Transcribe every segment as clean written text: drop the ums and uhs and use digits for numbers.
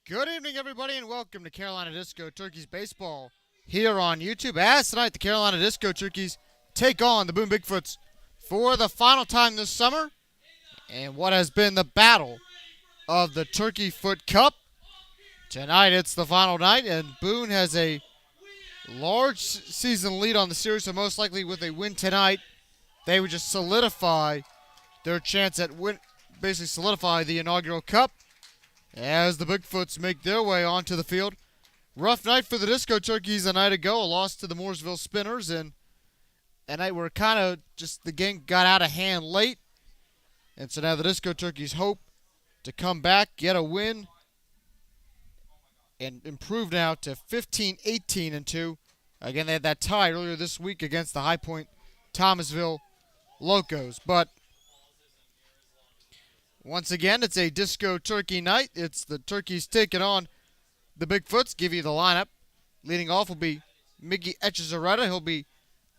Good evening, everybody, and welcome to Carolina Disco Turkeys Baseball here on YouTube. As tonight, the Carolina Disco Turkeys take on the Boone Big Foots for the final time this summer and what has been the battle of the Turkey Foot Cup. Tonight, it's the final night, and Boone has a large season lead on the series, so most likely with a win tonight, they would just solidify their chance at basically solidify the inaugural cup as the Bigfoots make their way onto the field. Rough night for the Disco Turkeys a night ago, a loss to the Mooresville Spinners, and that night where kind of just the game got out of hand late. And so now the Disco Turkeys hope to come back, get a win, and improve now to 15-18-2. Again, they had that tie earlier this week against the High Point Thomasville Locos. But once again, it's a Disco Turkey night. It's the Turkeys taking on the Bigfoots. Give you the lineup. Leading off will be Miggy Echezarreta. He'll be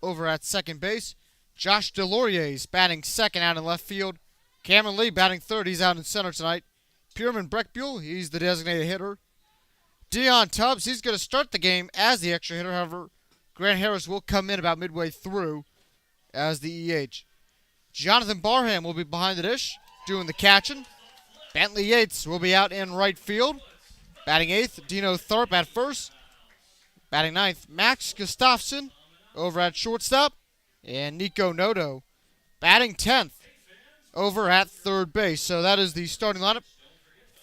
over at second base. Josh Delorier's batting second out in left field. Cameron Lee batting third. He's out in center tonight. Pierman Breckbuell, he's the designated hitter. Dion Tubbs, he's going to start the game as the extra hitter. However, Grant Harris will come in about midway through as the EH. Jonathan Barham will be behind the dish, doing the catching. Bentley Yates will be out in right field. Batting eighth, Dino Tharp at first. Batting ninth, Max Gustafson over at shortstop. And Nico Noto batting 10th over at third base. So that is the starting lineup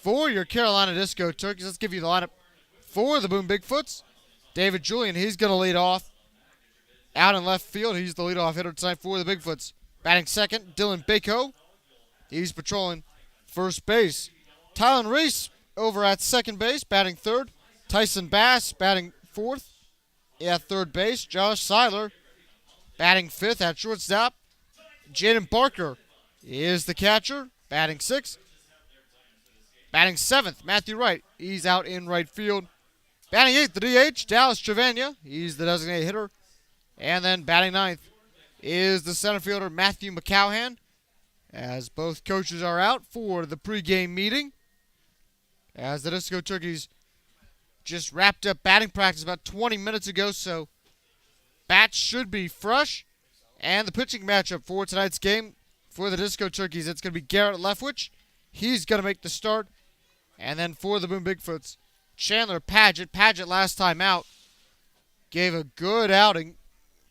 for your Carolina Disco Turkeys. Let's give you the lineup for the Boone Bigfoots. David Julian, he's going to lead off out in left field. He's the leadoff hitter tonight for the Bigfoots. Batting second, Dylan Bako. He's patrolling first base. Tylen Reese over at second base, batting third. Tyson Bass batting fourth at third base. Josh Seiler batting fifth at shortstop. Jaden Barker is the catcher, batting sixth. Batting seventh, Matthew Wright. He's out in right field. Batting eighth, the DH, Dallas Trevania. He's the designated hitter. And then batting ninth is the center fielder, Matthew McCowhan, as both coaches are out for the pregame meeting. As the Disco Turkeys just wrapped up batting practice about 20 minutes ago, so bats should be fresh. And the pitching matchup for tonight's game for the Disco Turkeys, it's going to be Garrett Leftwich. He's going to make the start. And then for the Boone Bigfoots, Chandler Padgett. Padgett last time out gave a good outing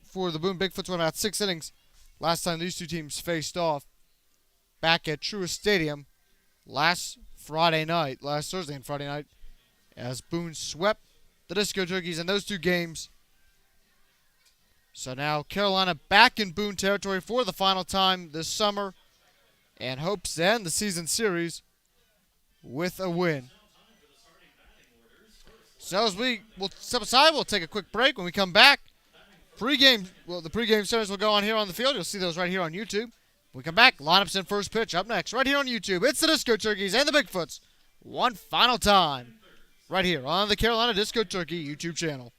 for the Boone Bigfoots, went about 6 innings last time these two teams faced off back at Truist Stadium last Thursday and Friday night, as Boone swept the Disco Turkeys in those two games. So now Carolina back in Boone territory for the final time this summer and hopes to end the season series with a win. So as we will step aside, we'll take a quick break. When we come back, the pregame centers will go on here on the field. You'll see those right here on YouTube. When we come back, lineups and first pitch up next, right here on YouTube. It's the Disco Turkeys and the Bigfoots one final time, right here on the Carolina Disco Turkey YouTube channel.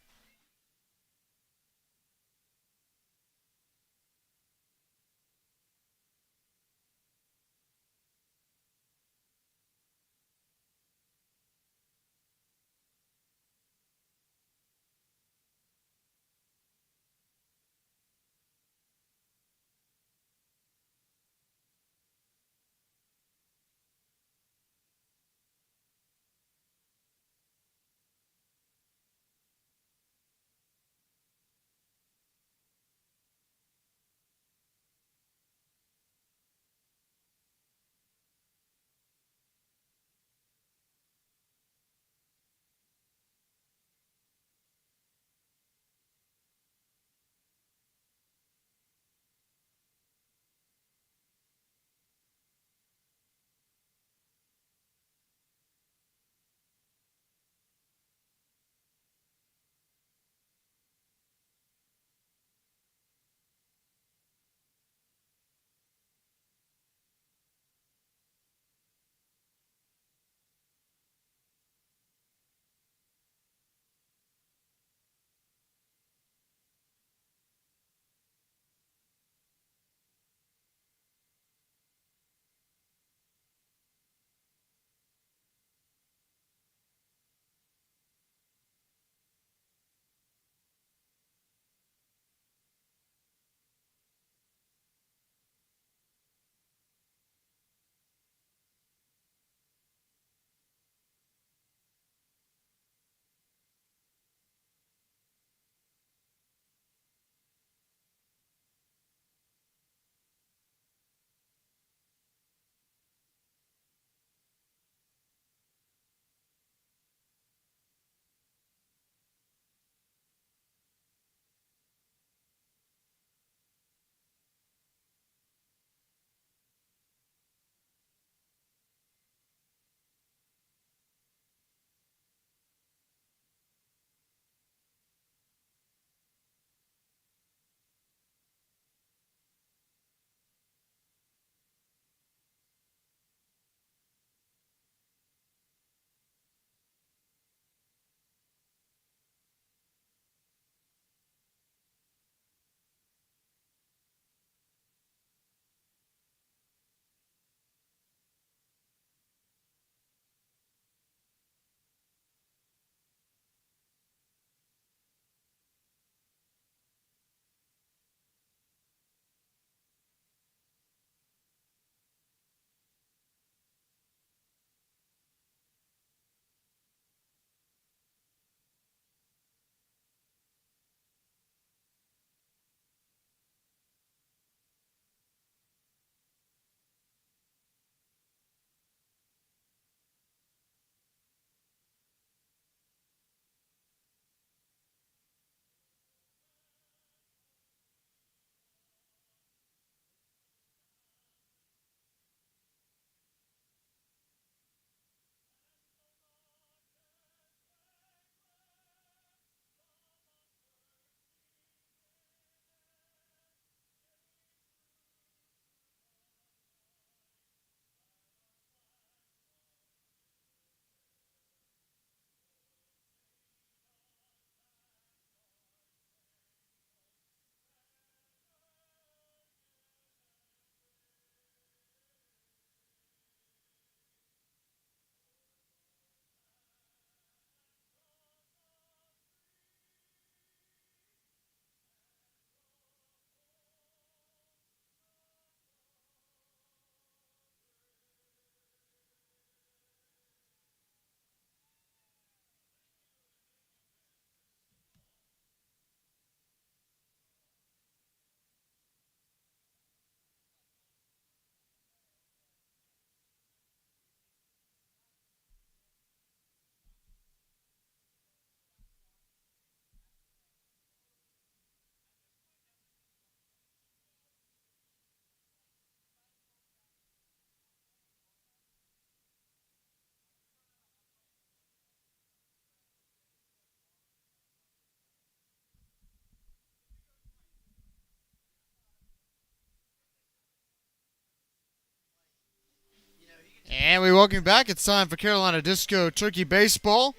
And we welcome you back. It's time for Carolina Disco Turkey Baseball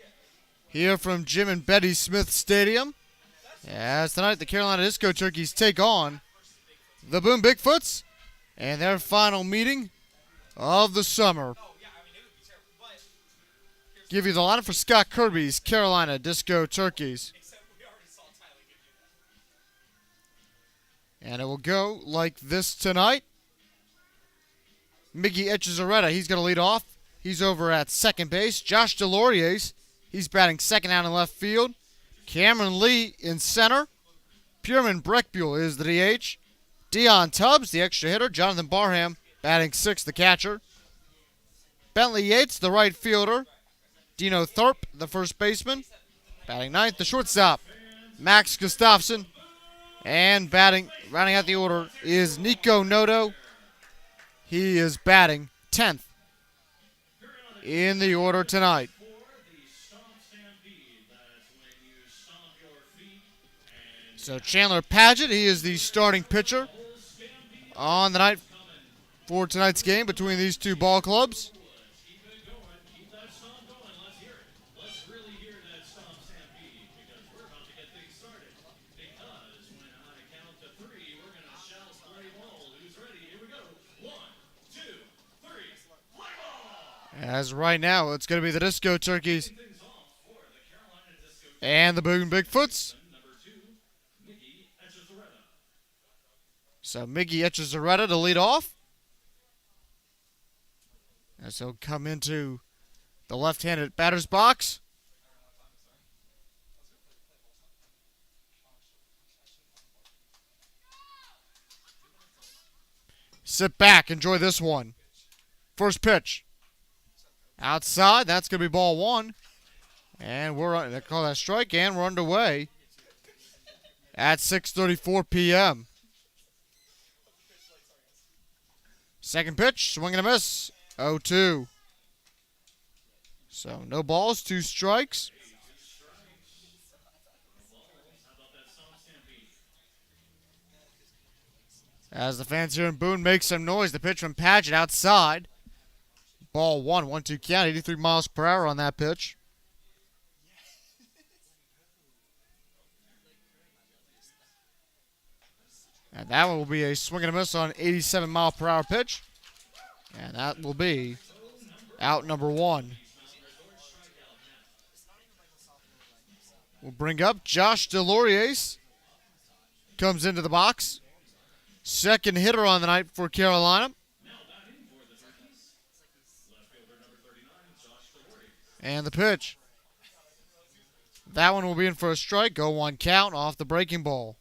here from Jim and Bettie Smith Stadium. As tonight the Carolina Disco Turkeys take on the Boone Big Foots and their final meeting of the summer. Give you the lineup for Scott Kirby's Carolina Disco Turkeys. And it will go like this tonight. Miggy Echezarreta, he's going to lead off. He's over at second base. Josh Deloriers, he's batting second out in left field. Cameron Lee in center. Pierman Breckbuell is the DH. Dion Tubbs, the extra hitter. Jonathan Barham batting sixth, the catcher. Bentley Yates, the right fielder. Dino Thorpe, the first baseman, batting ninth. The shortstop, Max Gustafson. And rounding out the order is Nico Noto. He is batting 10th in the order tonight. So Chandler Padgett, he is the starting pitcher on the night for tonight's game between these two ball clubs. As right now, it's going to be the Disco Turkeys and the Boone Big Foots. So Miggy Echezarreta to lead off. As he'll come into the left-handed batter's box. Sit back, enjoy this one. First pitch. Outside, that's going to be ball one. And they call that strike, and we're underway at 6:34 p.m. Second pitch, swing and a miss, 0-2. So no balls, two strikes. As the fans here in Boone make some noise, the pitch from Padgett outside. Ball one, 1-2 count, 83 miles per hour on that pitch. And that one will be a swing and a miss on 87 mile per hour pitch. And that will be out number one. We'll bring up Josh Deloriers. Comes into the box. Second hitter on the night for Carolina. And the pitch. That one will be in for a strike. 0-1 count off the breaking ball.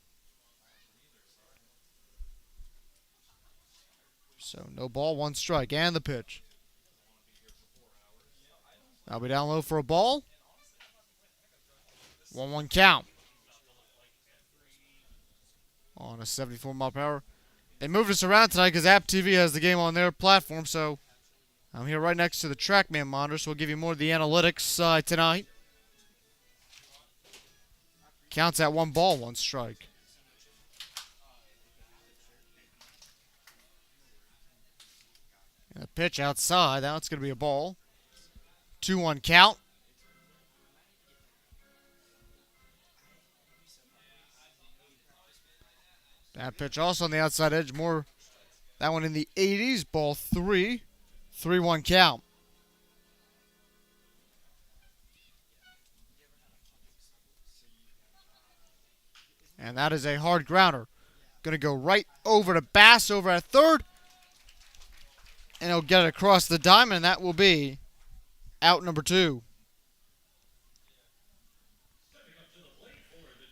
So no ball, one strike. And the pitch. That'll be down low for a ball. 1-1 count. On a 74 mile per hour. They moved us around tonight because App TV has the game on their platform, so I'm here right next to the TrackMan monitor, so we'll give you more of the analytics tonight. Counts at 1 ball, 1 strike. And a pitch outside. Now it's going to be a ball. 2-1 count. That pitch also on the outside edge. More. That one in the 80s. Ball 3. 3-1 count. And that is a hard grounder. Going to go right over to Bass over at third. And he'll get it across the diamond, and that will be out number 2.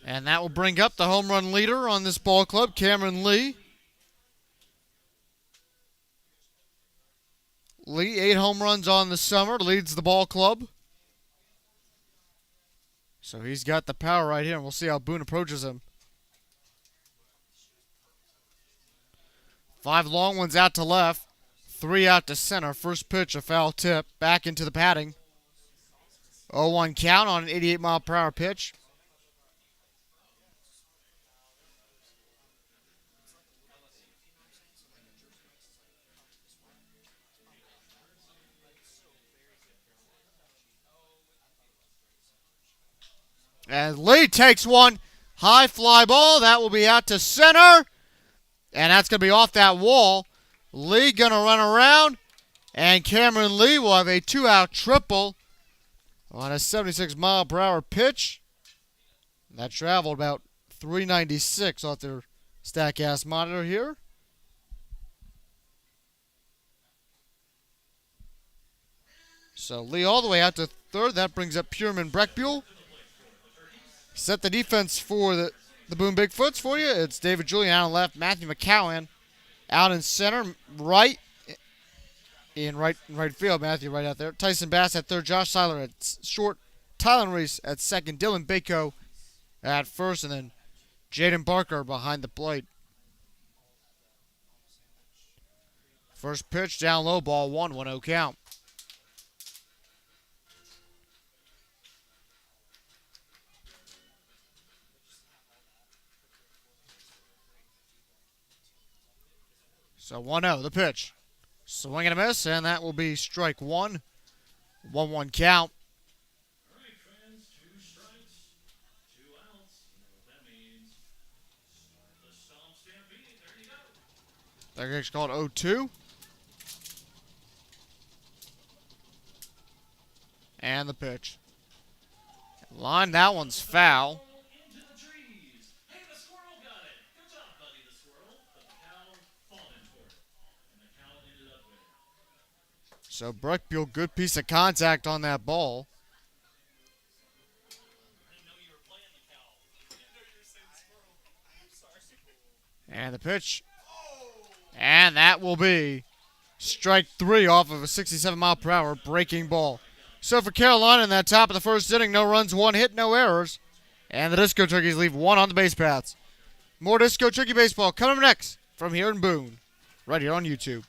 And that will bring up the home run leader on this ball club, Cameron Lee. Lee, 8 home runs on the summer, leads the ball club. So he's got the power right here, and we'll see how Boone approaches him. 5 long ones out to left, 3 out to center. First pitch, a foul tip, back into the padding. 0-1 count on an 88 mile per hour pitch. And Lee takes one. High fly ball. That will be out to center. And that's going to be off that wall. Lee going to run around. And Cameron Lee will have a 2-out triple on a 76-mile-per-hour pitch. That traveled about 396 off their StatCast monitor here. So Lee all the way out to third. That brings up Pureman Breckbuell. Set the defense for the Boone Big Foots for you. It's David Julian out on left, Matthew McCowan out in center, right field. Matthew right out there. Tyson Bass at third, Josh Seiler at short, Tylen Reese at second, Dylan Bako at first, and then Jaden Barker behind the plate. First pitch down low, ball 1-1-0 count. So 1-0, the pitch. Swing and a miss, and that will be strike one. 1-1 count. All right, friends, 2 strikes, 2 outs. You know what that means. Start the Stomp Stampede. There you go. That game's called 0-2. And the pitch. Line, that one's foul. Into the trees. Hey, the squirrel got it. Good job, buddy, the squirrel. But the cow fought him for it. And the cow ended up winning. So Breckbuell, good piece of contact on that ball. And the pitch. And that will be strike 3 off of a 67-mile-per-hour breaking ball. So for Carolina in that top of the first inning, no runs, 1 hit, no errors. And the Disco Turkeys leave 1 on the base paths. More Disco Turkey baseball coming up next from here in Boone, right here on YouTube.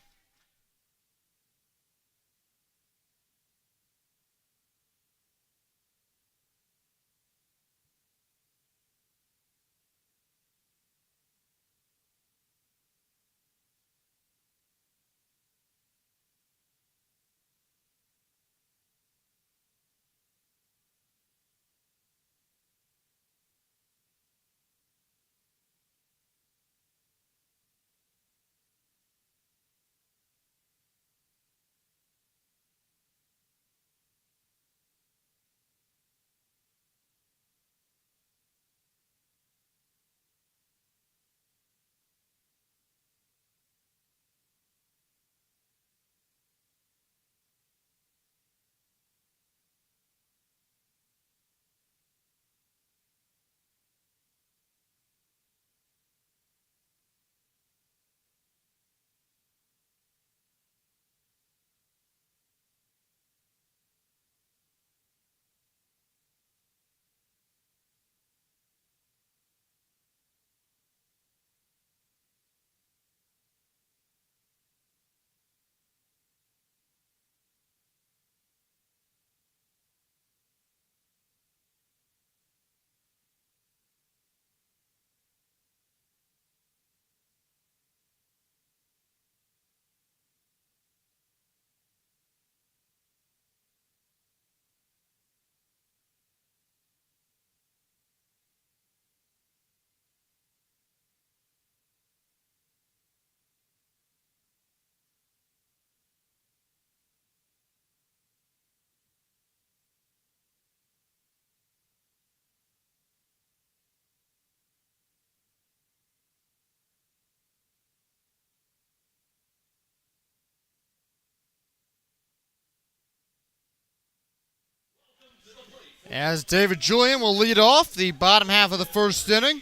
As David Julian will lead off the bottom half of the first inning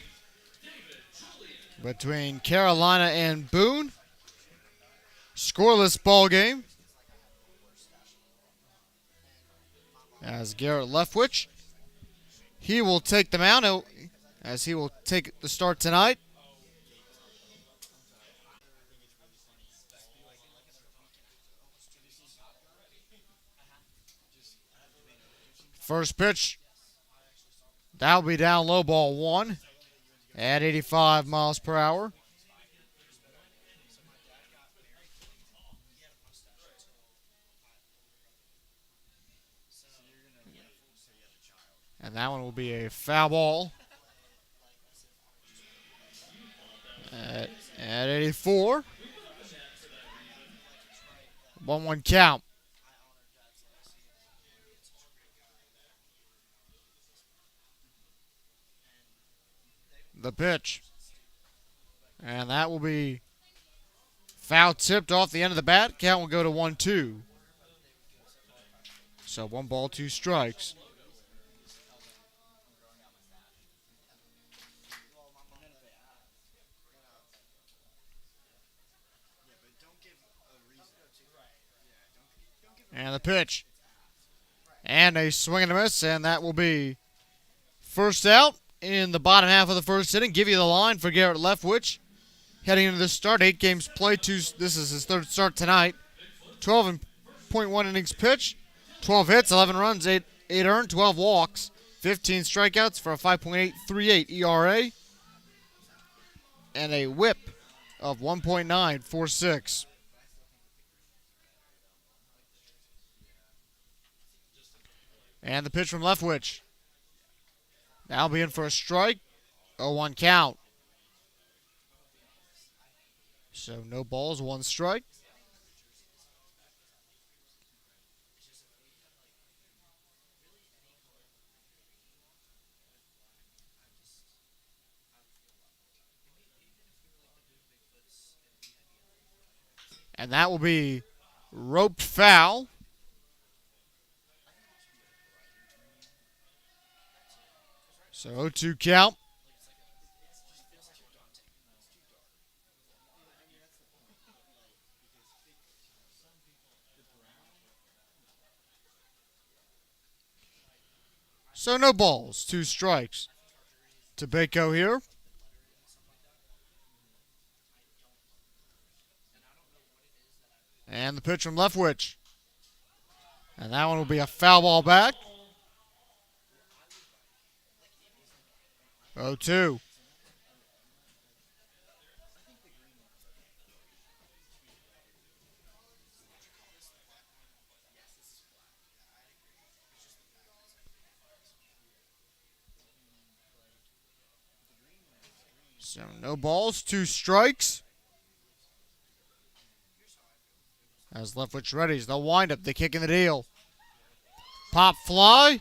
between Carolina and Boone. Scoreless ball game. As Garrett Leftwich, he will take the mound as he will take the start tonight. First pitch, that'll be down low, ball 1 at 85 miles per hour. And that one will be a foul ball at 84. 1-1 count. The pitch. And that will be foul tipped off the end of the bat. Count will go to 1-2. So 1 ball, 2 strikes. And the pitch. And a swing and a miss, and that will be first out in the bottom half of the first inning. Give you the line for Garrett Leftwich. Heading into this start, 8 games played. This is his third start tonight. 12.1 innings pitched, 12 hits, 11 runs, 8 earned, 12 walks, 15 strikeouts for a 5.838 ERA, and a whip of 1.946. And the pitch from Leftwich. Now be in for a strike. 0-1 count. So no balls, 1 strike. And that will be roped foul. So 0-2 count. So no balls, 2 strikes to Bako here. And the pitch from Leftwich. And that one will be a foul ball back. 0-2. So no balls, 2 strikes. As Leftwich readies, the windup, the kick in the deal. Pop fly.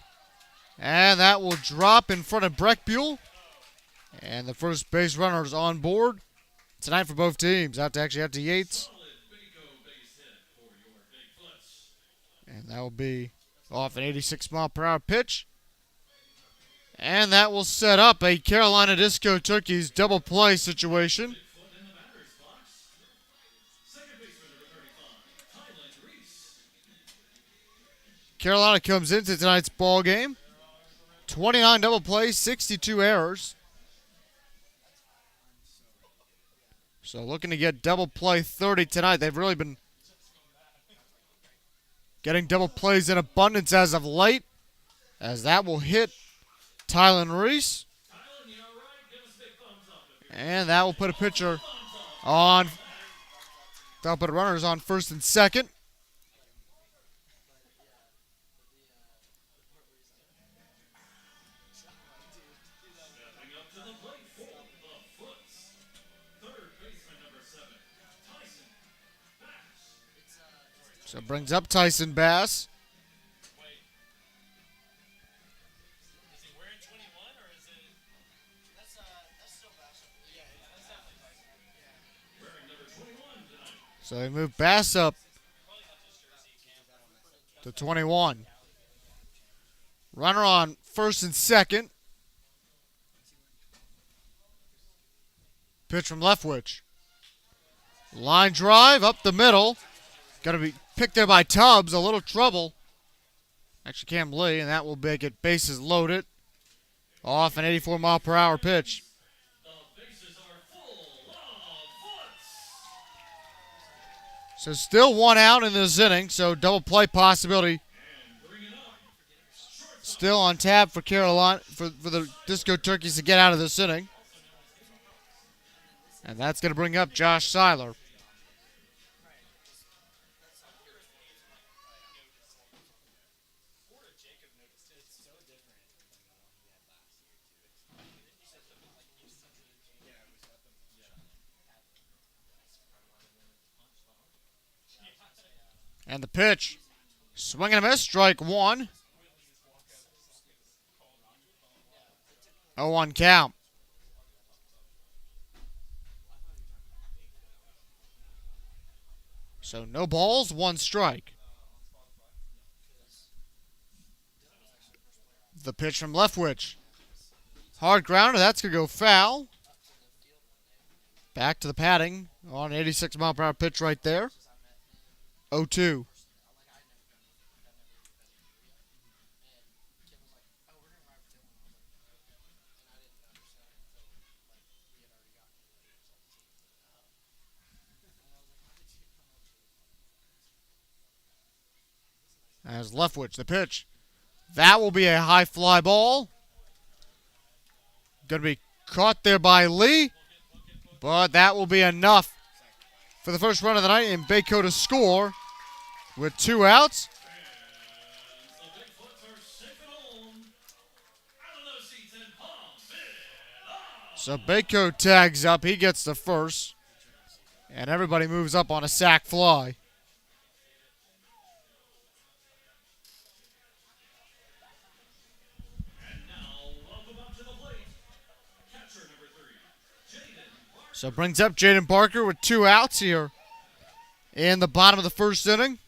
And that will drop in front of Breckbuell. And the first base runner is on board tonight for both teams. Out to Yates. And that will be off an 86-mile-per-hour pitch. And that will set up a Carolina Disco Turkeys double play situation. Carolina comes into tonight's ball game. 29 double plays, 62 errors. So looking to get double play 30 tonight. They've really been getting double plays in abundance as of late. As that will hit Tylen Reese. And that will put a pitcher on. That'll put runners on first and second. So brings up Tyson Bass. So they move Bass up to 21. Runner on first and second. Pitch from Leftwich. Line drive up the middle. Got to be picked there by Tubbs. A little trouble. Actually, Cam Lee, and that will make it bases loaded. Off an 84-mile-per-hour pitch. So still 1 out in this inning, so double play possibility still on tap for Carolina, for the Disco Turkeys to get out of this inning. And that's going to bring up Josh Seiler. And the pitch. Swing and a miss. Strike one. 0-1 count. So no balls, one strike. The pitch from Leftwich. Hard grounder. That's going to go foul. Back to the padding on an 86 mile per hour pitch right there. 0-2. As Leftwich, the pitch. That will be a high fly ball. Going to be caught there by Lee. But that will be enough for the first run of the night and Baco to score with 2 outs. And the Big Foots are safe at home. Out of those seats and pump it up. So Baco tags up. He gets the first. And everybody moves up on a sac fly. And now, welcome up to the plate. Catcher number 3, Jaden Barker. So brings up Jaden Barker with 2 outs here in the bottom of the first inning.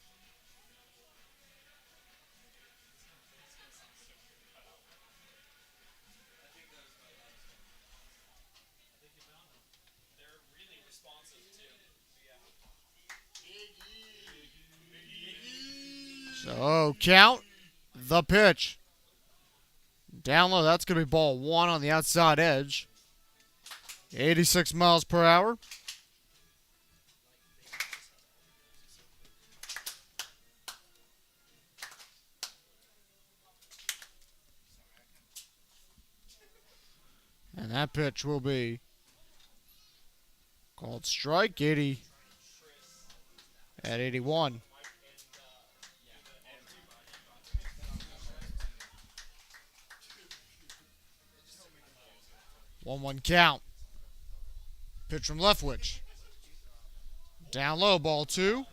So count the pitch. Down low, that's going to be ball 1 on the outside edge. 86 miles per hour. And that pitch will be called strike. 80 at 81. One count. Pitch from Leftwich. Down low, ball 2.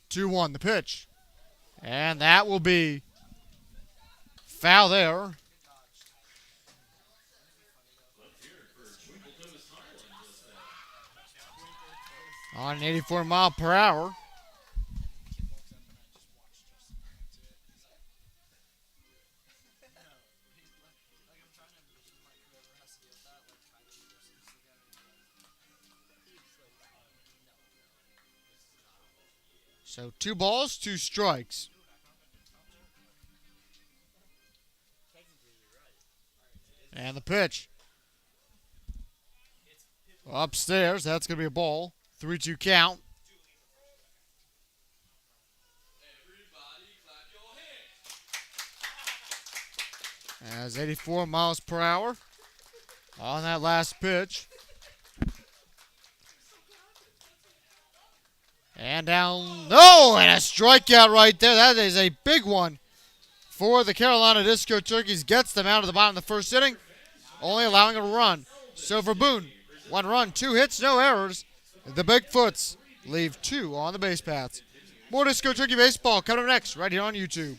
Two one, the pitch. And that will be foul there. On an 84 mile per hour. So 2 balls, 2 strikes. And the pitch. Upstairs, that's going to be a ball. 3-2 count. As 84 miles per hour on that last pitch. And down, no, and a strikeout right there. That is a big one for the Carolina Disco Turkeys. Gets them out of the bottom of the first inning, only allowing a run. So for Boone, 1 run, 2 hits, no errors. The Big Foots leave 2 on the base paths. More Disco Turkey baseball coming up next right here on YouTube.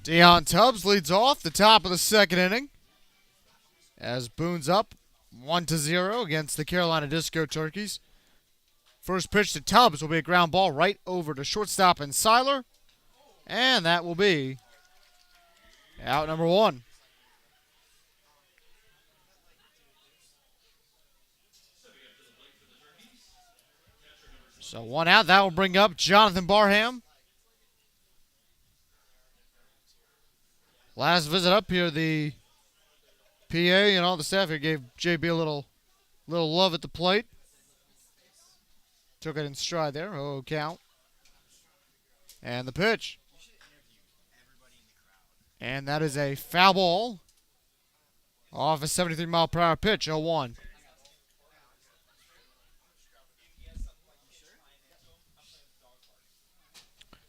Deion Tubbs leads off the top of the second inning as Boone's up 1-0 against the Carolina Disco Turkeys. First pitch to Tubbs will be a ground ball right over to shortstop and Seiler, and that will be out number one. So one out. That will bring up Jonathan Barham. Last visit up here, the PA and all the staff here gave JB a little love at the plate. Took it in stride there. Oh, count. And the pitch. And that is a foul ball off a 73-mile-per-hour pitch, 0-1.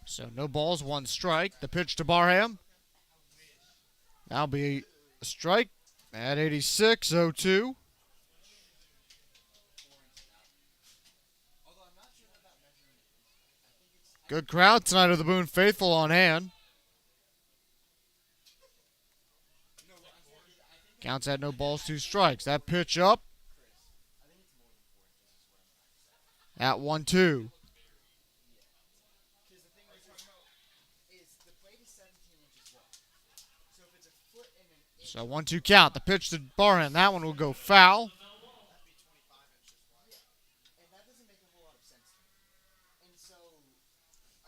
So no balls, one strike. The pitch to Barham. That'll be a strike at 86, 0-2. Good crowd tonight of the Boone faithful on hand. Counts at no balls, two strikes. That pitch up at 1-2. So 1-2 count. The pitch to Barham. That one will go foul.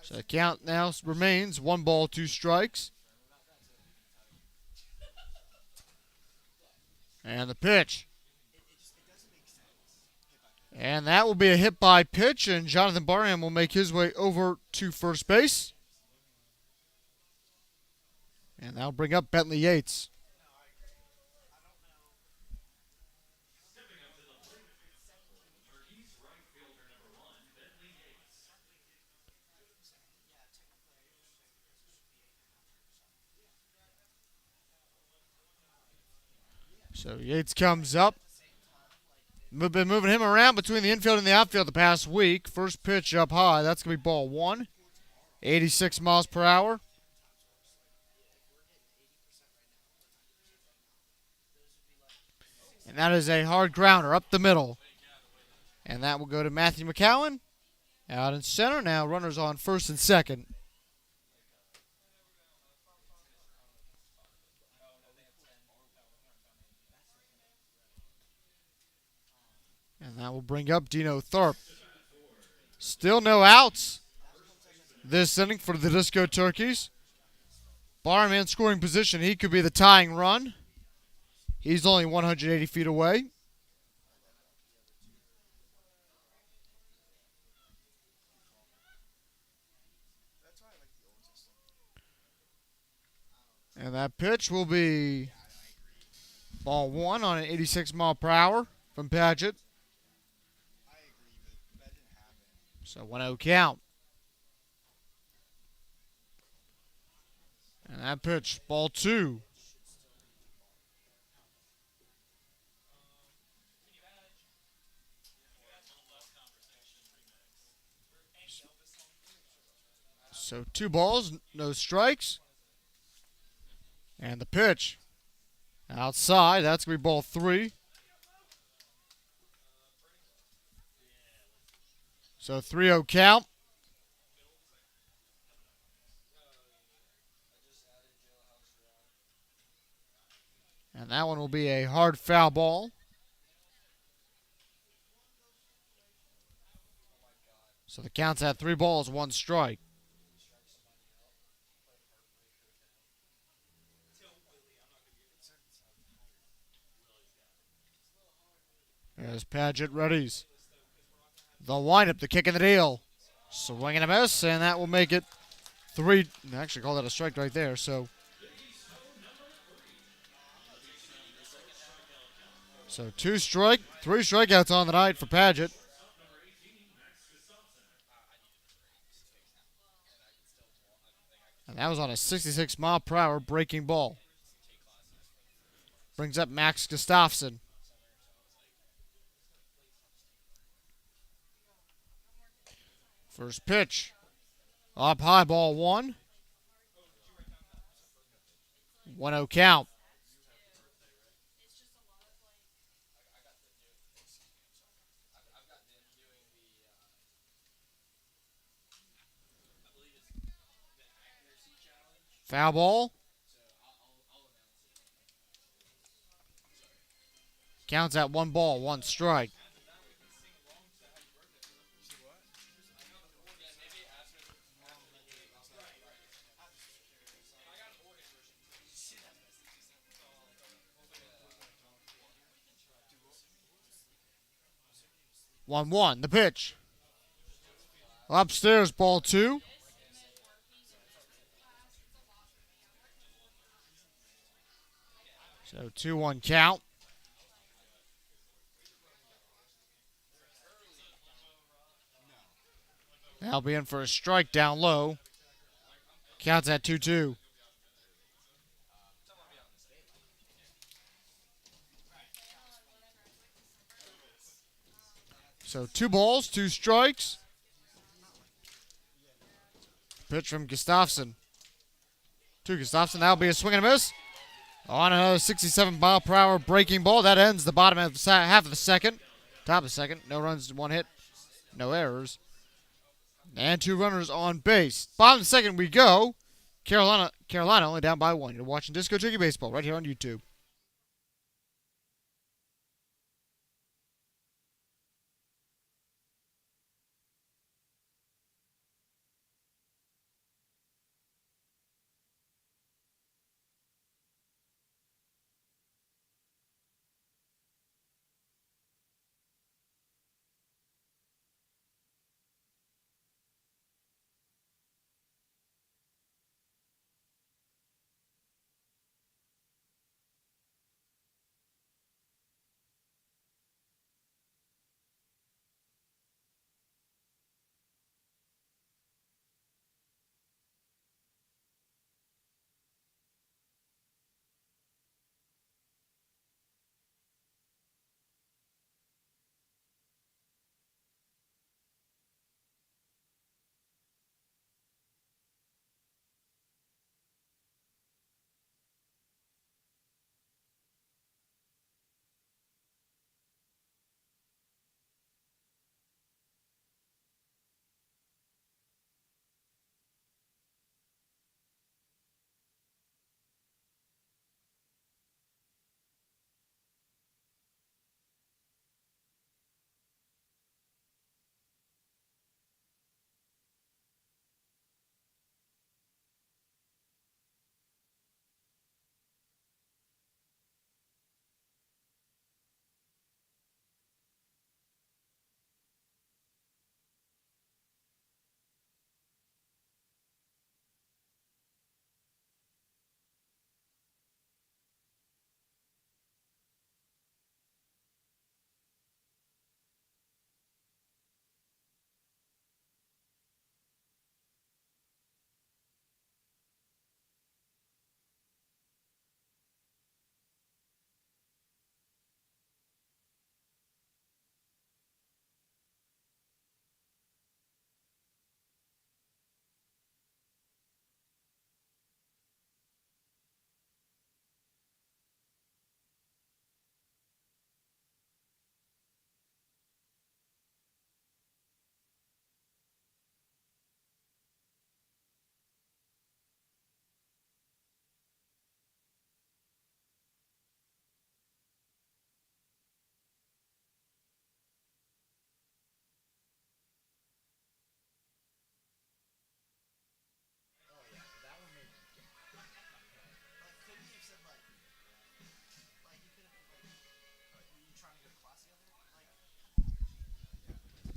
So the count now remains 1 ball, 2 strikes. And the pitch. And that will be a hit by pitch, and Jonathan Barham will make his way over to first base. And that'll bring up Bentley Yates. So Yates comes up. We've been moving him around between the infield and the outfield the past week. First pitch up high. That's going to be ball one. 86 miles per hour. And that is a hard grounder up the middle. And that will go to Matthew McCowan. Out in center. Now runners on first and second. And that will bring up Dino Tharp. Still no outs this inning for the Disco Turkeys. Barham in scoring position. He could be the tying run. He's only 180 feet away. And that pitch will be ball one on an 86 mile per hour from Padgett. So 1-0 count. And that pitch, ball two. So 2 balls, no strikes. And the pitch. Outside, that's going to be ball 3. So 3-0 count. And that one will be a hard foul ball. So the count's at 3 balls, 1 strike. As Padgett readies. The windup, the kick in the deal. Swing and a miss, and that will make it 3. Actually, call that a strike right there. So 2 strike, 3 strikeouts on the night for Padgett. And that was on a 66 mile per hour breaking ball. Brings up Max Gustafson. First pitch. Up high, ball 1. 1-0 count. Foul ball. Counts at 1 ball, 1 strike. One one. The pitch. Upstairs, ball 2. So 2-1 count. That'll be in for a strike down low. Counts at 2-2. So 2 balls, 2 strikes. Pitch from Gustafsson. To Gustafsson. That'll be a swing and a miss. On another 67-mile-per-hour breaking ball. That ends the bottom of the half of the second. Top of the second. No runs, 1 hit. No errors. And 2 runners on base. Bottom of the second we go. Carolina only down by 1. You're watching Disco Turkey Baseball right here on YouTube.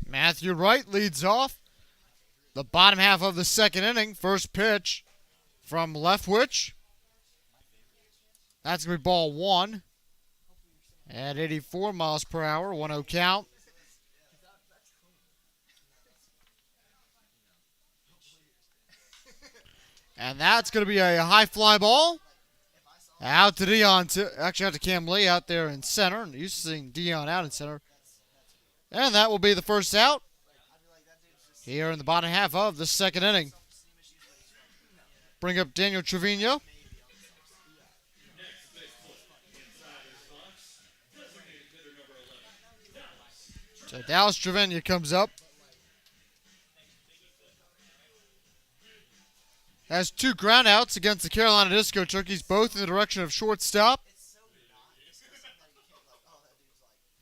Matthew Wright leads off the bottom half of the second inning. First pitch from Leftwich. That's going to be ball 1 at 84 miles per hour, 1-0 count. And that's going to be a high fly ball. Out to Dion, actually out to Cam Lee out there in center. And used to seeing Dion out in center. And that will be the first out here in the bottom half of the second inning. Bring up Daniel Trevino. So Dallas Trevania comes up. Has 2 groundouts against the Carolina Disco Turkeys, both in the direction of shortstop.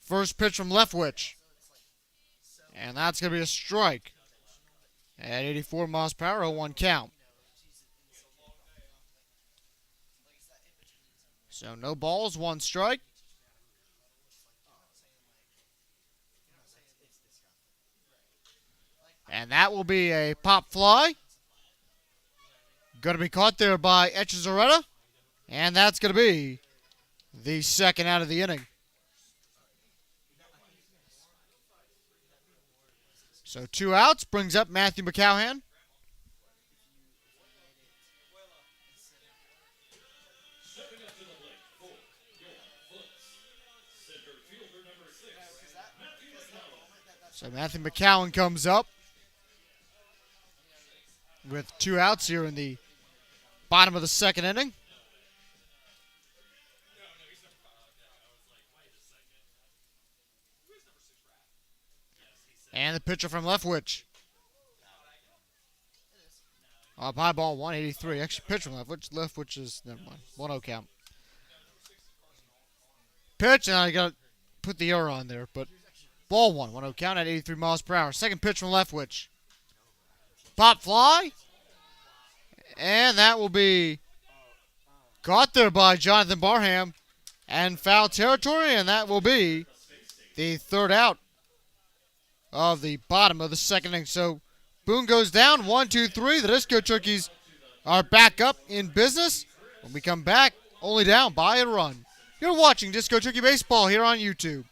First pitch from Leftwich. And that's going to be a strike. At 84 miles per hour, 0-1 count. So no balls, 1 strike. And that will be a pop fly. Going to be caught there by Echezarreta. And that's going to be the second out of the inning. So 2 outs brings up Matthew McCowan. Stepping up to the plate for your Foots, center fielder number 6, Matthew McCowan. So Matthew McCowan comes up with 2 outs here in the bottom of the second inning. And the pitcher from Leftwich. Up high ball, 183. Actually, pitcher from Leftwich is, never mind, 1-0 count. Pitch, and I got to put the error on there, but ball 1-0 count at 83 miles per hour. Second pitch from Leftwich. Pop fly. And that will be caught there by Jonathan Barham and foul territory, and that will be the third out of the bottom of the second inning. So Boone goes down, 1-2-3. The Disco Turkeys are back up in business. When we come back, only down by a run. You're watching Disco Turkey Baseball here on YouTube.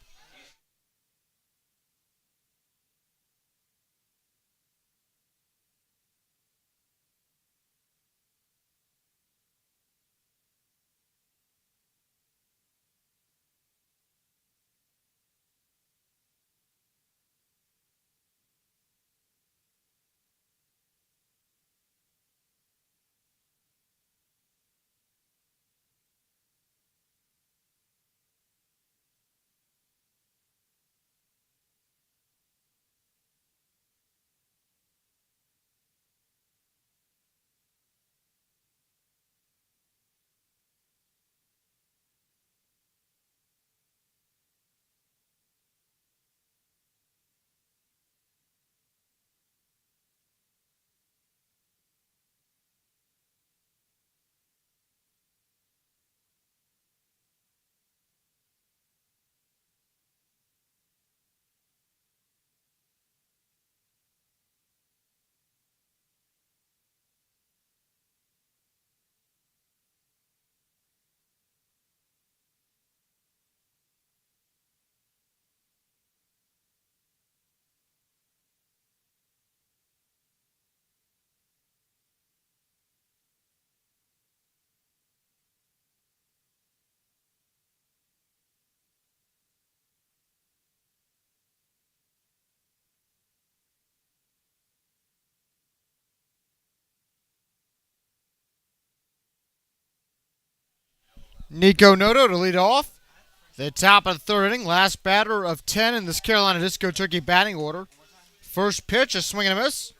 Nico Noto to lead off. The top of the third inning, last batter of 10 in this Carolina Disco Turkey batting order. First pitch, a swing and a miss.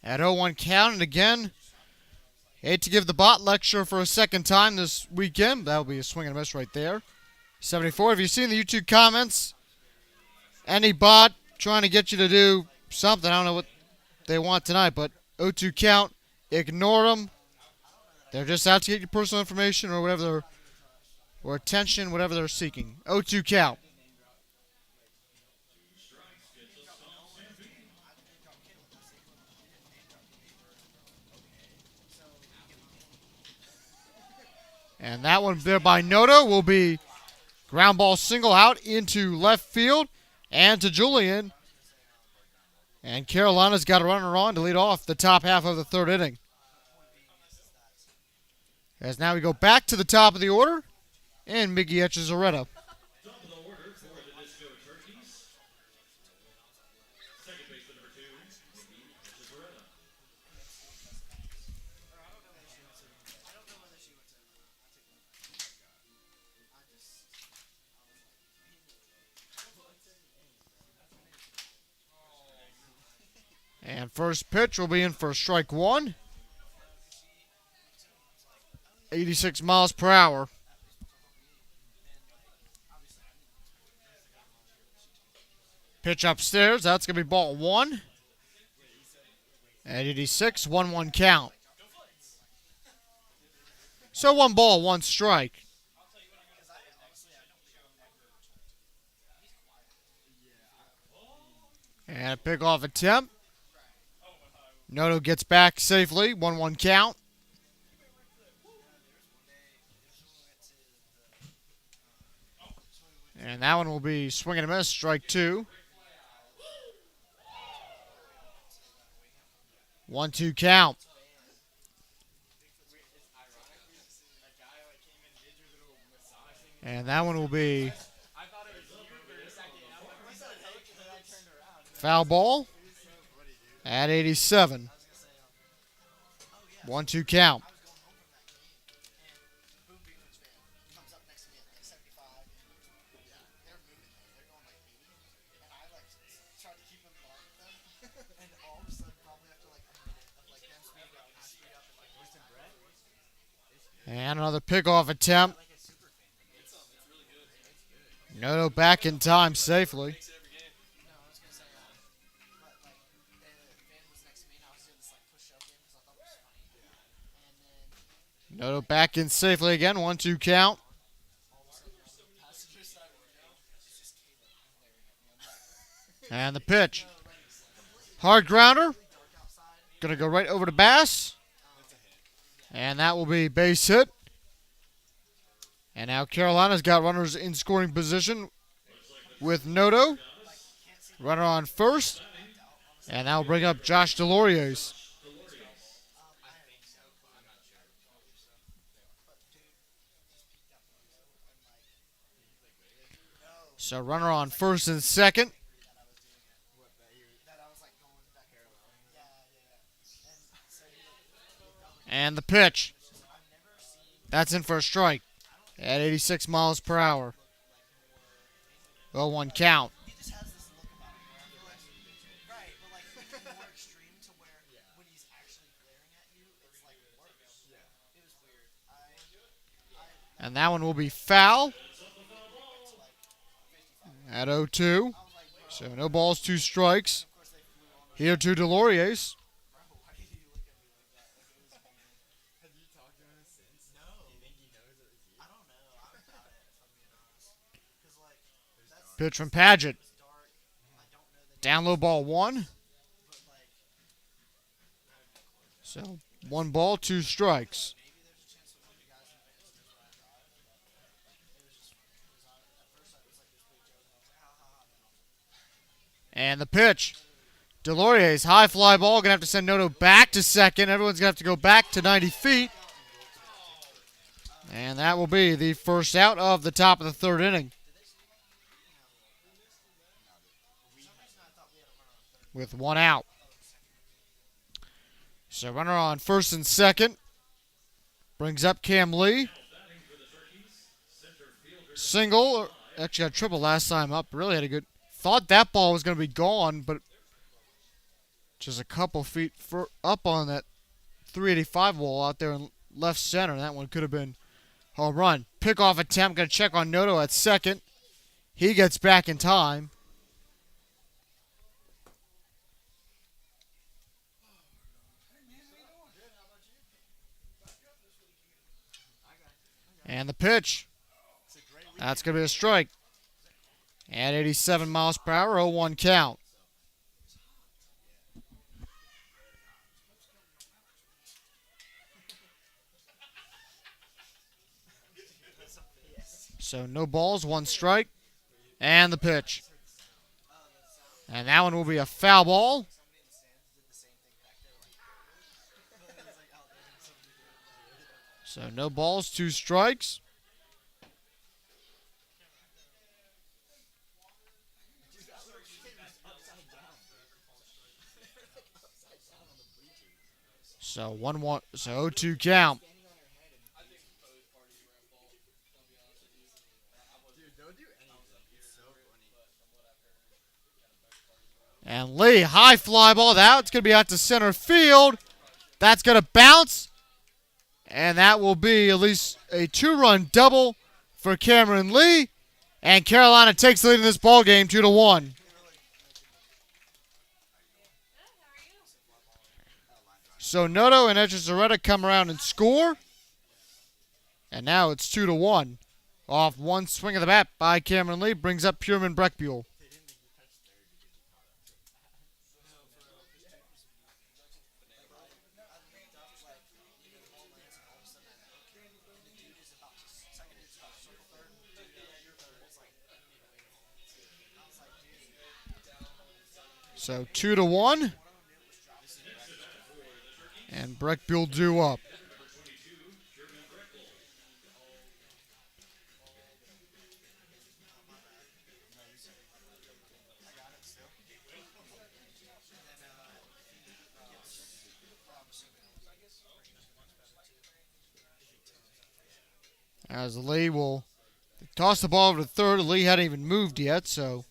At 0-1 count, and again, hate to give the bot lecture for a second time this weekend. That'll be a swing and a miss right there. 74. Have you seen the YouTube comments? Any bot trying to get you to do something. I don't know what they want tonight, but 0-2 count. Ignore them. They're just out to get your personal information or whatever they're, or attention, whatever they're seeking. 0-2 count. And that one there by Noto will be ground ball single out into left field and to Julian. And Carolina's got a runner on to lead off the top half of the third inning. As now we go back to the top of the order, and Miggy Echezarreta. Top of the order for the Disco Turkeys. Second baseman number 2, Mickey Echezarreta. And first pitch will be in for strike one. 86 miles per hour. Pitch upstairs. That's going to be ball one. At 86, 1-1 count. So 1 ball, 1 strike. And a pickoff attempt. Noto gets back safely. 1-1 count. And that one will be swing and a miss. Strike two. 1-2 count. And that one will be foul ball at 87. 1-2 count. And another pickoff attempt. Noto back in time safely. Noto back in safely again. 1-2 count. And the pitch. Hard grounder. Going to go right over to Bass. And that will be base hit. And now Carolina's got runners in scoring position with Noto. Runner on first. And that will bring up Josh Deloriers. So runner on first and second. And the pitch. That's in for a strike at 86 miles per hour. 0-1 count. And that one will be foul at 0-2. So no balls, 2 strikes. Here to Deloriers. Pitch from Padgett. Down low ball 1. So 1 ball, 2 strikes. And the pitch. Deloriers, high fly ball. Going to have to send Noto back to second. Everyone's going to have to go back to 90 feet. And that will be the first out of the top of the 3rd inning. With 1 out. So runner on first and second. Brings up Cam Lee. Single. Actually got a triple last time up. Really had a good. Thought that ball was going to be gone, but just a couple feet up on that 385 wall out there in left center. That one could have been home run. Pickoff attempt. Going to check on Noto at second. He gets back in time. And the pitch. That's going to be a strike. At 87 miles per hour, 0-1 count. So no balls, 1 strike. And the pitch. And that one will be a foul ball. So no balls, 2 strikes. So 1-1. So 0-2 count. And And Lee, high fly ball. That's going to be out to center field. That's going to bounce. And that will be at least a 2-run double for Cameron Lee. And Carolina takes the lead in this ball game 2-1. So Noto and Echezarreta come around and score. And now it's 2-1. Off one swing of the bat by Cameron Lee brings up Pureman Breckbuell. So 2-1. And Breckbuell due up. As Lee will toss the ball over to third. Lee hadn't even moved yet, so.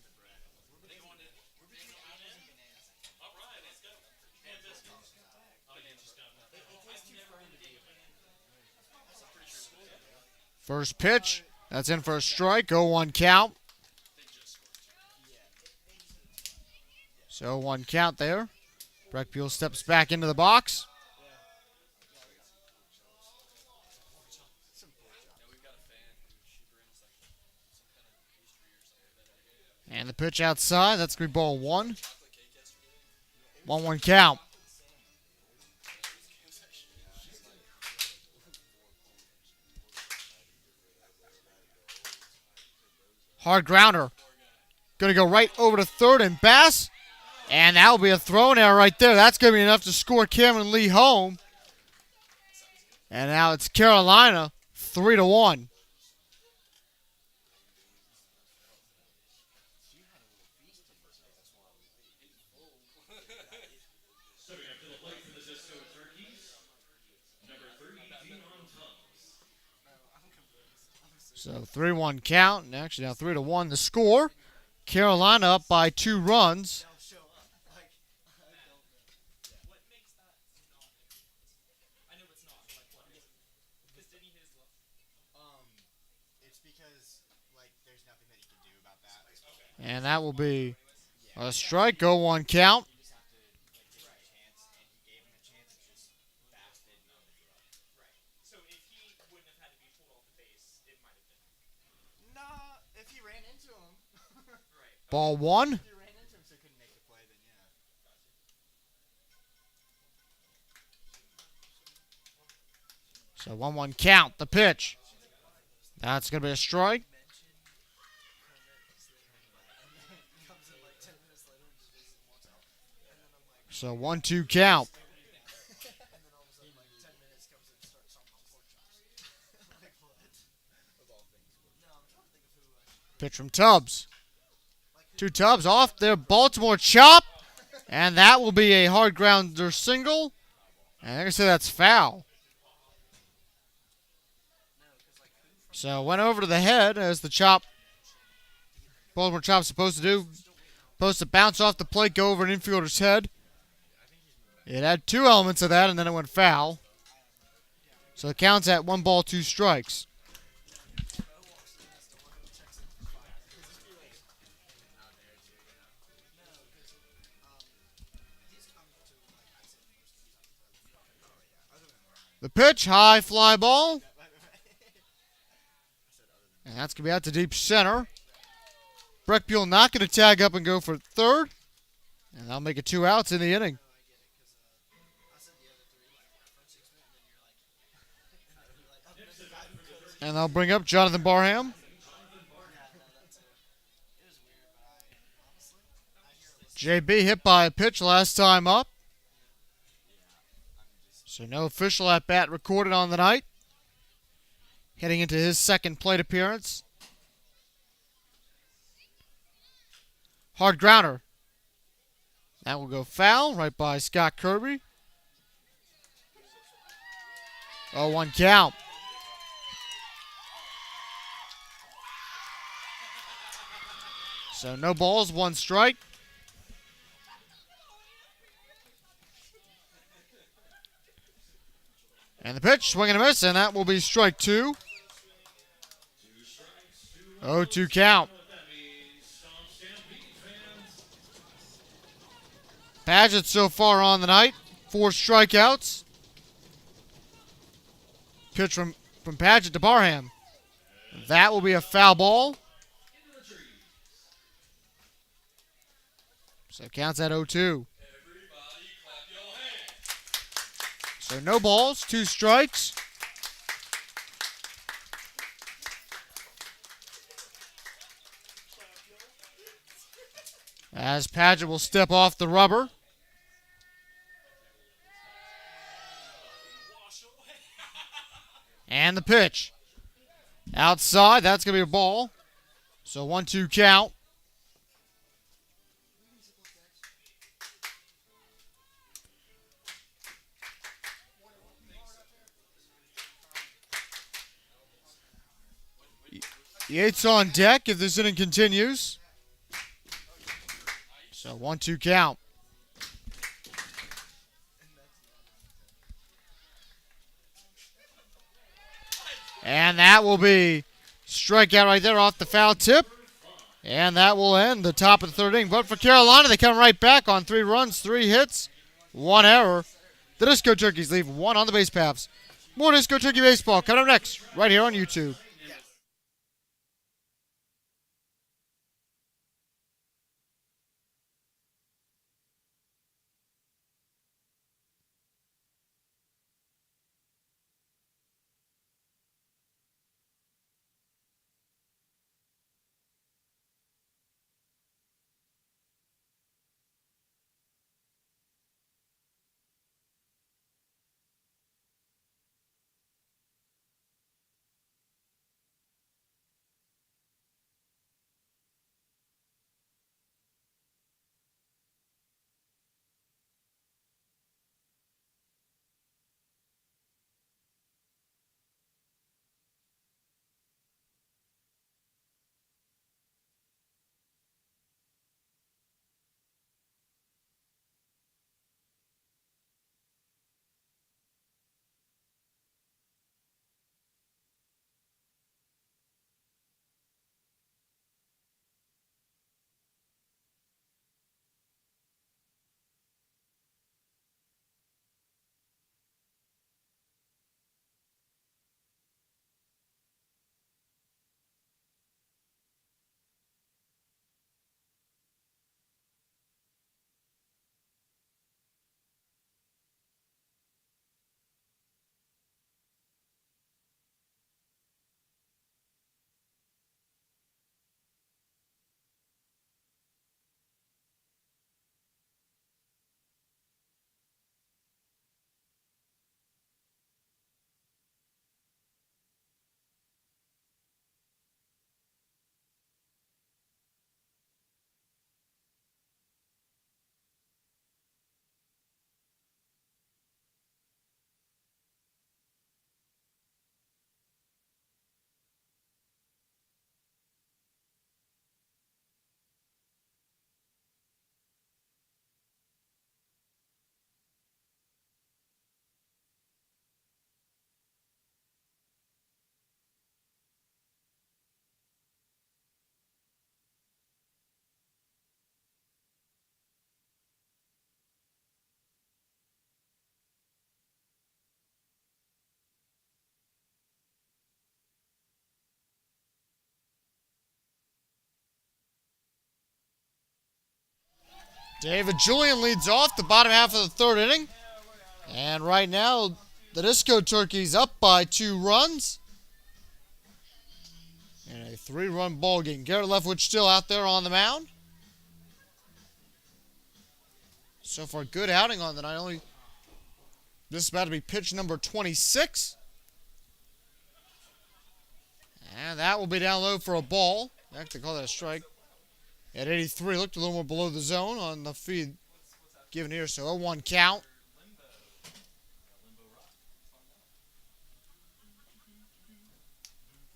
First pitch. That's in for a strike. 0-1 count. So 1 count there. Breckbuell steps back into the box. And the pitch outside. That's going to be ball 1. 1-1 count. Hard grounder. Going to go right over to third and Bass. And that will be a thrown error right there. That's going to be enough to score Cameron Lee home. And now it's Carolina 3-1. So 3-1 count, and actually now 3-1 the score. Carolina up by 2 runs. And that will be a strike. 0-1 count. Ball 1. So 1-1 count. The pitch. That's going to be a strike. So 1-2 count. Pitch from Tubbs. 2 Tubbs off their Baltimore chop. And that will be a hard grounder single. And they're going to say that's foul. So went over to the head as the chop. Baltimore chop's supposed to do. Supposed to bounce off the plate, go over an infielder's head. It had 2 elements of that, and then it went foul. So it counts at 1 ball, 2 strikes. The pitch, high fly ball. And that's going to be out to deep center. Breckbuell not going to tag up and go for third. And that'll make it 2 outs in the inning. And they'll bring up Jonathan Barham. JB hit by a pitch last time up. So no official at-bat recorded on the night. Heading into his second plate appearance. Hard grounder. That will go foul right by Scott Kirby. 0-1 count. So no balls, 1 strike. And the pitch, swing and a miss, and that will be strike two. 0-2 count. Paget so far on the night, 4 strikeouts. Pitch from Paget to Barham. That will be a foul ball. So it counts at 0-2. So no balls, 2 strikes. As Paget will step off the rubber. And the pitch. Outside, that's going to be a ball. So 1-2 count. Yates on deck if this inning continues. So 1-2 count. And that will be strikeout right there off the foul tip. And that will end the top of the third inning. But for Carolina, they come right back on 3 runs, 3 hits, 1 error. The Disco Turkeys leave 1 on the base paths. More Disco Turkey baseball coming up next, right here on YouTube. David Julian leads off the bottom half of the third inning. And right now, the Disco Turkeys up by 2 runs. In a 3-run ball game. Garrett Leftwich still out there on the mound. So far, good outing on the night. This is about to be pitch number 26. And that will be down low for a ball. Actually, call that a strike. At 83, looked a little more below the zone on the feed given here. So 0-1 count.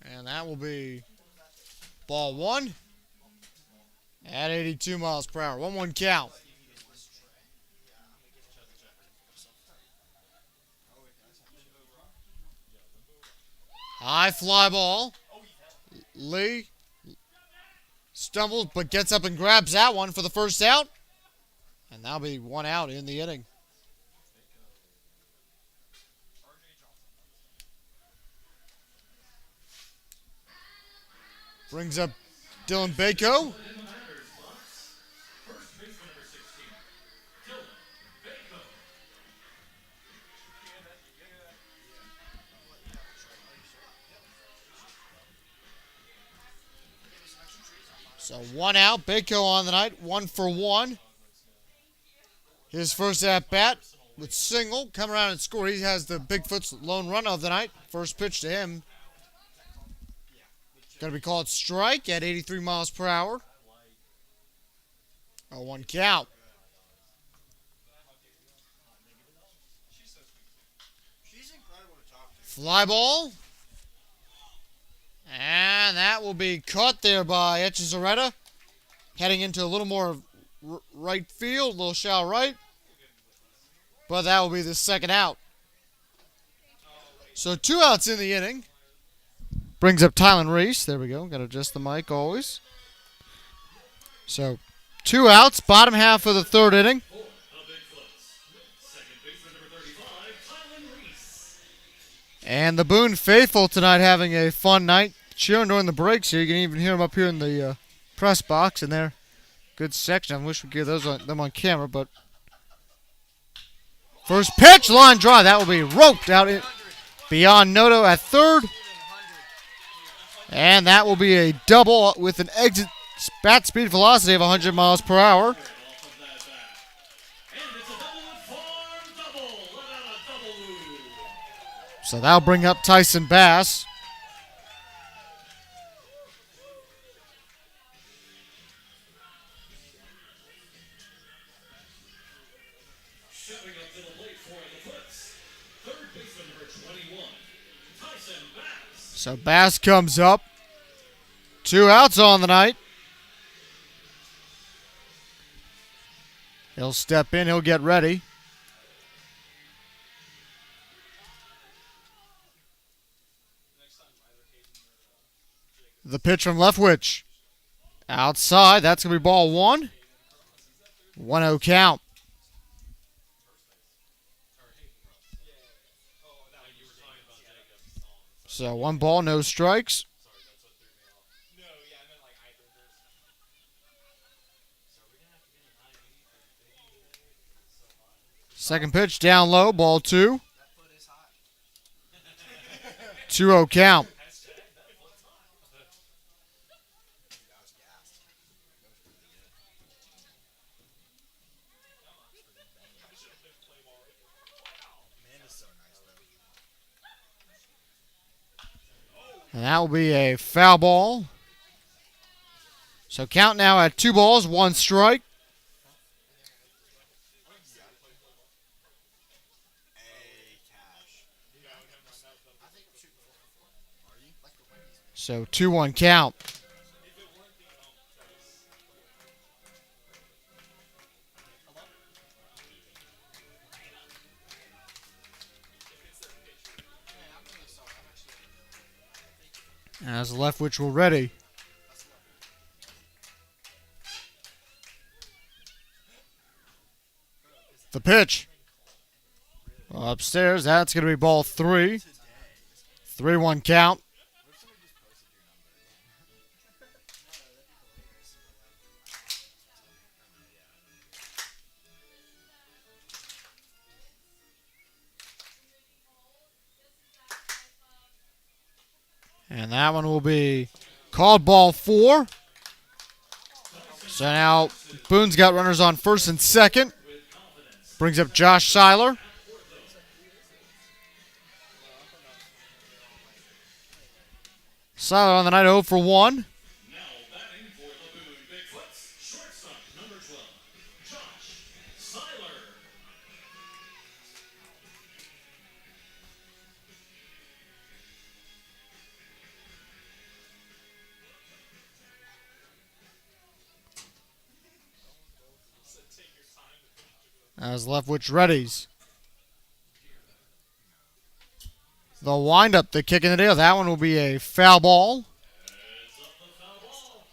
And that will be ball 1 at 82 miles per hour. 1-1 count. High fly ball. Lee stumbles but gets up and grabs that one for the first out. And that'll be one out in the inning. Brings up Dylan Bako. So one out. Bako on the night. 1 for 1. His first at bat with single. Come around and score. He has the Big Foots lone run of the night. First pitch to him. Going to be called strike at 83 miles per hour. 0-1 count. Fly ball. And that will be caught there by Echezarreta. Heading into a little more right field, a little shallow right. But that will be the second out. So 2 outs in the inning. Brings up Tylen Reese. There we go. Got to adjust the mic always. So 2 outs, bottom half of the third inning. And the Boone faithful tonight having a fun night. Cheering during the breaks here. You can even hear them up here in the press box in there. Good section. I wish we could get them on camera, but first pitch, line drive. That will be roped out beyond Noto at third. And that will be a double with an exit bat speed velocity of 100 miles per hour. So that'll bring up Tyson Bass. So Bass comes up. 2 outs on the night. He'll step in. He'll get ready. The pitch from Leftwich. Outside. That's going to be ball 1. 1-0 count. So 1 ball, no strikes. Second pitch down low, ball 2. 2-0 count. And that will be a foul ball. So count now at 2 balls, 1 strike. So 2-1 count. As Leftwich will ready. The pitch. Upstairs, that's going to be ball 3. 3-1 count. And that one will be called ball 4. So now Boone's got runners on first and second. Brings up Josh Seiler. Seiler on the night 0 for 1. Now batting for the Boone Big Foots, shortstop number 12, Josh Seiler. As Leftwich readies. The windup, the kick in the deal. That one will be a foul ball. Heads up the foul ball.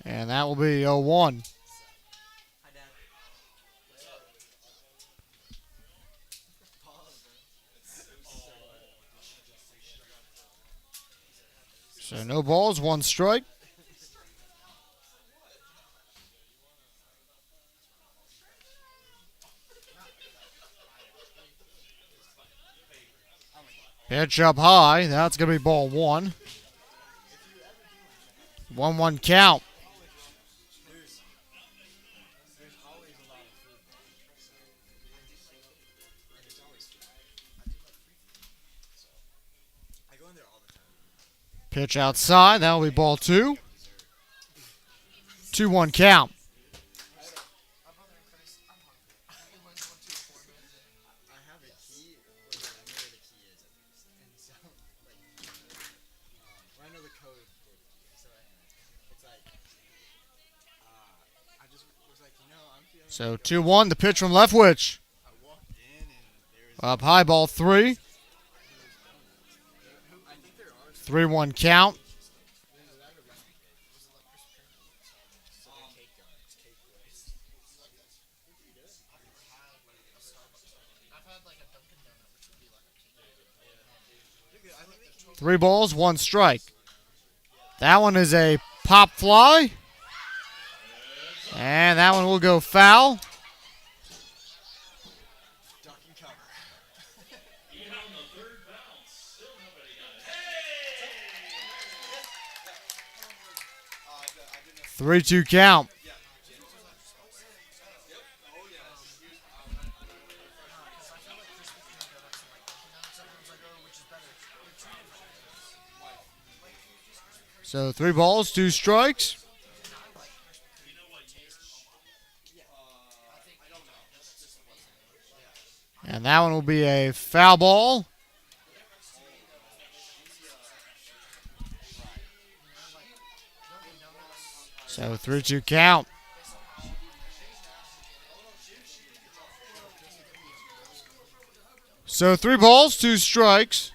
And that will be 0-1. So no balls, one strike. Pitch up high. That's going to be ball one. 1-1 count. Pitch outside. That will be ball two. 2-1 count. So 2-1, the pitch from Leftwich. Up high, ball three. 3-1 count. Three balls, one strike. That one is a pop fly. And that one will go foul. Even on the third bounce, still nobody got it. 3-2 count. So 3 balls, 2 strikes. And that one will be a foul ball. So 3-2 count. So 3 balls, 2 strikes.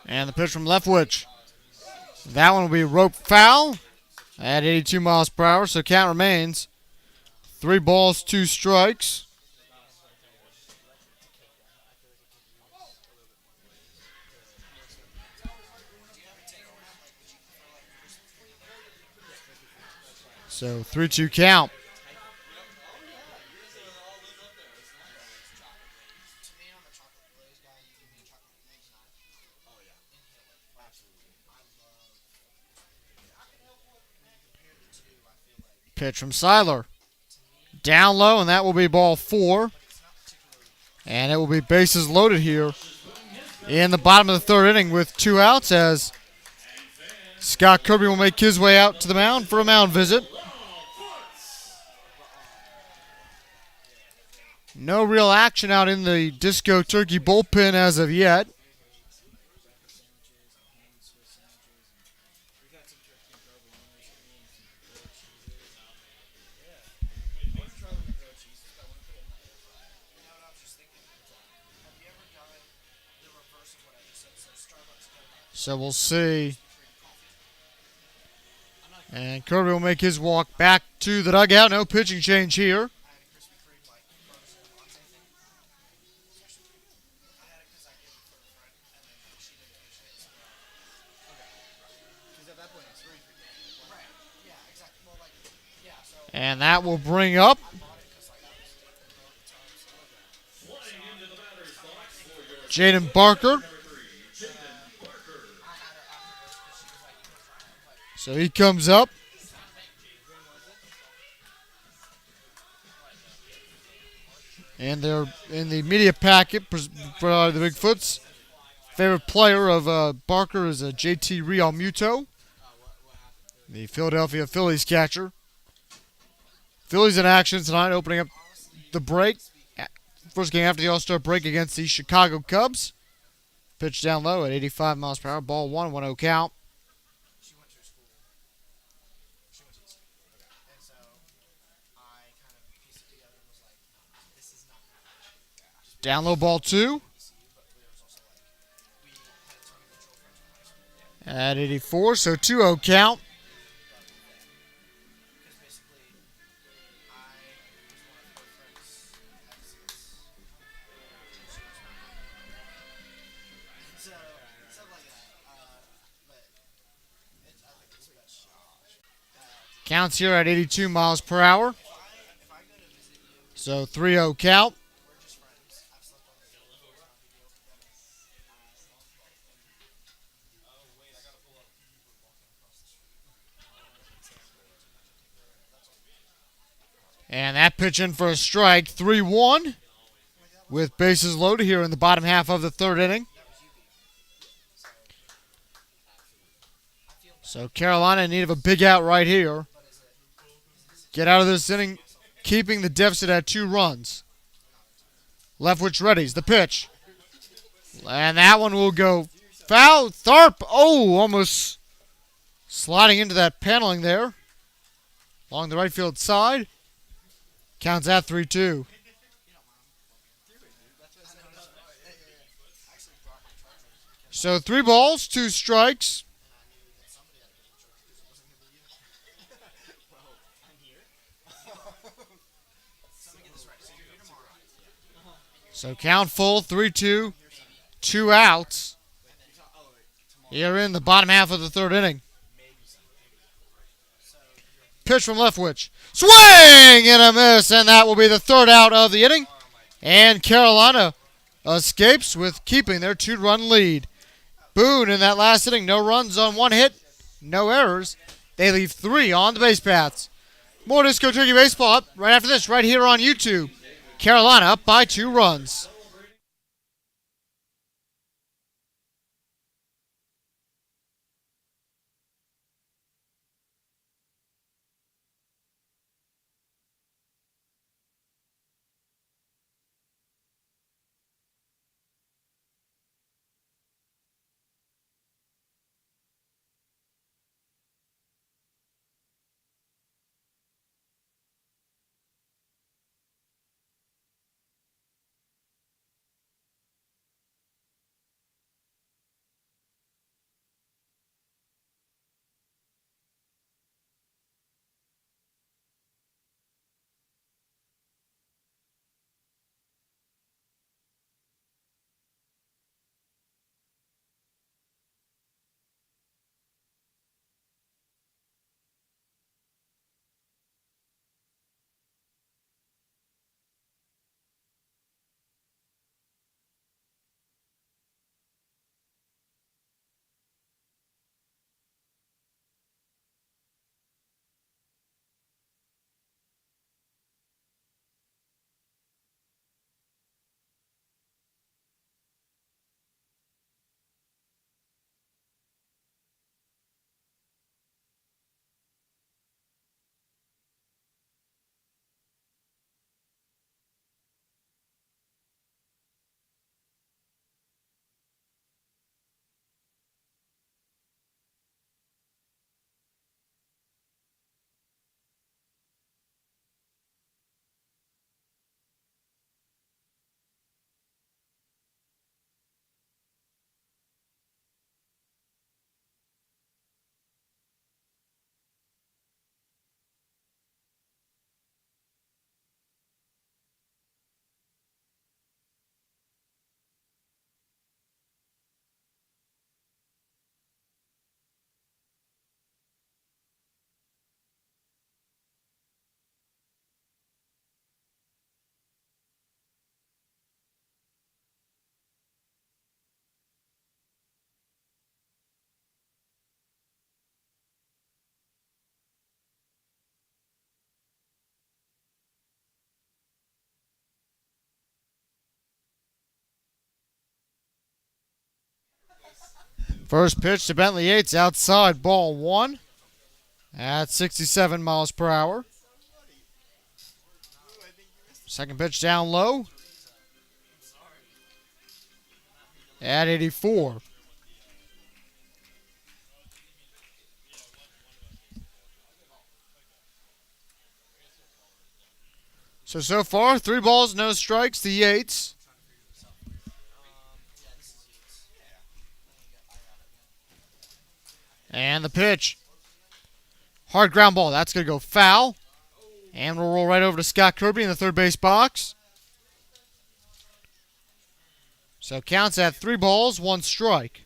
And the pitch from Leftwich. That one will be rope foul at 82 miles per hour, so count remains 3 balls, 2 strikes. So 3-2 count. Pitch from Seiler. Down low, and that will be ball 4. And it will be bases loaded here in the bottom of the third inning with 2 outs as Scott Kirby will make his way out to the mound for a mound visit. No real action out in the Disco Turkey bullpen as of yet. So we'll see. And Kirby will make his walk back to the dugout. No pitching change here. And that will bring up Jaden Barker. So he comes up. And they're in the media packet for the Big Foots. Favorite player of Barker is JT Realmuto, the Philadelphia Phillies catcher. Phillies in action tonight, opening up the break. First game after the All-Star break against the Chicago Cubs. Pitch down low at 85 miles per hour. Ball 1-1-0 count. Down low ball 2. At 84, so 2-0 count. Counts here at 82 miles per hour. So 3-0 count. And that pitch in for a strike. 3-1 with bases loaded here in the bottom half of the third inning. So Carolina in need of a big out right here. Get out of this inning, keeping the deficit at 2 runs. Leftwich readies the pitch. And that one will go foul. Tharp, almost sliding into that paneling there. Along the right field side. Counts at 3-2. So 3 balls, 2 strikes. So count full, 3-2, 2 outs. Here in the bottom half of the third inning. Pitch from Leftwich. Swing and a miss, and that will be the third out of the inning. And Carolina escapes with keeping their 2-run lead. Boone in that last inning, no runs on 1 hit, no errors. They leave 3 on the base paths. More Disco Turkey Baseball up right after this, right here on YouTube. Carolina up by 2 runs. First pitch to Bentley Yates outside, ball 1 at 67 miles per hour. Second pitch down low. At 84. So far, 3 balls, no strikes to Yates. And the pitch. Hard ground ball. That's going to go foul. And we'll roll right over to Scott Kirby in the third base box. So counts at 3 balls, 1 strike.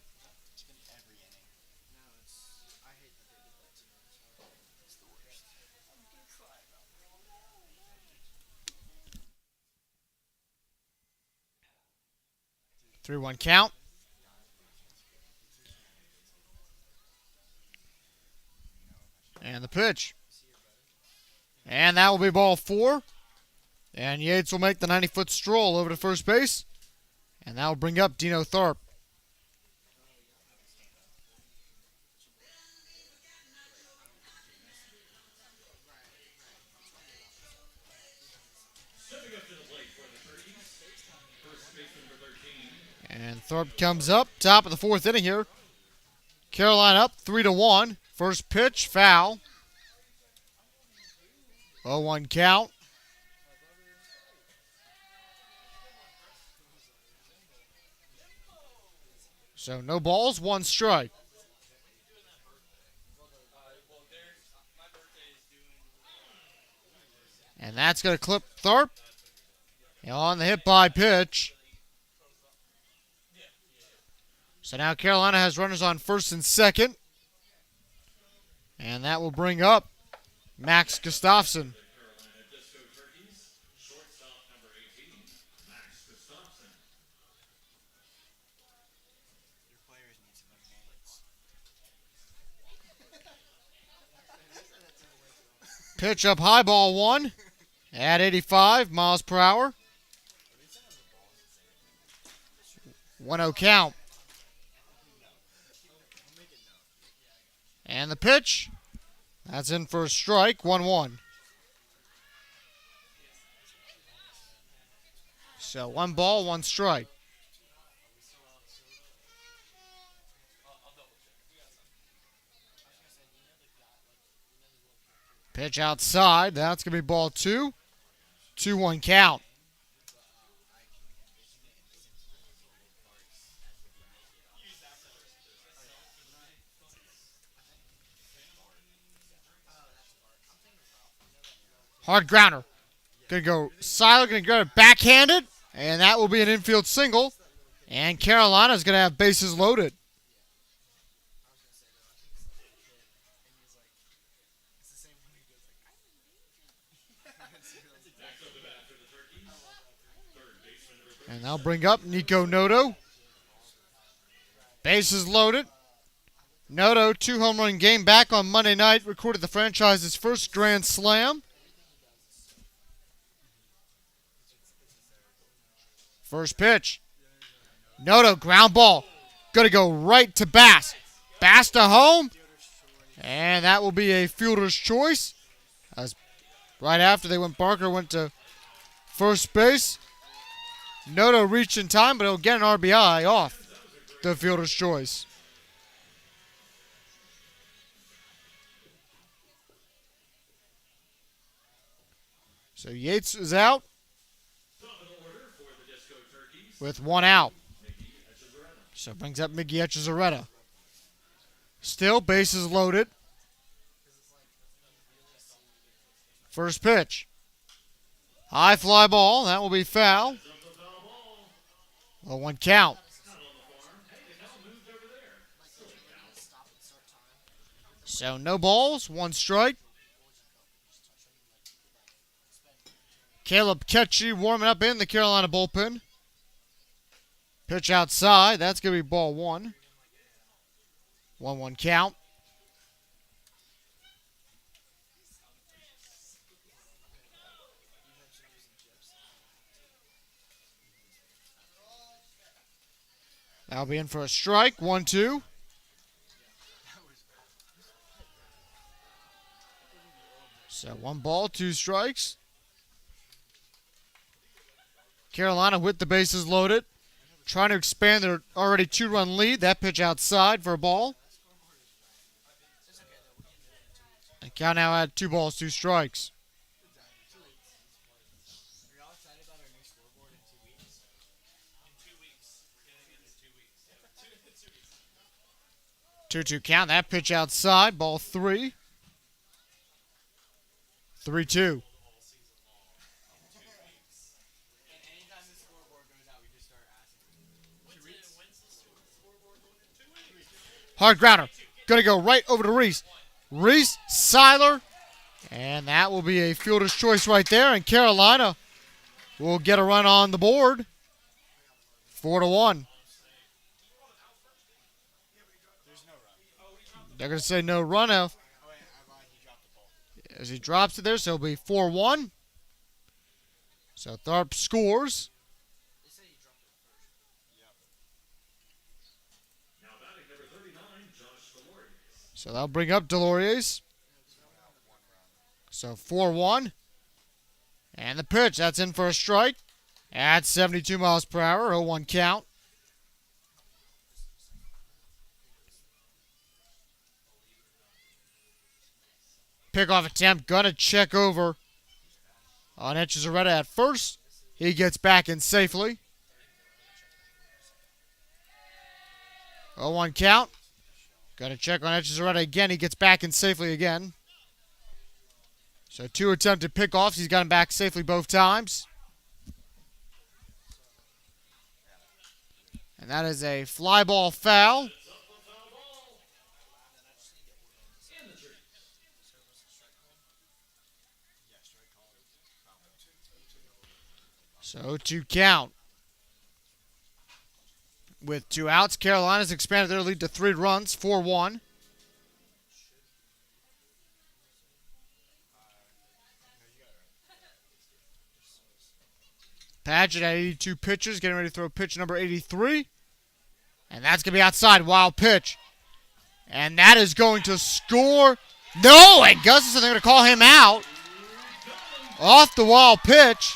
Three one count. And the pitch. And that will be ball 4. And Yates will make the 90-foot stroll over to first base. And that will bring up Dino Tharp. Stepping up to the plate for the Turkeys, first baseman number 13. And Thorpe comes up, top of the 4th inning here. Carolina up 3-1. First pitch, foul. 0-1 count. So no balls, 1 strike. And that's going to clip Thorpe. On the hit by pitch. So now Carolina has runners on first and second. And that will bring up Max Gustafson. Carolina Disco Turkeys, shortstop number 18, Max Gustafson. Pitch up high, ball 1 at 85 miles per hour. 1-0 count. And the pitch, that's in for a strike, 1-1. So 1 ball, 1 strike. Pitch outside, that's going to be ball 2. 2-1 count. Hard grounder. Going to go Seiler, going to get it backhanded, and that will be an infield single. And Carolina's going to have bases loaded. And that'll bring up Nico Noto. Bases loaded. Noto, 2 home run game back on Monday night, recorded the franchise's first grand slam. First pitch. Noto, ground ball. Going to go right to Bass. Bass to home. And that will be a fielder's choice. As right after Barker went to first base. Noto reached in time, but he'll get an RBI off the fielder's choice. So Yates is out with 1 out. So brings up Miggy Echezarreta. Still bases loaded. First pitch. High fly ball. That will be foul. 0-1 count. So no balls, 1 strike. Caleb Ketchy warming up in the Carolina bullpen. Pitch outside. That's going to be ball 1. 1-1 count. That'll be in for a strike. 1-2. So 1 ball, 2 strikes. Carolina with the bases loaded, trying to expand their already 2-run lead. That pitch outside for a ball. And count now at 2 balls, 2 strikes. Are y'all excited about our new scoreboard in 2 weeks? In 2 weeks. We're getting it in 2 weeks. Yeah. 2-2 count. That pitch outside. Ball 3. 3-2. All season long. In 2 weeks. And anytime the scoreboard goes out, we just start asking. When's the scoreboard going in? 2 weeks. Hard grounder. Going to go right over to Reese. Reese, Seiler. And that will be a fielder's choice right there. And Carolina will get a run on the board. 4-1. There's no run. They're going to say no run out. Oh, wait, I lied. He dropped the ball. As he drops it there, so it'll be 4-1. So Tharp scores. They say he dropped it first. Yep. Now batting number 39, Josh Delorier. So that'll bring up Deloriers. So 4-1. And the pitch, that's in for a strike. At 72 miles per hour, 0-1 count. Pickoff attempt, gonna check over on Echezarreta at first. He gets back in safely. 0-1 count. Gonna check on Echezarreta again. He gets back in safely again. So 2 attempted pickoffs. He's got him back safely both times. And that is a fly ball foul. It's up the foul ball. In the trees. So 2 count. With 2 outs, Carolina's expanded their lead to 3 runs, 4-1. Padgett at 82 pitches, getting ready to throw pitch number 83. And that's going to be outside. Wild pitch. And that is going to score. No, and Gustafson, they're going to call him out. Off the wild pitch.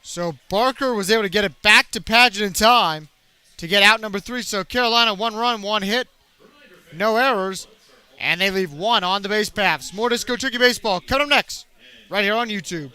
So Barker was able to get it back to Padgett in time to get out number 3. So Carolina, 1 run, 1 hit, no errors, and they leave 1 on the base paths. More Disco Turkey Baseball coming up next, right here on YouTube.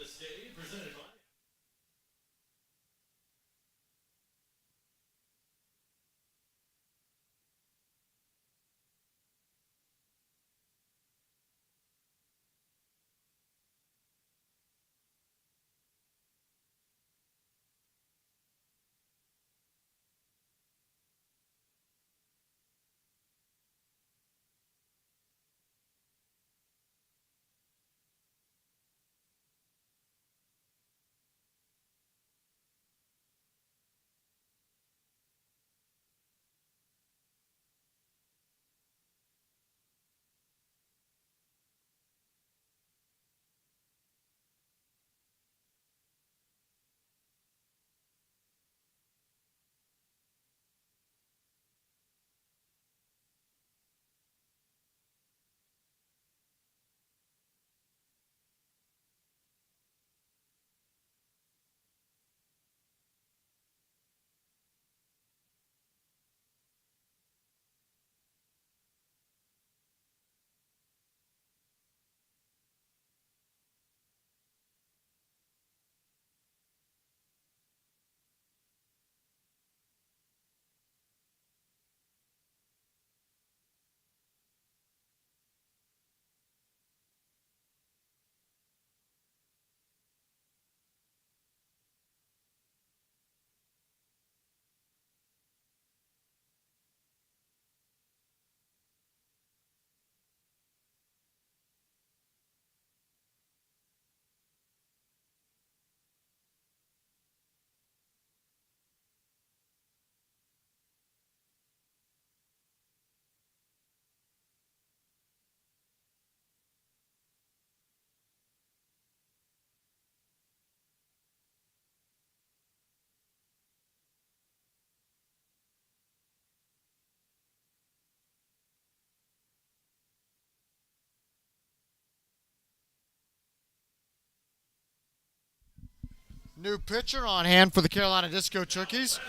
New pitcher on hand for the Carolina Disco Turkeys.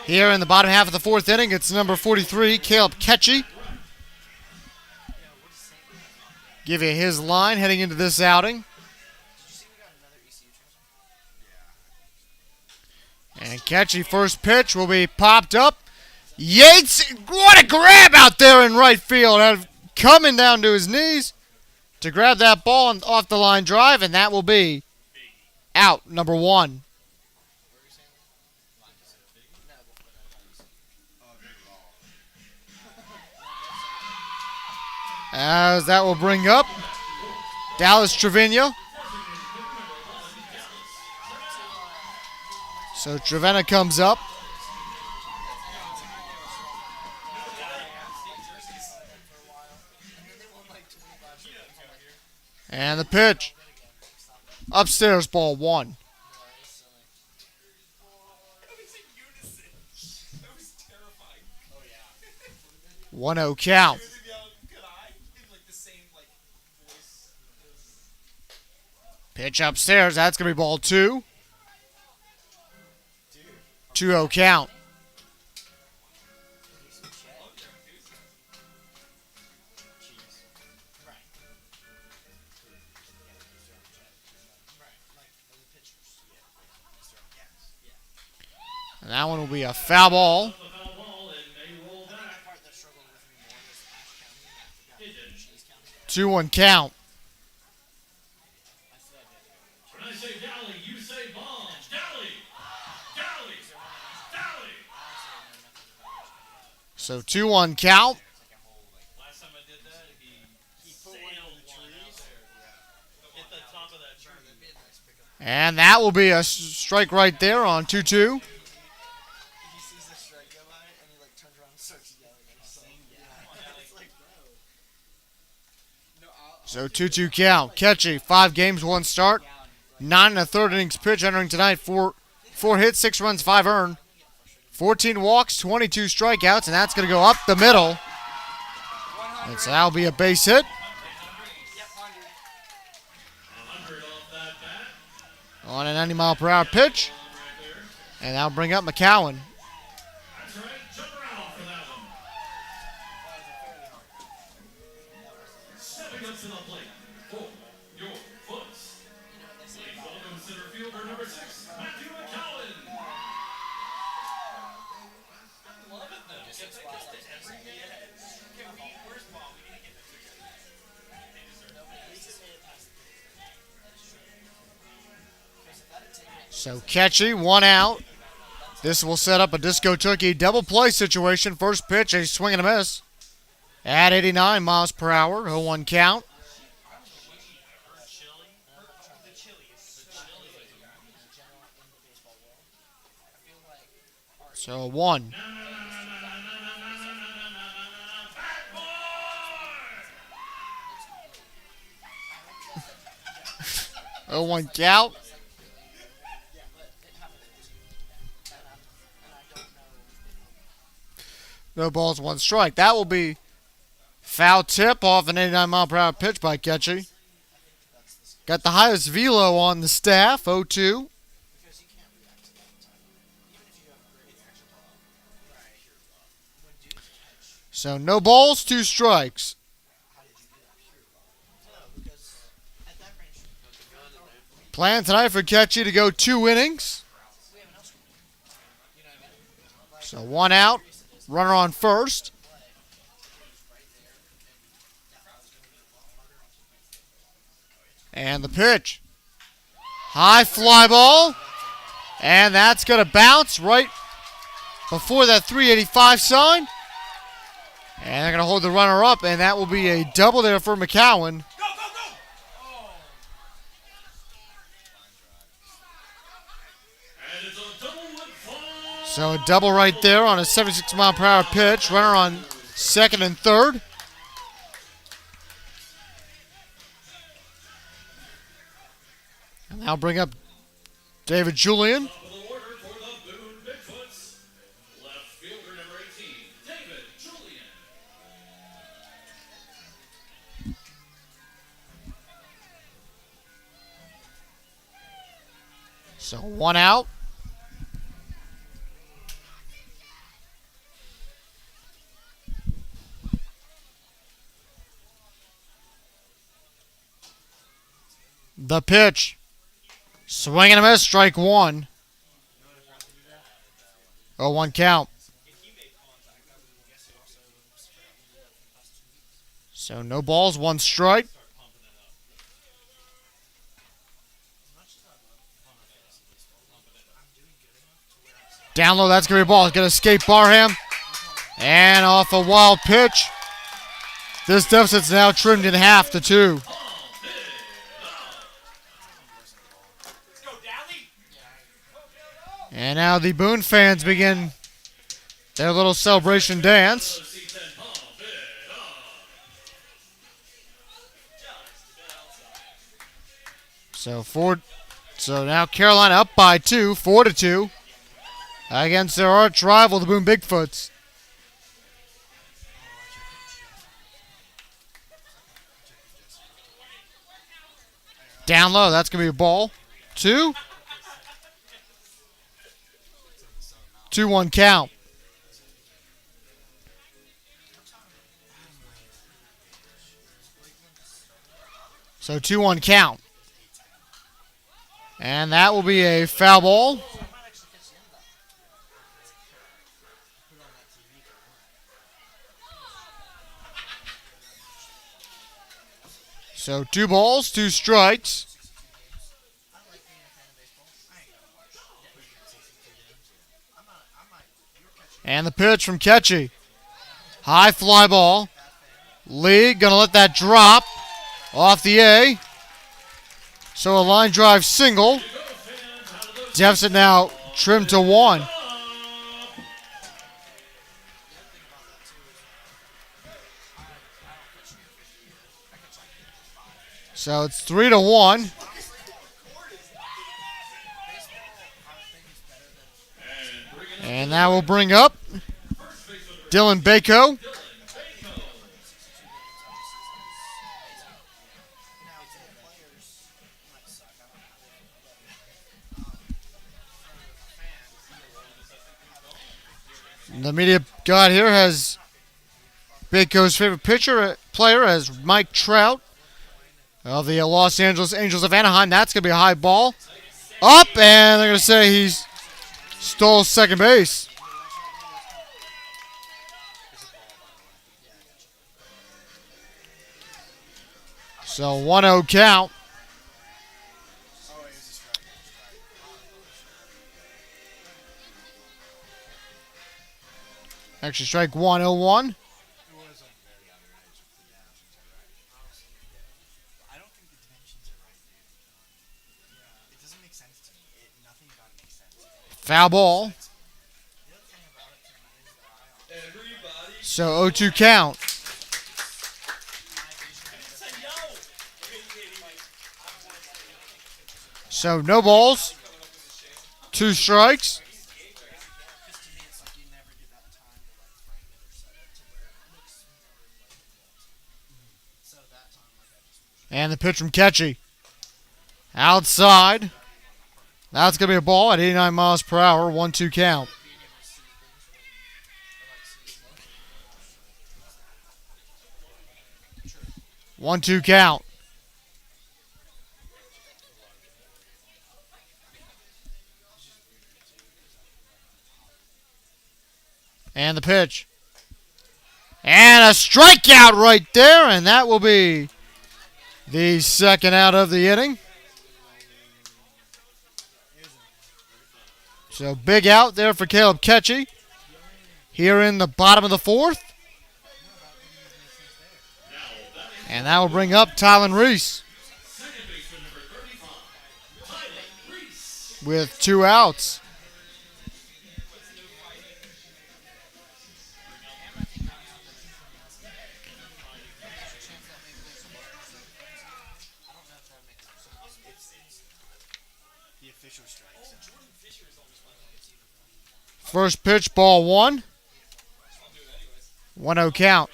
Here in the bottom half of the fourth inning, it's number 43, Caleb Ketchy. Give you his line heading into this outing. And Ketchy, first pitch will be popped up. Yates, what a grab out there in right field. Coming down to his knees to grab that ball off the line drive, and that will be out, number 1. As that will bring up Dallas Trevino. So Trevino comes up. And the pitch. Upstairs, ball 1. 1-0 count. Pitch upstairs. That's going to be ball 2. 2-0 count. And that one will be a foul ball. 2-1 count. When I say Dally, you say bomb. Dally! Dally! Dally! So 2-1 count. Last time I did that, he sailed one out there. Hit the top of that tree. And that will be a strike right there on 2-2. So 2-2 count. Ketchy, 5 games, 1 start. 9 1/3 innings pitch entering tonight. 4 hits, 6 runs, 5 earned. 14 walks, 22 strikeouts, and that's going to go up the middle. And so that'll be a base hit. On a 90-mile-per-hour pitch. And that'll bring up McCowan. That's right. Jump around for that one. Stepping up to the plate for your Foots. Please welcome center fielder number 6, Matthew McCowan. Love it though. Get that every day. Where's ball? We need to get that together. They deserve it. So Ketchy, 1 out. This will set up a Disco Turkey double play situation. First pitch, a swing and a miss. At 89 miles per hour, 0-1 count. So 1. Oh, 1 count. No balls, 1 strike. That will be foul tip off an 89-mile-per-hour pitch by Ketchy. Got the highest velo on the staff, 0-2. So no balls, 2 strikes. Plan tonight for Ketchy to go 2 innings. So 1 out, runner on first. And the pitch. High fly ball. And that's going to bounce right before that 385 sign. And they're going to hold the runner up, and that will be a double there for McCowan. So a double right there on a 76-mile-per-hour pitch. Runner on second and third. And now bring up David Julian. Top of the order for the Boone Big Foots. Left fielder number 18, David Julian. So 1 out. The pitch. Swing and a miss, strike 1. 0-1 count. So no balls, 1 strike. Down low, that's going to be a ball. It's going to escape Barham. And off a wild pitch. This deficit's now trimmed in half to 2. And now the Boone fans begin their little celebration dance. So now Carolina up by 2, 4-2, against their arch rival, the Boone Big Foots. Down low, that's going to be a ball. 2. 2-1 count. So 2-1 count. And that will be a foul ball. So 2 balls, 2 strikes. And the pitch from Ketchy. High fly ball. Lee going to let that drop off the A. So a line drive single. Deficit now trimmed to 1. So it's 3-1. And that will bring up Dylan Bako. The media guide here has Bako's favorite player as Mike Trout of the Los Angeles Angels of Anaheim. That's going to be a high ball. Up, and they're going to say he's stole second base. So 1-0 count. Actually, strike 1, 0-1. Foul ball. So 0-2 count. So no balls, 2 strikes. And the pitch from Ketchy. Outside. That's going to be a ball at 89 miles per hour, 1-2 count. One-two count. And the pitch. And a strikeout right there, and that will be the second out of the inning. So big out there for Caleb Ketchy here in the bottom of the 4th. And that will bring up Tylen Reese with 2 outs. First pitch, ball 1. 1-0 count.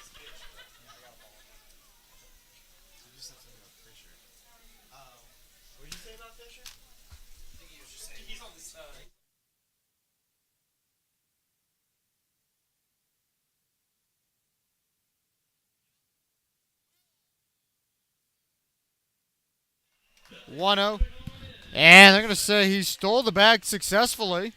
1-0. And they're going to say he stole the bag successfully.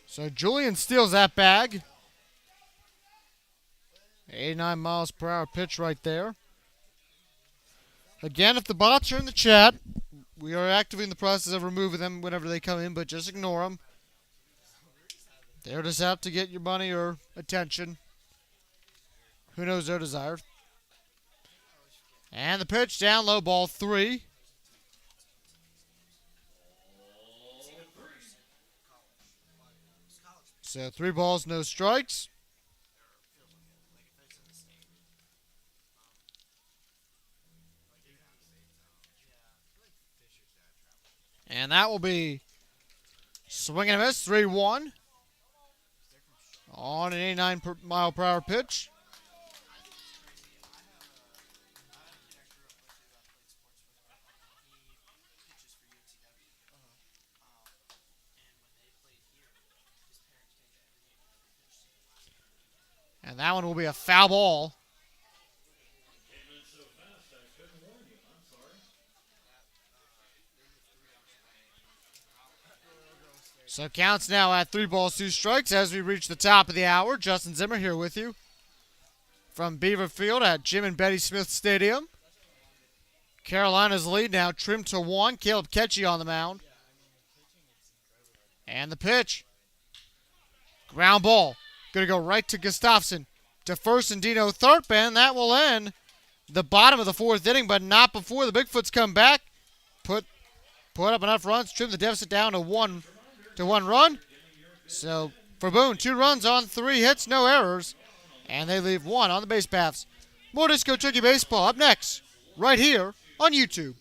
So Julian steals that bag. 89 miles per hour pitch right there. Again, if the bots are in the chat, we are actively in the process of removing them whenever they come in, but just ignore them. They're just out to get your money or attention. Who knows their desire. And the pitch down low, ball 3. So 3 balls, no strikes. And that will be swing and a miss, 3-1. On an 89 mile per hour pitch. And that one will be a foul ball. Came in so fast I couldn't warn you. I'm sorry. So counts now at 3 balls, 2 strikes as we reach the top of the hour. Justin Zimmer here with you from Beaver Field at Jim and Bettie Smith Stadium. Carolina's lead now trimmed to 1. Caleb Ketchie on the mound. And the pitch. Ground ball. Going to go right to Gustafson. To first and Dino Tharp, and that will end the bottom of the 4th inning, but not before the Big Foots come back. Put up enough runs, trim the deficit down to one run. So for Boone, 2 runs on 3 hits, no errors, and they leave 1 on the base paths. More Disco Turkey Baseball up next, right here on YouTube.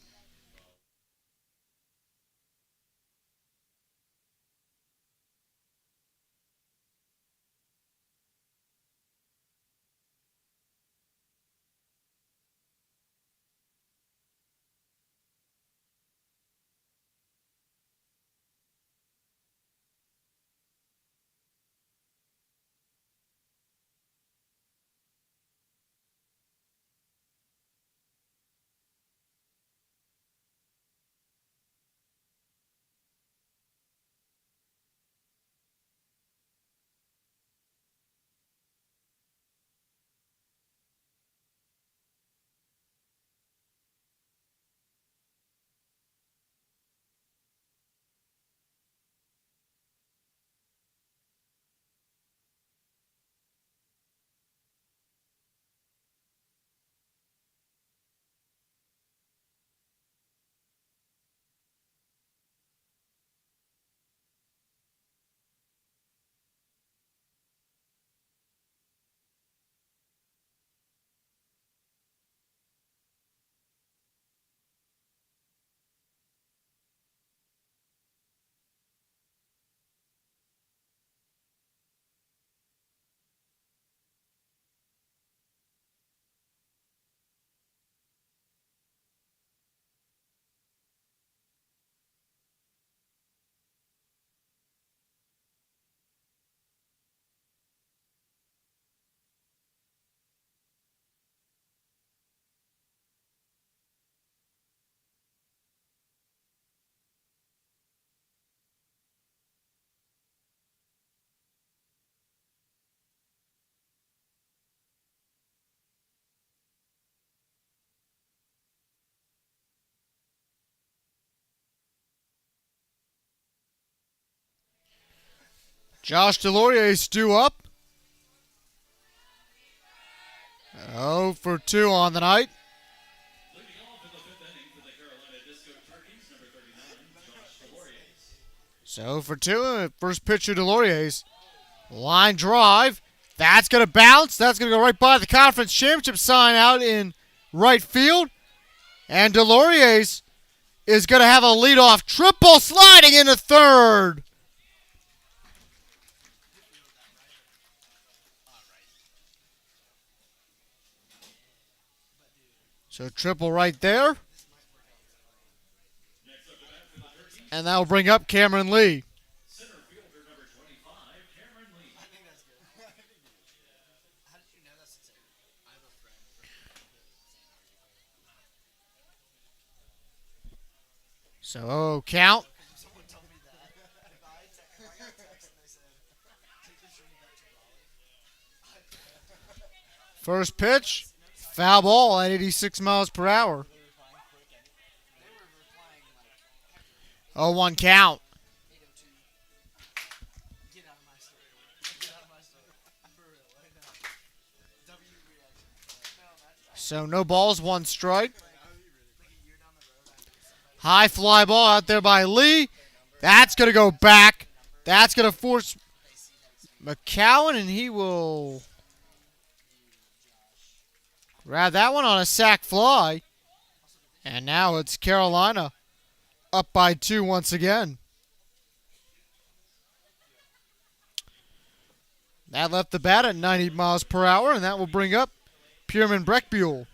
Josh Delorier's due up. 0 for 2 on the night. Leading off in the 5th inning for the Carolina Disco Turkeys, number 39, Josh Delorier. So 0 for 2. First pitch of Delorier's. Line drive. That's going to bounce. That's going to go right by the conference championship sign out in right field. And Delorier's is going to have a leadoff triple sliding into third. So triple right there. And that will bring up Cameron Lee. Center fielder number 25, Cameron Lee. So, count. Someone told me that. If I got a text and they said, take your shooting back to Raleigh. First pitch. Foul ball at 86 miles per hour. They were replying quick and they were replying like 0-1 count. 802. Get out of my store. Get out of my store. For real, right now. W reaction. No, that's So no balls, one strike. like a year down the road. I meet somebody. High fly ball out there by Lee. That's going to go back. That's going to force McCowan, and he will grab that one on a sac fly. And now it's Carolina up by 2 once again. That left the bat at 90 miles per hour, and that will bring up Pierman Breckbuell.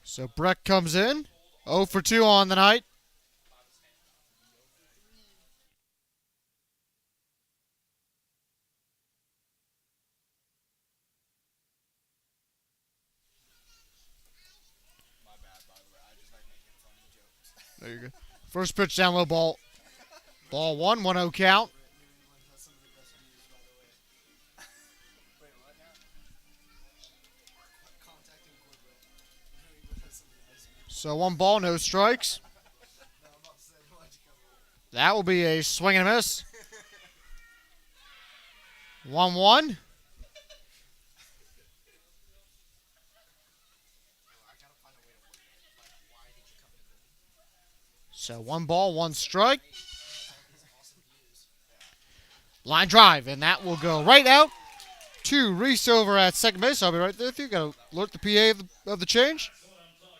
So Breck comes in, 0 for 2 on the night. My bad, by the way. I just like making funny jokes. There you go. First pitch down low ball. Ball 1, 1-0 count. New England has some of the best views, by the way. Wait, what now? Contacting corporate. New England has some of the best views. So 1 ball, no strikes. No, I'm about to say, why'd you come over? That will be a swing and a miss. 1-1. Oh, I gotta find a way to word it. Like, why did you come to Boone? So 1 ball, 1 strike. His awesome views. Line drive, and that will go right out to Reese over at second base. I'll be right there with you. Got to alert the PA of the change.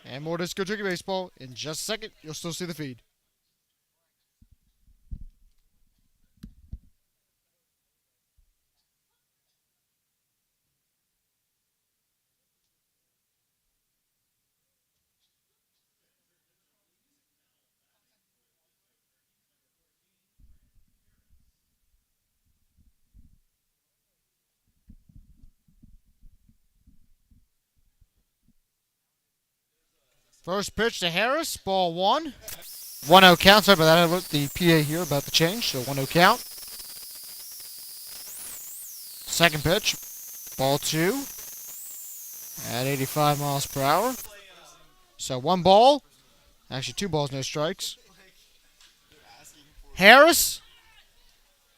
And more Disco Turkey Baseball in just a second. You'll still see the feed. First pitch to Harris, ball 1. 1-0 count. Sorry about that. I wrote the PA here about the change, so 1-0 count. Second pitch, ball 2 at 85 miles per hour. So 1 ball, actually 2 balls, no strikes. Harris,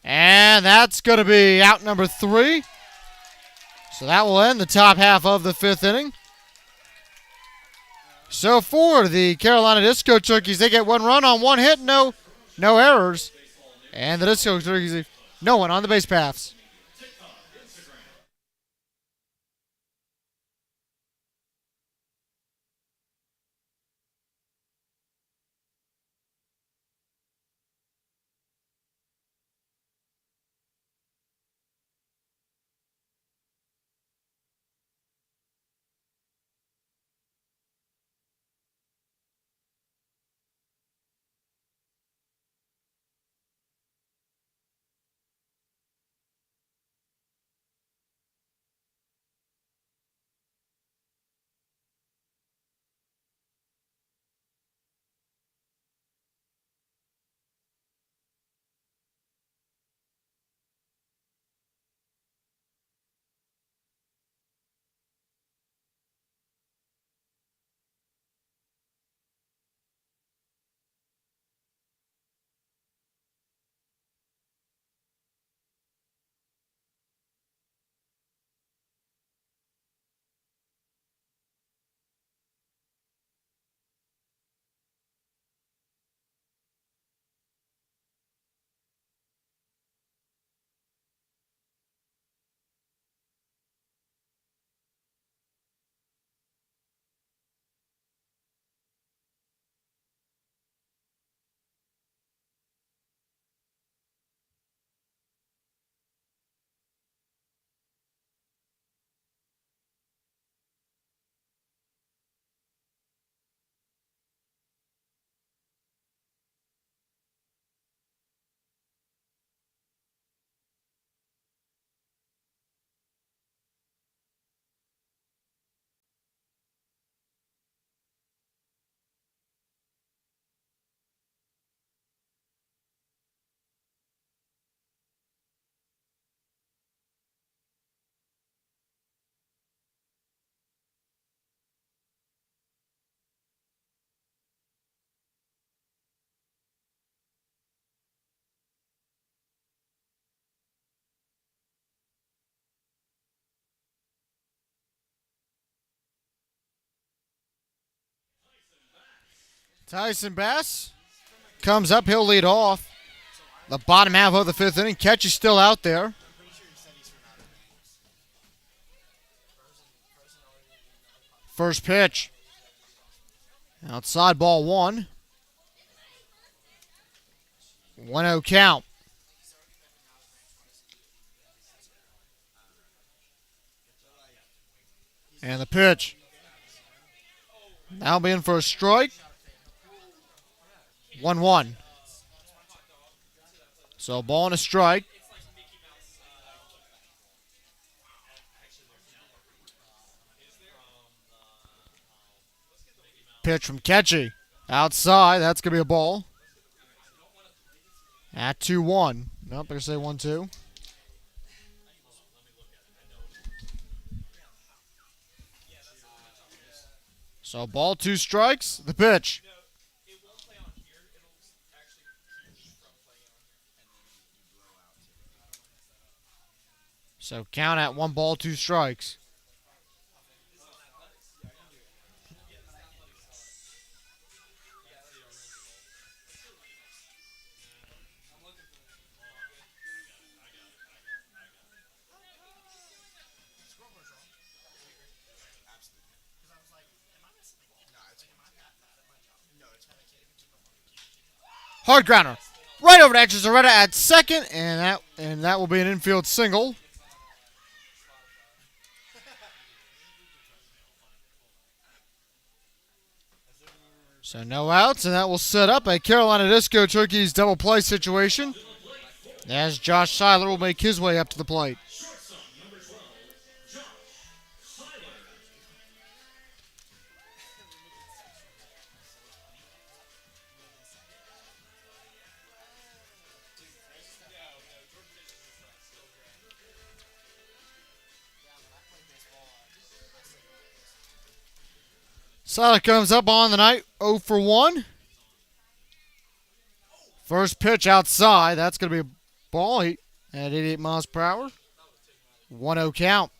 and that's going to be out number 3. So that will end the top half of the 5th inning. So for the Carolina Disco Turkeys, they get 1 run on 1 hit, no errors. And the Disco Turkeys, no one on the base paths. Tyson Bass comes up. He'll lead off. The bottom half of the fifth inning. Catch is still out there. First pitch. Outside, ball one. 1-0 count. And the pitch. That'll be in for a strike. 1-1. So ball and a strike. Pitch from Ketchy. Outside. That's going to be a ball. At 2-1. Nope, they're going to say 1-2. So ball, 2 strikes. The pitch. So count at 1 ball, 2 strikes. Hard grounder. Right over to Echezarreta at second, and that will be an infield single. So no outs, and that will set up a Carolina Disco Turkeys double play situation as Josh Seiler will make his way up to the plate. Seiler comes up on the night, 0 for 1. First pitch outside. That's going to be a ball at 88 miles per hour. 1-0 count.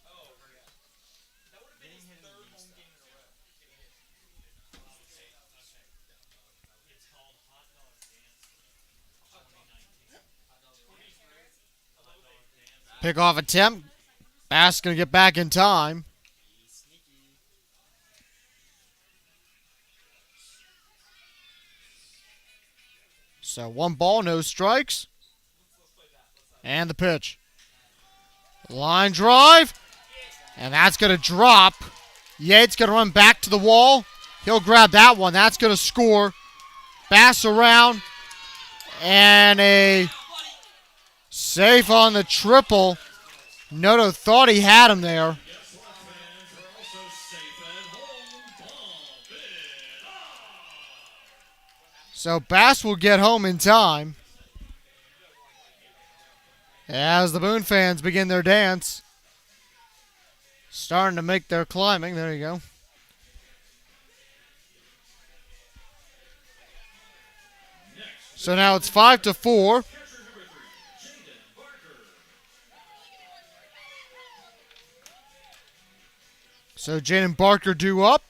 Pickoff attempt. Bass going to get back in time. So 1 ball, no strikes. And the pitch. Line drive. And that's going to drop. Yates going to run back to the wall. He'll grab that one. That's going to score. Bass around. And a safe on the triple. Noto thought he had him there. So Bass will get home in time as the Boone fans begin their dance. Starting to make their climbing. There you go. So now it's 5-4. So Jaden Barker due up.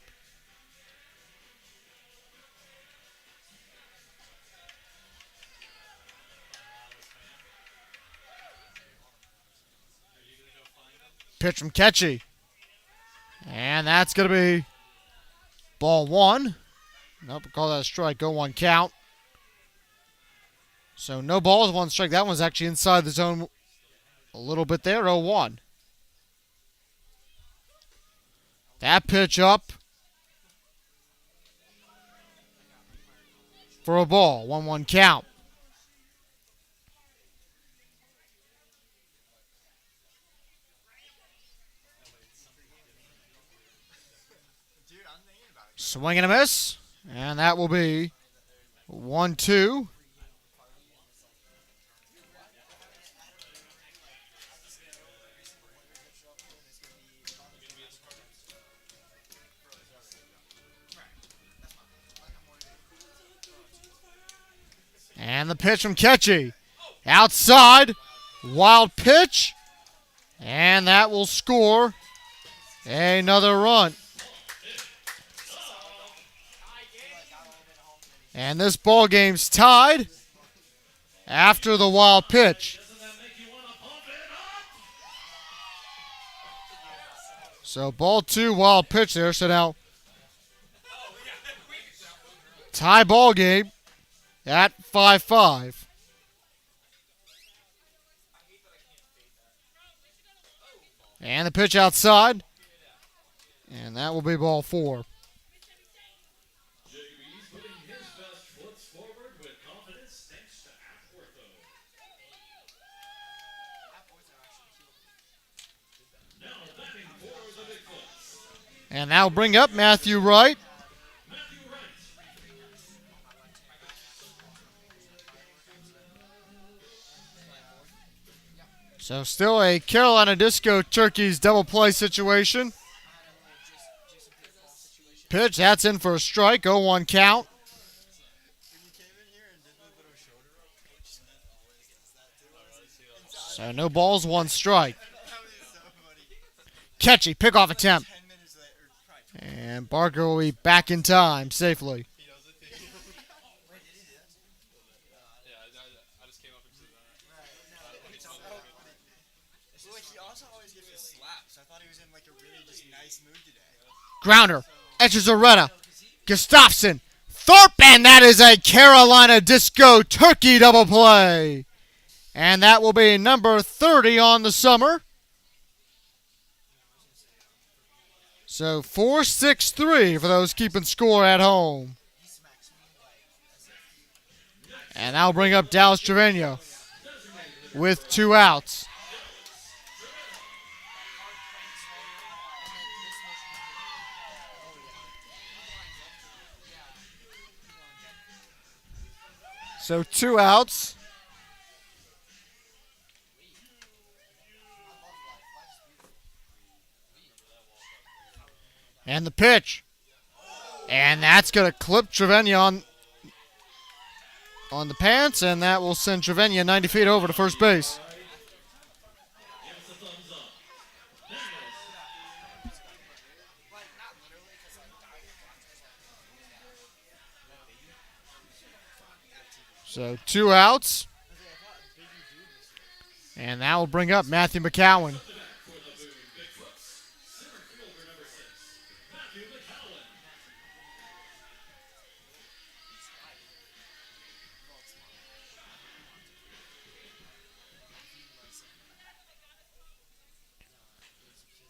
Pitch from Ketchy. And that's going to be ball 1. Nope, we'll call that a strike. 0-1 count. So no balls, 1 strike. That one's actually inside the zone a little bit there. 0-1. That pitch up for a ball. 1-1 count. Swing and a miss. And that will be 1-2. And the pitch from Ketchy. Outside. Wild pitch. And that will score another run. And this ball game's tied after the wild pitch. Doesn't that make you want to pump it up? So ball 2, wild pitch there. So now tie ball game at 5-5. And the pitch outside. And that will be ball 4. JB's putting his best foot forward with confidence thanks to Apwortho. Now batting for the Big Foots. And that'll bring up Matthew Wright. Matthew Wright. So still a Carolina Disco Turkeys double play situation. Pitch, that's in for a strike, 0-1 count. So no balls, 1 strike. Catchy, pickoff attempt. And Barker will be back in time safely. He also always gives a slap, so I thought he was in like a really just nice mood today. Grounder, Echezarreta, Gustafson, Thorpe, and that is a Carolina Disco Turkey double play. And that will be number 30 on the summer. So 4-6-3 for those keeping score at home. And that'll bring up Dallas Trevino with 2 outs. So 2 outs. And the pitch. And that's going to clip Trevino on the pants, and that will send Trevino 90 feet over to first base. Gives the thumbs up. So 2 outs. And that will bring up Matthew McCowan. For the Boone Big Foots, center fielder number 6, Matthew McCowan.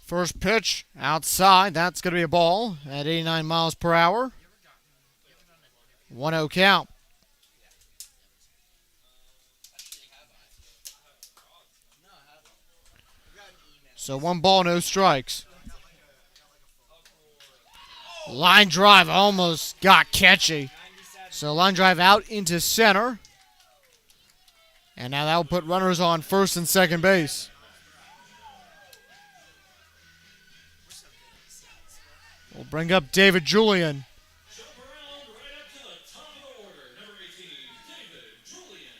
First pitch outside. That's going to be a ball at 89 miles per hour. 1-0 count. So 1 ball, no strikes. Line drive almost got catchy. So line drive out into center. And now that will put runners on first and second base. We'll bring up David Julian. Jump around right up to the top of the order. Number 18, David Julian.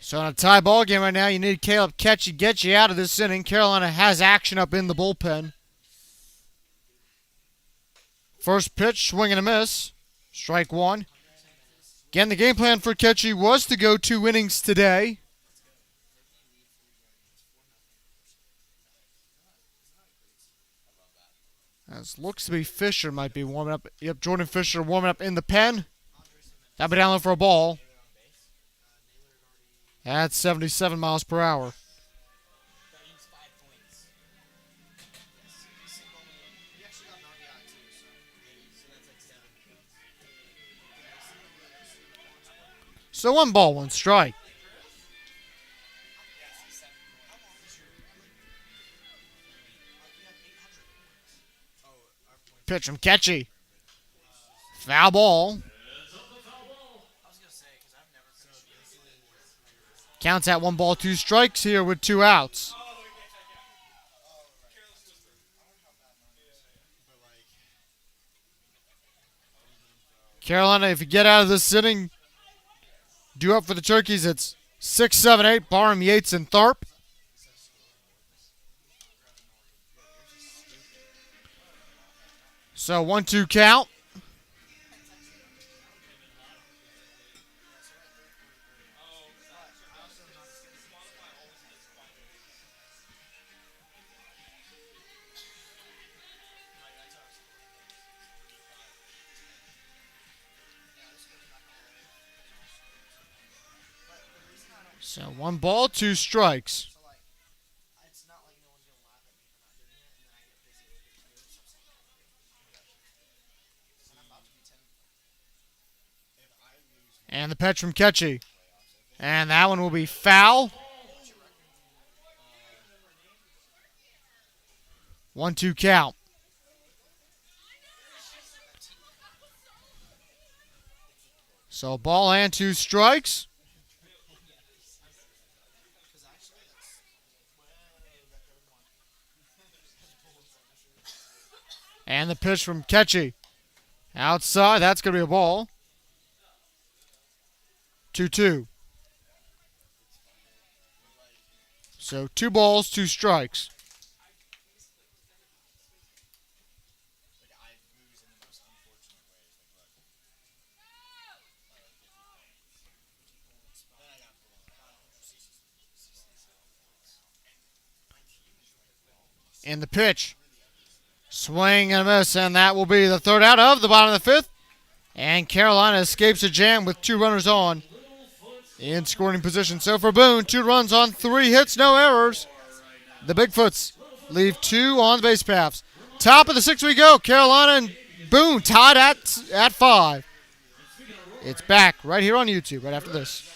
So in a tie ball game right now, you need Caleb Ketchy get you out of this inning. Carolina has action up in the bullpen. First pitch, swing and a miss. Strike 1. Again, the game plan for Ketchy was to go 2 innings today. As looks to be Fisher might be warming up. Yep, Jordan Fisher warming up in the pen. That'll be down there for a ball. That's 77 miles per hour. So 1 ball, 1 strike. Pitch from Ketchy. Foul ball. Counts at 1 ball, 2 strikes here with 2 outs. Carolina, if you get out of this inning, Due up for the Turkeys, it's 6, 7, 8, Barham, Yates, and Tharp. So 1-2 count. So 1 ball, 2 strikes. So like, it's not like no one's gonna laugh at me for not doing it, and then I get busy with it too. And I'm about to be 10. If I lose, And the pitch from Ketchy. And that one will be foul. 1-2 count. So ball and 2 strikes. because actually that's that third one. And the pitch from Ketchy. Outside, that's going to be a ball. 2-2. So 2 balls, 2 strikes. Like I lose in the most unfortunate ways. Then I got And the pitch. Swing and a miss, and that will be the third out of the bottom of the 5th. And Carolina escapes a jam with 2 runners on in scoring position. So for Boone, 2 runs on 3 hits, no errors. The Big Foots leave 2 on the base paths. Top of the 6th we go. Carolina and Boone tied at 5. It's back right here on YouTube right after this.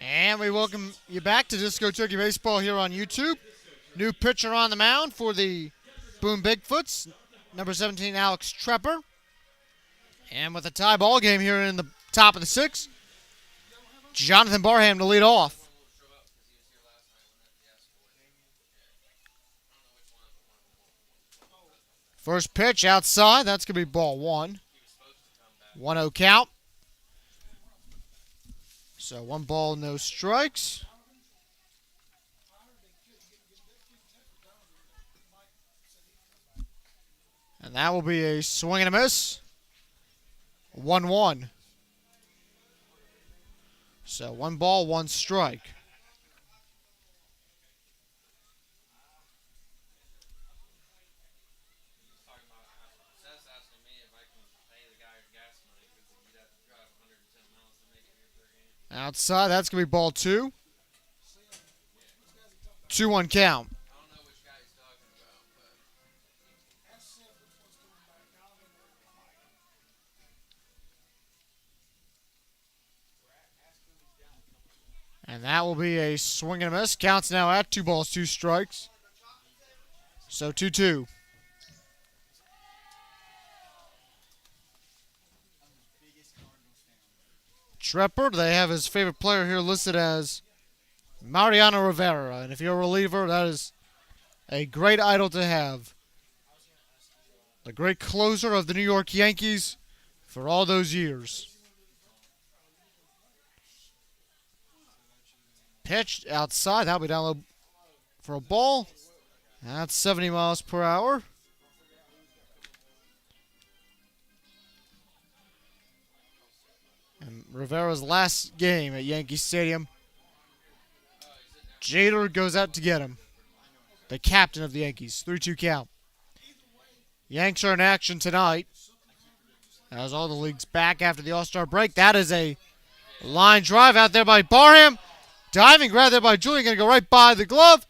And we welcome you back to Disco Turkey Baseball here on YouTube. New pitcher on the mound for the Boone Big Foots, number 17, Alex Trepper. And with a tie ball game here in the top of the 6th, Jonathan Barham to lead off. First pitch outside, that's going to be ball 1. 1-0 count. So 1 ball, no strikes. And that will be a swing and a miss. 1-1. So 1 ball, 1 strike. Seth's asking me if I can pay the guy gas money because he'd have to drive 110 miles to make it here for a game. Outside, that's going to be ball 2. 2-1 count. I don't know which guy he's talking about, but And that will be a swing and a miss. Counts now at 2 balls, 2 strikes. So 2-2. Trepper, they have his favorite player here listed as Mariano Rivera. And if you're a reliever, that is a great idol to have. The great closer of the New York Yankees for all those years. Pitched outside. That'll be down low for a ball. That's 70 miles per hour. And Rivera's last game at Yankee Stadium. Jeter goes out to get him. The captain of the Yankees. 3-2 count. Yanks are in action tonight. As all the leagues back after the All-Star break. That is a line drive out there by Barham. Diving grab there by Julian. Going to go right by the glove.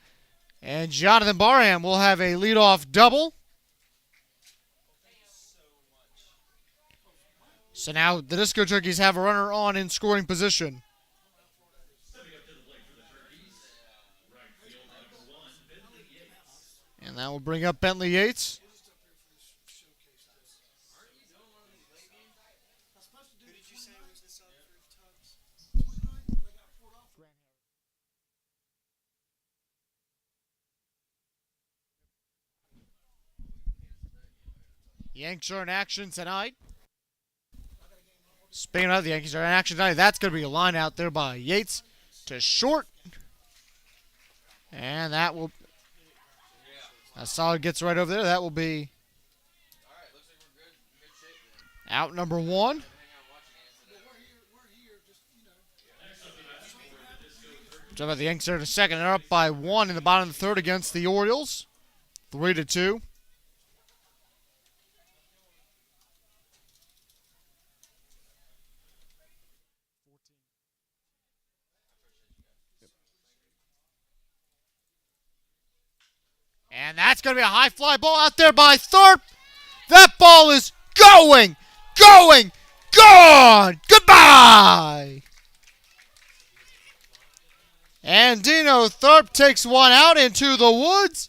And Jonathan Barham will have a leadoff double. So now the Disco Turkeys have a runner on in scoring position. Stepping up to the plate for the Turkeys, right field number 1, Bentley Yates. And that will bring up Bentley Yates. Yanks are in action tonight. Speaking of the Yankees are in action tonight, that's going to be a line out there by Yates to short. And that will... That solid gets right over there. That will be alright, looks like we're good. In good shape then. out number 1. Hang on, watching it. So about the Yankees are in a second. They're up by 1 in the bottom of the third against the Orioles. 3-2. And that's going to be a high fly ball out there by Thorpe. That ball is going, gone, goodbye. And Dino Thorpe takes one out into the woods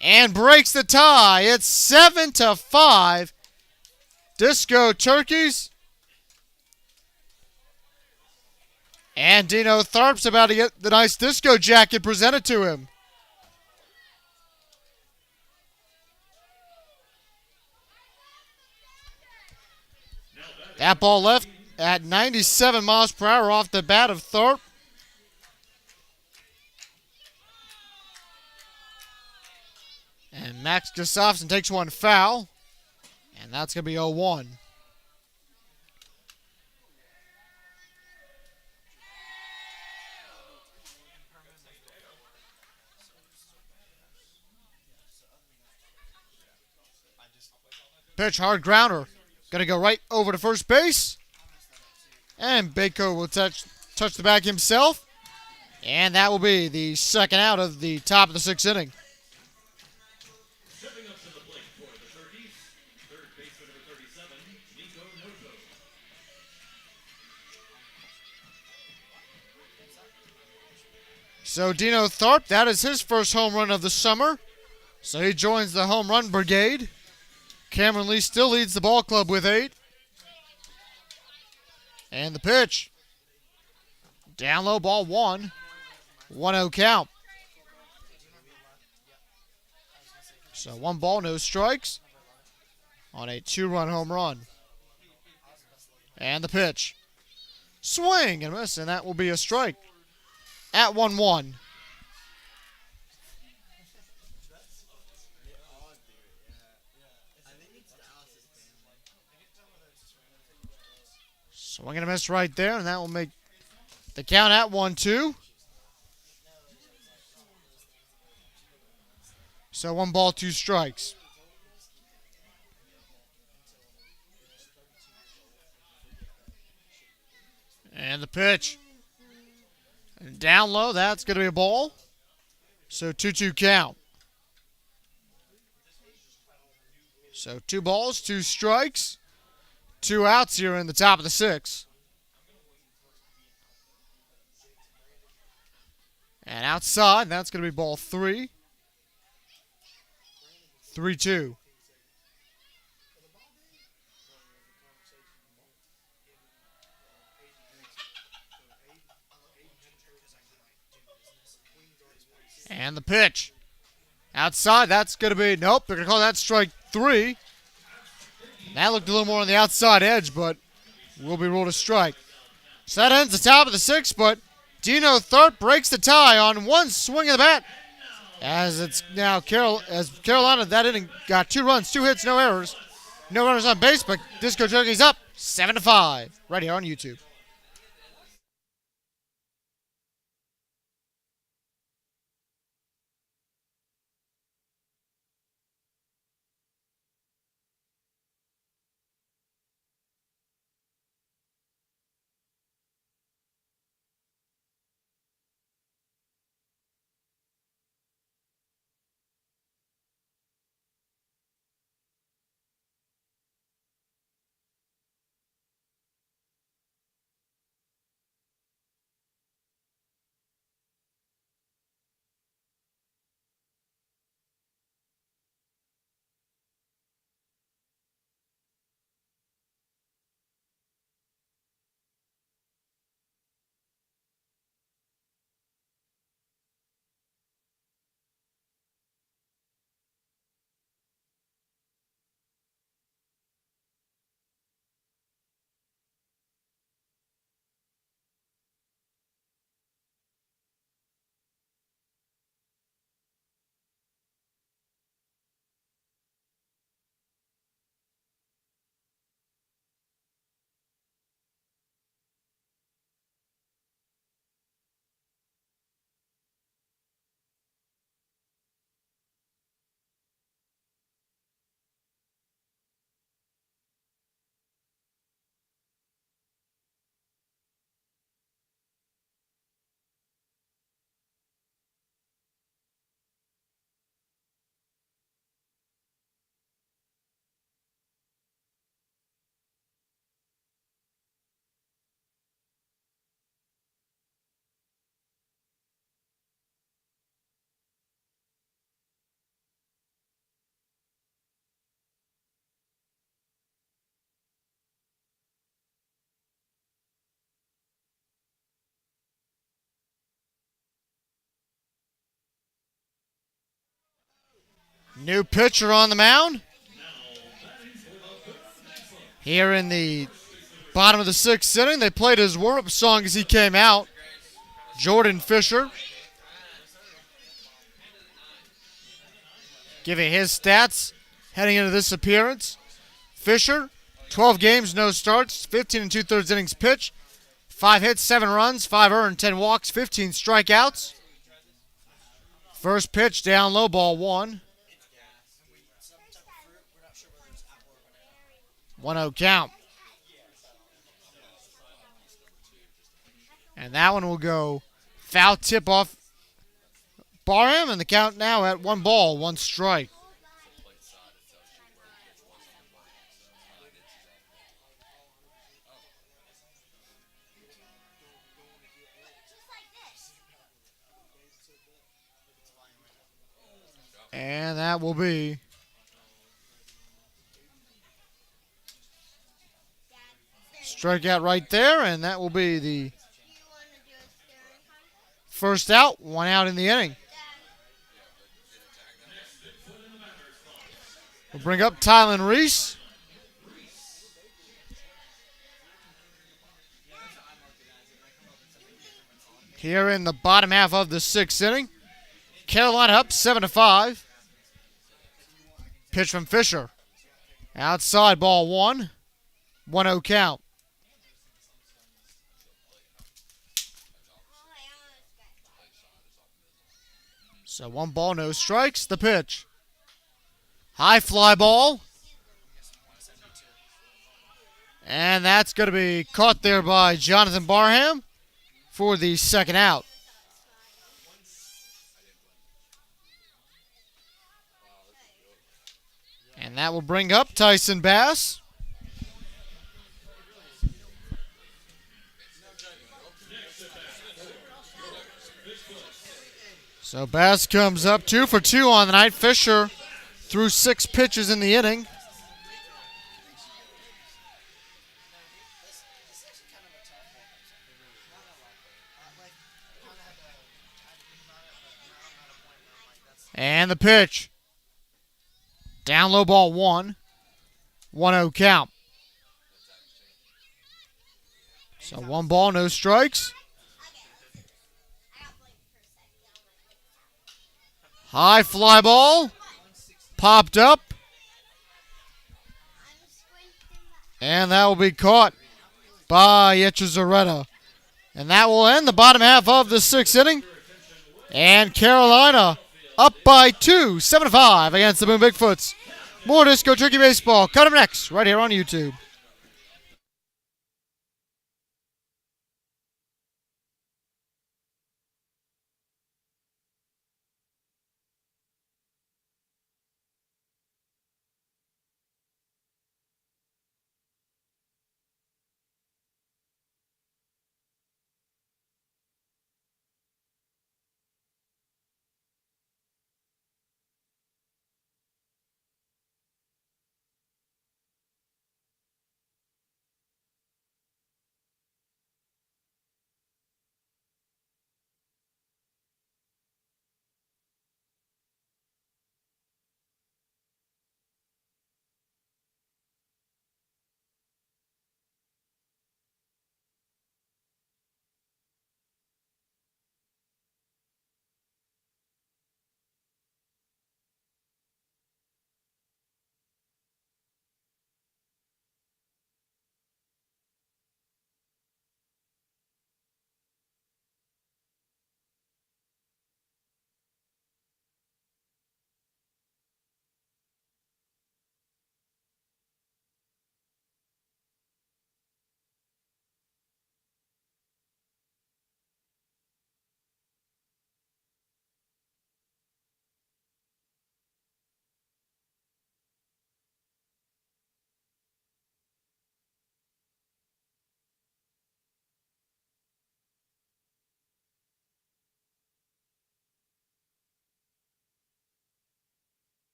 and breaks the tie. It's 7-5. Disco Turkeys. And Dino Thorpe's about to get the nice disco jacket presented to him. That ball left at 97 miles per hour off the bat of Thorpe. And Max Gustafson takes one foul. And that's going to be 0-1. Pitch, hard grounder. Going to go right over to first base. And Bako will touch the bag himself. And that will be the second out of the top of the 6th inning. Stepping up to the plate for the Turkeys, third baseman number 37, Nico Noto. So Dino Thorpe, that is his first home run of the summer. So he joins the home run brigade. Cameron Lee still leads the ball club with 8. And the pitch. Down low, ball 1. 1-0 count. So 1 ball, no strikes on a 2-run home run. And the pitch. Swing and miss, and that will be a strike at 1-1. Swing and a miss right there, and that will make The count at 1-2. So 1 ball, 2 strikes. And the pitch. And down low, that's going to be a ball. So 2-2 count. So 2 balls, 2 strikes, 2 outs here in the top of the 6th. And outside, that's going to be ball 3. 3-2. And the pitch. Outside, that's going to be, nope, they're going to call that strike 3. That looked a little more on the outside edge, but will be ruled a strike. So that ends the top of the 6th, but Dino Tharp breaks the tie on 1 swing of the bat. As it's now Carolina, that inning got 2 runs, 2 hits, no errors. No runners on base, but Disco Turkey's up 7-5. Right here on YouTube. New pitcher on the mound. Here in the bottom of the 6th inning, they played his warm-up song as he came out. Jordan Fisher. Giving his stats heading into this appearance. Fisher, 12 games, no starts, 15 2/3 innings pitched, 5 hits, 7 runs, 5 earned, 10 walks, 15 strikeouts. First pitch down low, ball 1. 1-0 count. And that one will go foul tip off Barham, and the count now at 1 ball, 1 strike. And that will be strikeout right there, and that will be the first out, 1 out in the inning. We'll bring up Tylen Reese. Here in the bottom half of the 6th inning. Carolina up 7-5. Pitch from Fisher. Outside, ball 1. 1-0 count. So 1 ball, no strikes. The pitch. High fly ball. And that's going to be caught there by Jonathan Barham for the second out. And that will bring up Tyson Bass. So Bass comes up 2 for 2 on the night. Fisher threw 6 pitches in the inning. And the pitch. Down low ball 1. 1-0 count. So 1 ball, no strikes. High fly ball. Popped up. And that will be caught by Echezarreta. And that will end the bottom half of the 6th inning. And Carolina up by 2, 7-5 against the Boone Big Foots. More Disco Turkey Baseball coming up next right here on YouTube.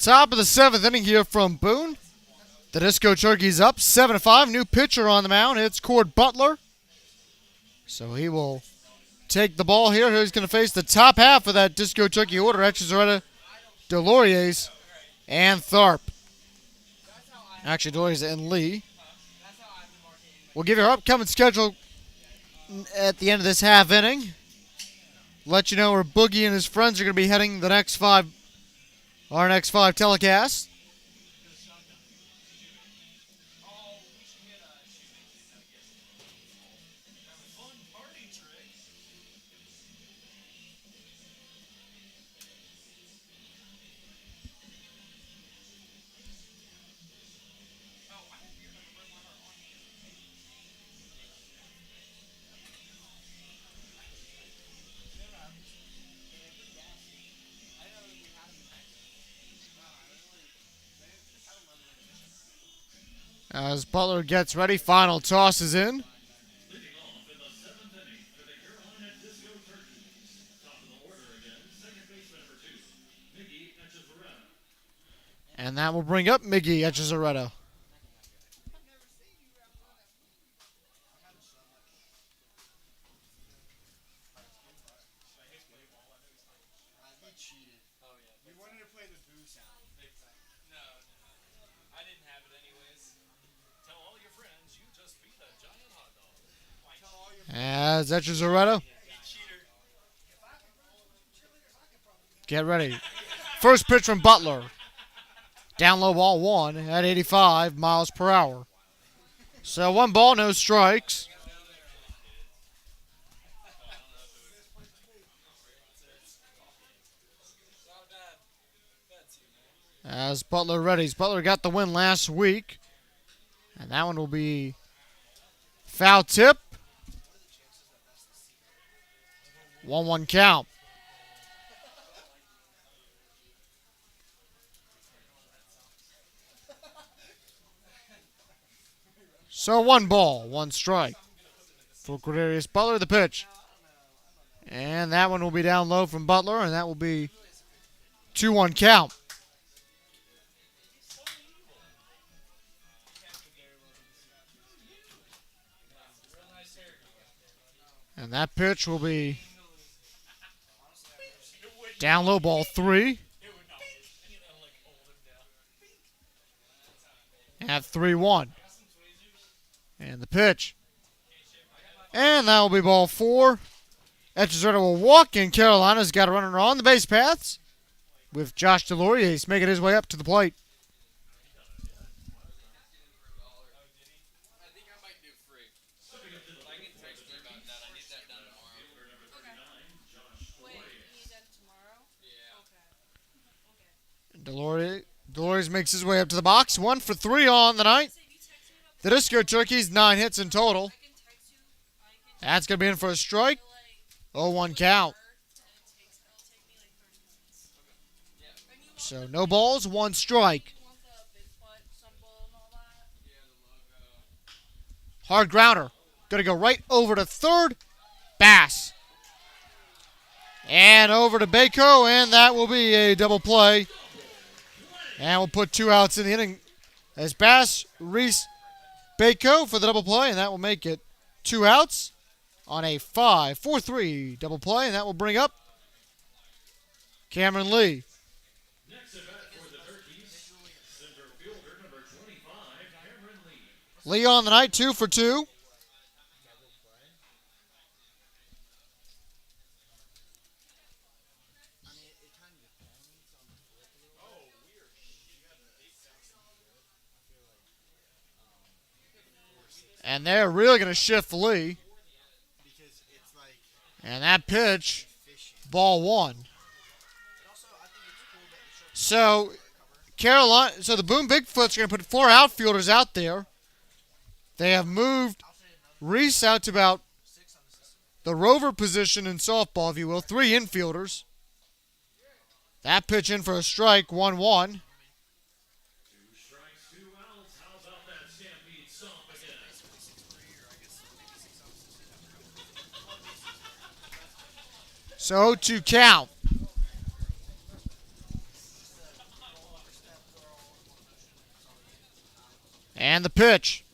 Top of the 7th inning here from Boone. The Disco Turkeys up 7-5. New pitcher on the mound. It's Cord Butler. So he will take the ball here. He's going to face the top half of that Disco Turkey order. Echezarreta, Deloriers, and Tharp. Actually, Deloriers and Lee. We'll give you our upcoming schedule at the end of this half inning. Let you know where Boogie and his friends are going to be heading our next 5 telecasts. As Butler gets ready, final toss is in. Leading off in the 7th inning for the Carolina Disco Turkeys. Top of the order again, second baseman number 2, Miggy Echezarreta. And that will bring up Miggy Echezarreta. sound. No, I didn't have it anyways. Tell all your friends you just beat a giant hot dog. Tell all your As Echezaretto, you cheater. get ready. First pitch from Butler. Down low ball one at 85 miles per hour. So 1 ball, no strikes. As Butler readies. Butler got the win last week. And that one will be foul tip. 1-1 count. So 1 ball, 1 strike. For Cordarius Butler, the pitch. And that one will be down low from Butler, and that will be 2-1 count. And that pitch will be down low ball 3 at 3-1. And the pitch. And that will be ball 4. Echezaretto will walk, and Carolina's got a runner on the base paths with Josh Delorier. He's making his way up to the plate. I think I might do free. I can text you about that. I need that done tomorrow. Wait, you need that tomorrow? Yeah. Delorier makes his way up to the box. 1 for 3 on the night. Say, you text me about The Disco Turkeys, 9 hits in total. I can text you. I can That's going to be in for a strike. like 0-1 count. it'll take me like 30 minutes. And you want So no balls, 1 strike. you want the Bigfoot symbol and all that? Yeah, the logo. Hard grounder. Going to go right over to third. Bass. And over to Bako, and that will be a double play. And we'll put 2 outs in the inning. As Bass, Reese, Bako for the double play, and that will make it 2 outs on a 5-4-3 double play, and that will bring up Cameron Lee. Next at bat for the Turkeys, center fielder number 25, Cameron Lee. Lee on the night, 2 for 2. And they're really going to shift Lee. Because it's like And that pitch, ball 1. So Carolina, so the Boone Big Foots are going to put 4 outfielders out there. They have moved Reese out to about the rover position in softball, if you will. 3 infielders. That pitch in for a strike, 1-1. 2 strikes, 2 outs. How about that Stampede stomp again? So 0-2 count. And the pitch.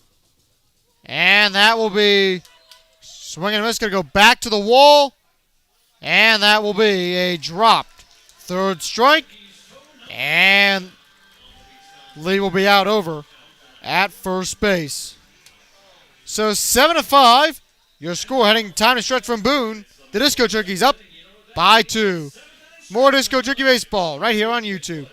And that will be swing and a miss. Going to go back to the wall. And that will be a dropped 3rd strike. And Lee will be out over at first base. So 7-5. Your score heading time to stretch from Boone. The Disco Turkeys up by 2. More Disco Turkey baseball right here on YouTube.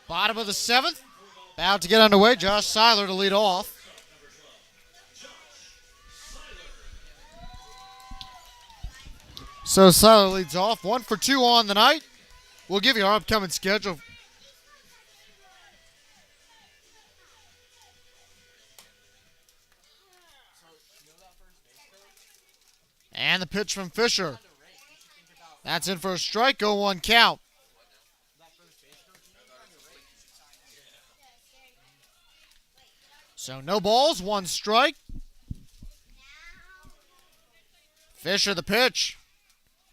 Bottom of the 7th. About to get underway. Josh Seiler to lead off. So Seiler leads off. 1 for 2 on the night. We'll give you our upcoming schedule. And the pitch from Fisher. That's in for a strike. 0-1 count. So no balls, 1 strike. Fisher the pitch.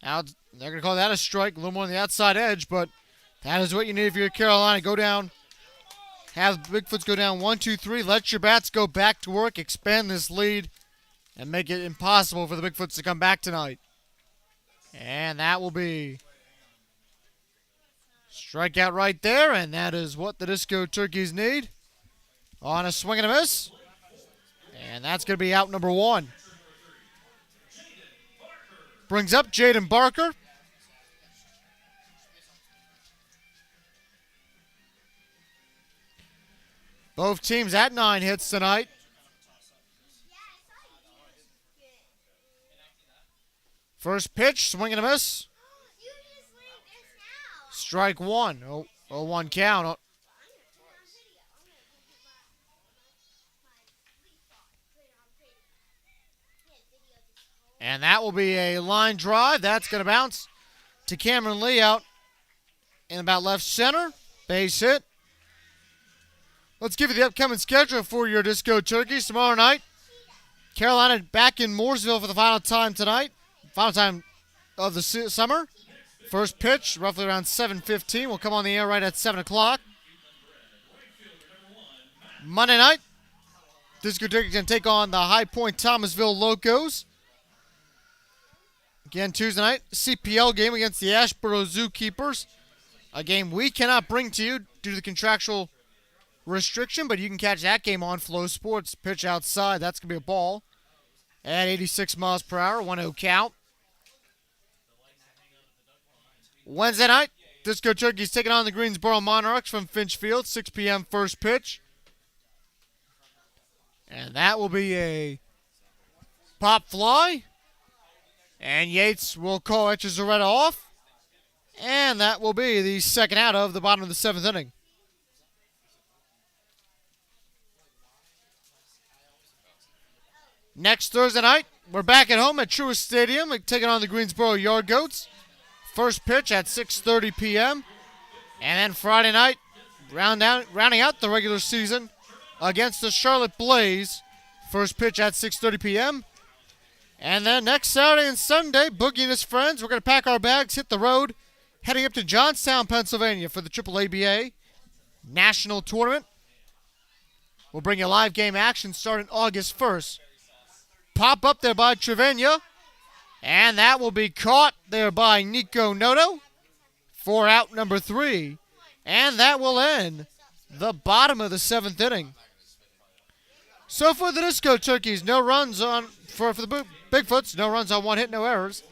Now they're going to call that a strike, a little more on the outside edge, but that is what you need if you're Carolina. Go down, have the Big Foots go down 1-2-3. Let your bats go back to work, expand this lead, and make it impossible for the Big Foots to come back tonight. And that will be strikeout right there, and that is what the Disco Turkeys need. On a swing and a miss. And that's going to be out number 1. Brings up Jaden Barker. Both teams at 9 hits tonight. First pitch, swing and a miss. Strike 1. 0-1 count. And that will be a line drive. That's going to bounce to Cameron Lee out in about left center. Base hit. Let's give you the upcoming schedule for your Disco Turkeys tomorrow night. Carolina back in Mooresville for the final time tonight. Final time of the summer. First pitch, roughly around 7:15. Will come on the air right at 7 o'clock. Monday night, Disco Turkeys going to take on the High Point Thomasville Locos. Again, Tuesday night, CPL game against the Ashboro Zookeepers. A game we cannot bring to you due to the contractual restriction, but you can catch that game on Flow Sports. Pitch outside, that's going to be a ball. At 86 miles per hour, 1-0 count. Wednesday night, Disco Turkeys taking on the Greensboro Monarchs from Finch Field, 6 p.m. first pitch. And that will be a pop fly. And Yates will call Echezarreta off. And that will be the second out of the bottom of the 7th inning. Next Thursday night, we're back at home at Truist Stadium, taking on the Greensboro Yard Goats. First pitch at 6:30 p.m. And then Friday night, rounding out the regular season against the Charlotte Blaze. First pitch at 6:30 p.m. And then next Saturday and Sunday, Boogie and his friends, we're going to pack our bags, hit the road, heading up to Johnstown, Pennsylvania for the AAABA National Tournament. We'll bring you live game action starting August 1st. Pop up there by Trevania, and that will be caught there by Nico Noto for out number 3. And that will end the bottom of the 7th inning. So for the Disco Turkeys, no runs on for the Bigfoots, no runs on 1 hit, no errors.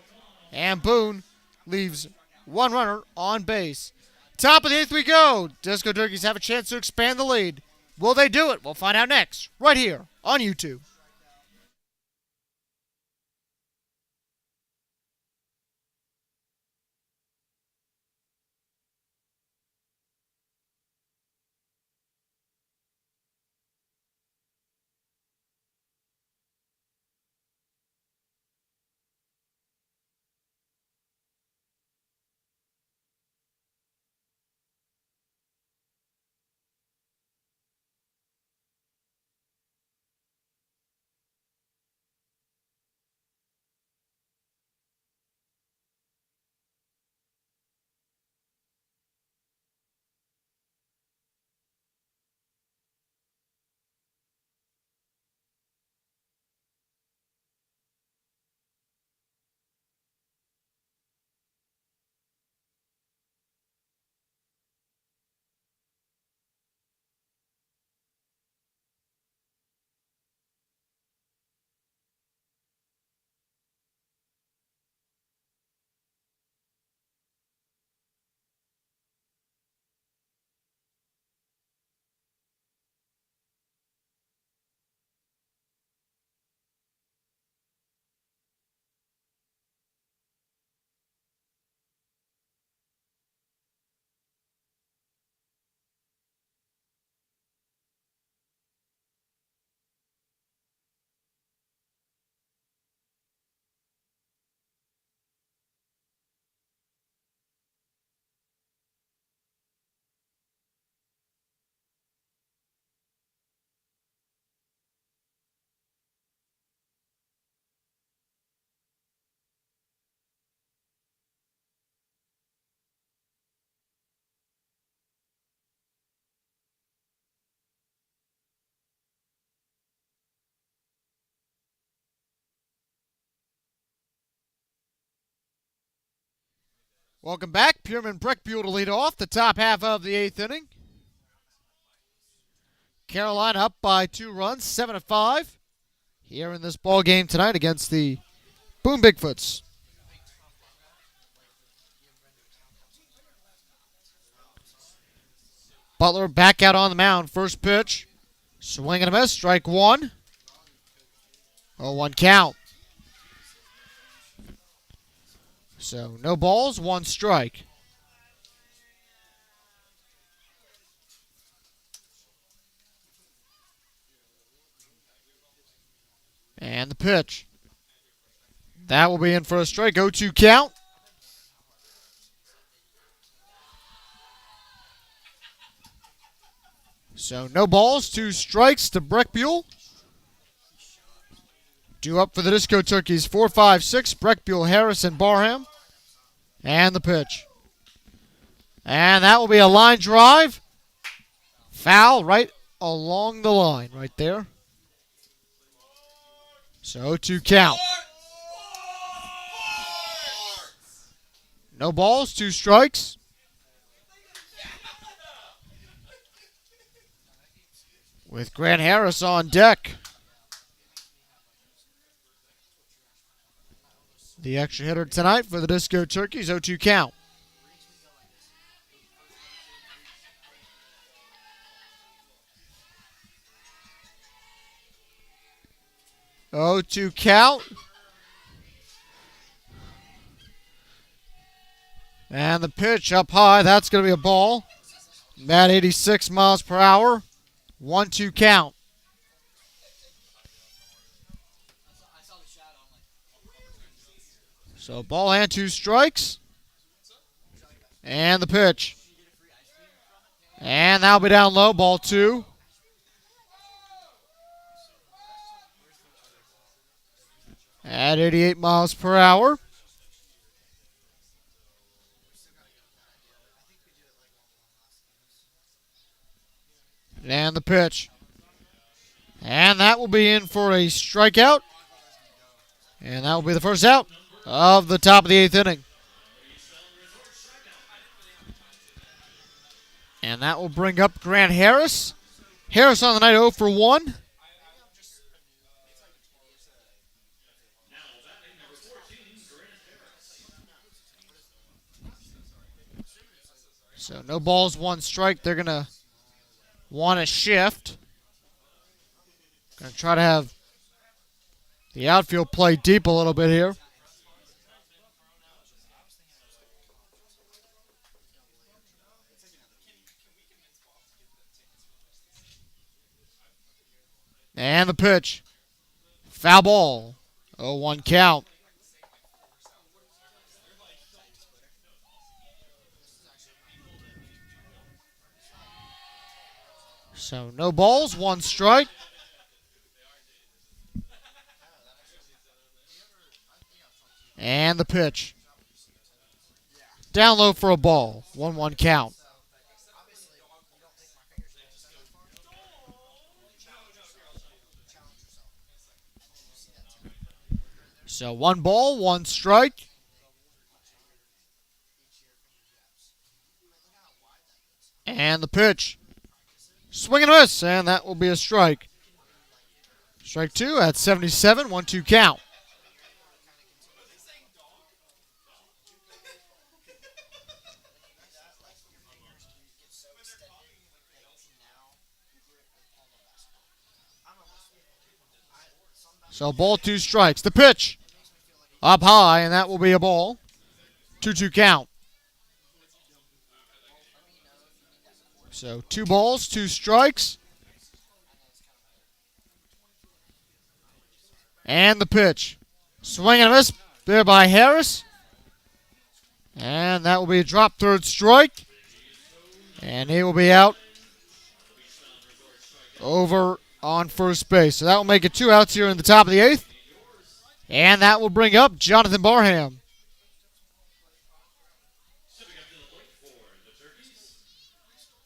And Boone leaves 1 runner on base. Top of the 8th we go. Disco Turkeys have a chance to expand the lead. Will they do it? We'll find out next, right here on YouTube. Welcome back. Pierman Breckbuell to lead off the top half of the 8th inning. Carolina up by 2 runs, 7-5, here in this ball game tonight against the Boone Big Foots. Butler back out on the mound. First pitch, swing and a miss, strike one. 0-1 count. So no balls, 1 strike. And the pitch. That will be in for a strike. 0-2 count. So no balls, 2 strikes to Breckbuell. Due up for the Disco Turkeys, 4, 5, 6. Breckbuell, Harris, and Barham. And the pitch. And that will be a line drive. Foul right along the line right there. So 0-2 count. No balls, 2 strikes. With Grant Harris on deck. The extra hitter tonight for the Disco Turkeys, 0-2 count. Oh, 2 count. And the pitch up high. That's going to be a ball. At 86 miles per hour. 1-2 count. So ball and 2 strikes. And the pitch. And that'll be down low. Ball 2. At 88 miles per hour. And the pitch. And that will be in for a strikeout. And that will be the first out of the top of the 8th inning. And that will bring up Grant Harris. Harris on the night 0 for 1. So no balls, 1 strike. They're going to want to shift. Going to try to have the outfield play deep a little bit here. And the pitch. Foul ball. 0-1 count. So no balls, 1 strike. And the pitch. Down low for a ball. 1-1 count. So 1 ball, 1 strike. And the pitch. Swing and miss, and that will be a strike. Strike 2 at 77, 1-2 count. So ball, 2 strikes. The pitch. Up high, and that will be a ball. 2-2 count. So 2 balls, 2 strikes. And the pitch. Swing and a miss there by Harris. And that will be a drop, 3rd strike. And he will be out over on first base. So that will make it 2 outs here in the top of the 8th. And that will bring up Jonathan Barham. Stepping up to the plate for the Turkeys,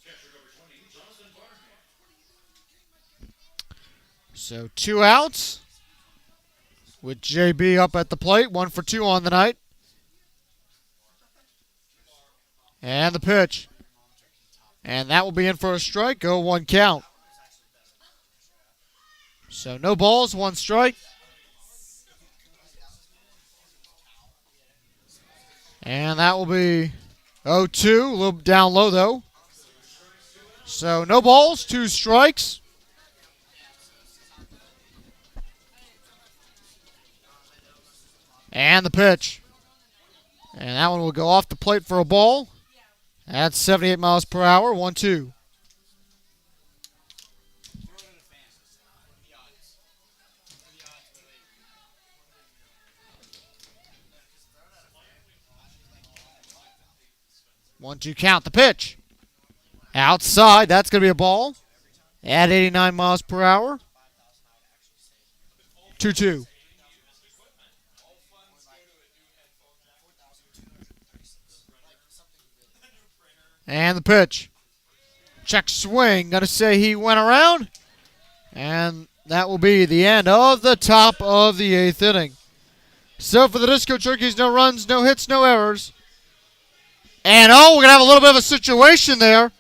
catcher number 20, Jonathan Barham. So 2 outs with JB up at the plate. 1 for 2 on the night. And the pitch. And that will be in for a strike. 0-1 count. So no balls, 1 strike. And that will be 0-2. A little down low, though. So no balls, 2 strikes. And the pitch. And that one will go off the plate for a ball. That's 78 miles per hour, 1-2. One, two count. The pitch. Outside. That's going to be a ball. At 89 miles per hour. 2-2. And the pitch. Check swing. Going to say he went around. And that will be the end of the top of the 8th inning. So for the Disco Turkeys, no runs, no hits, no errors. And we're going to have a little bit of a situation there.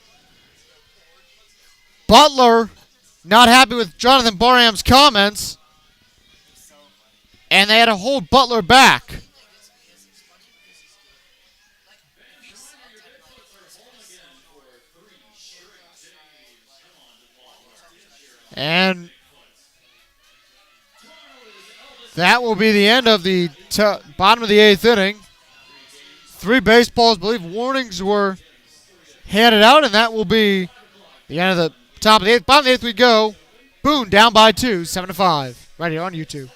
Butler not happy with Jonathan Barham's comments. And they had to hold Butler back. And that will be the end of the bottom of the 8th inning. 3 baseballs, I believe warnings were handed out, and that will be the end of the top of the 8th. Bottom of the 8th we go. Boone down by 2, 7-5. Right here on YouTube.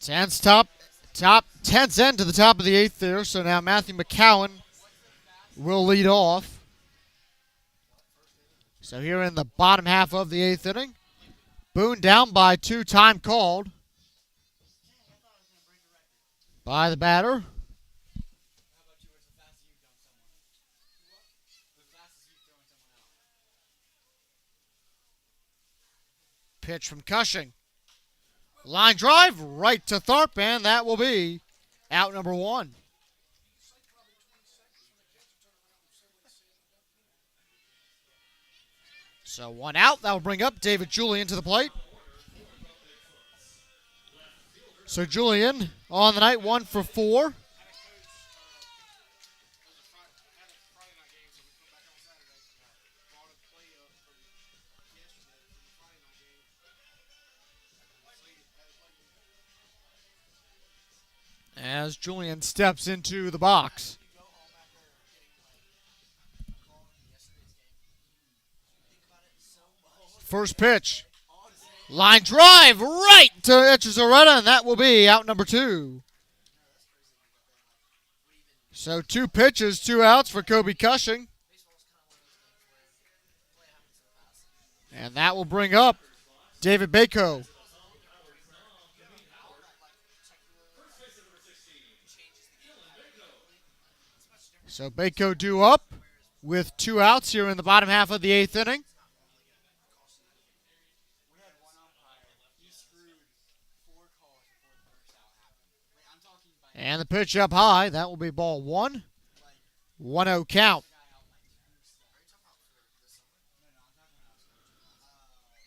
Ten's ten's end to the top of the 8th there. So now Matthew McCowan will lead off. So here in the bottom half of the 8th inning, Boone down by 2, time called. by the batter. How about you? What's the fastest you've done someone? The fastest you've thrown someone out. Pitch from Cushing. Line drive right to Tharp, and that will be out number one. So one out. That will bring up David Julian to the plate. So Julian on the night, 1 for 4. As Julian steps into the box. First pitch. Line drive right to Echezarreta, and that will be out number 2. So 2 pitches, 2 outs for Kirby Cushing. And that will bring up David Bako. So Bako due up with 2 outs here in the bottom half of the 8th inning. We had one umpire. He screwed 4 calls before the first out happened. Like, I'm talking by And the pitch up high. That will be ball 1. 1-0 count. guy out by 2 steps. No, I'm talking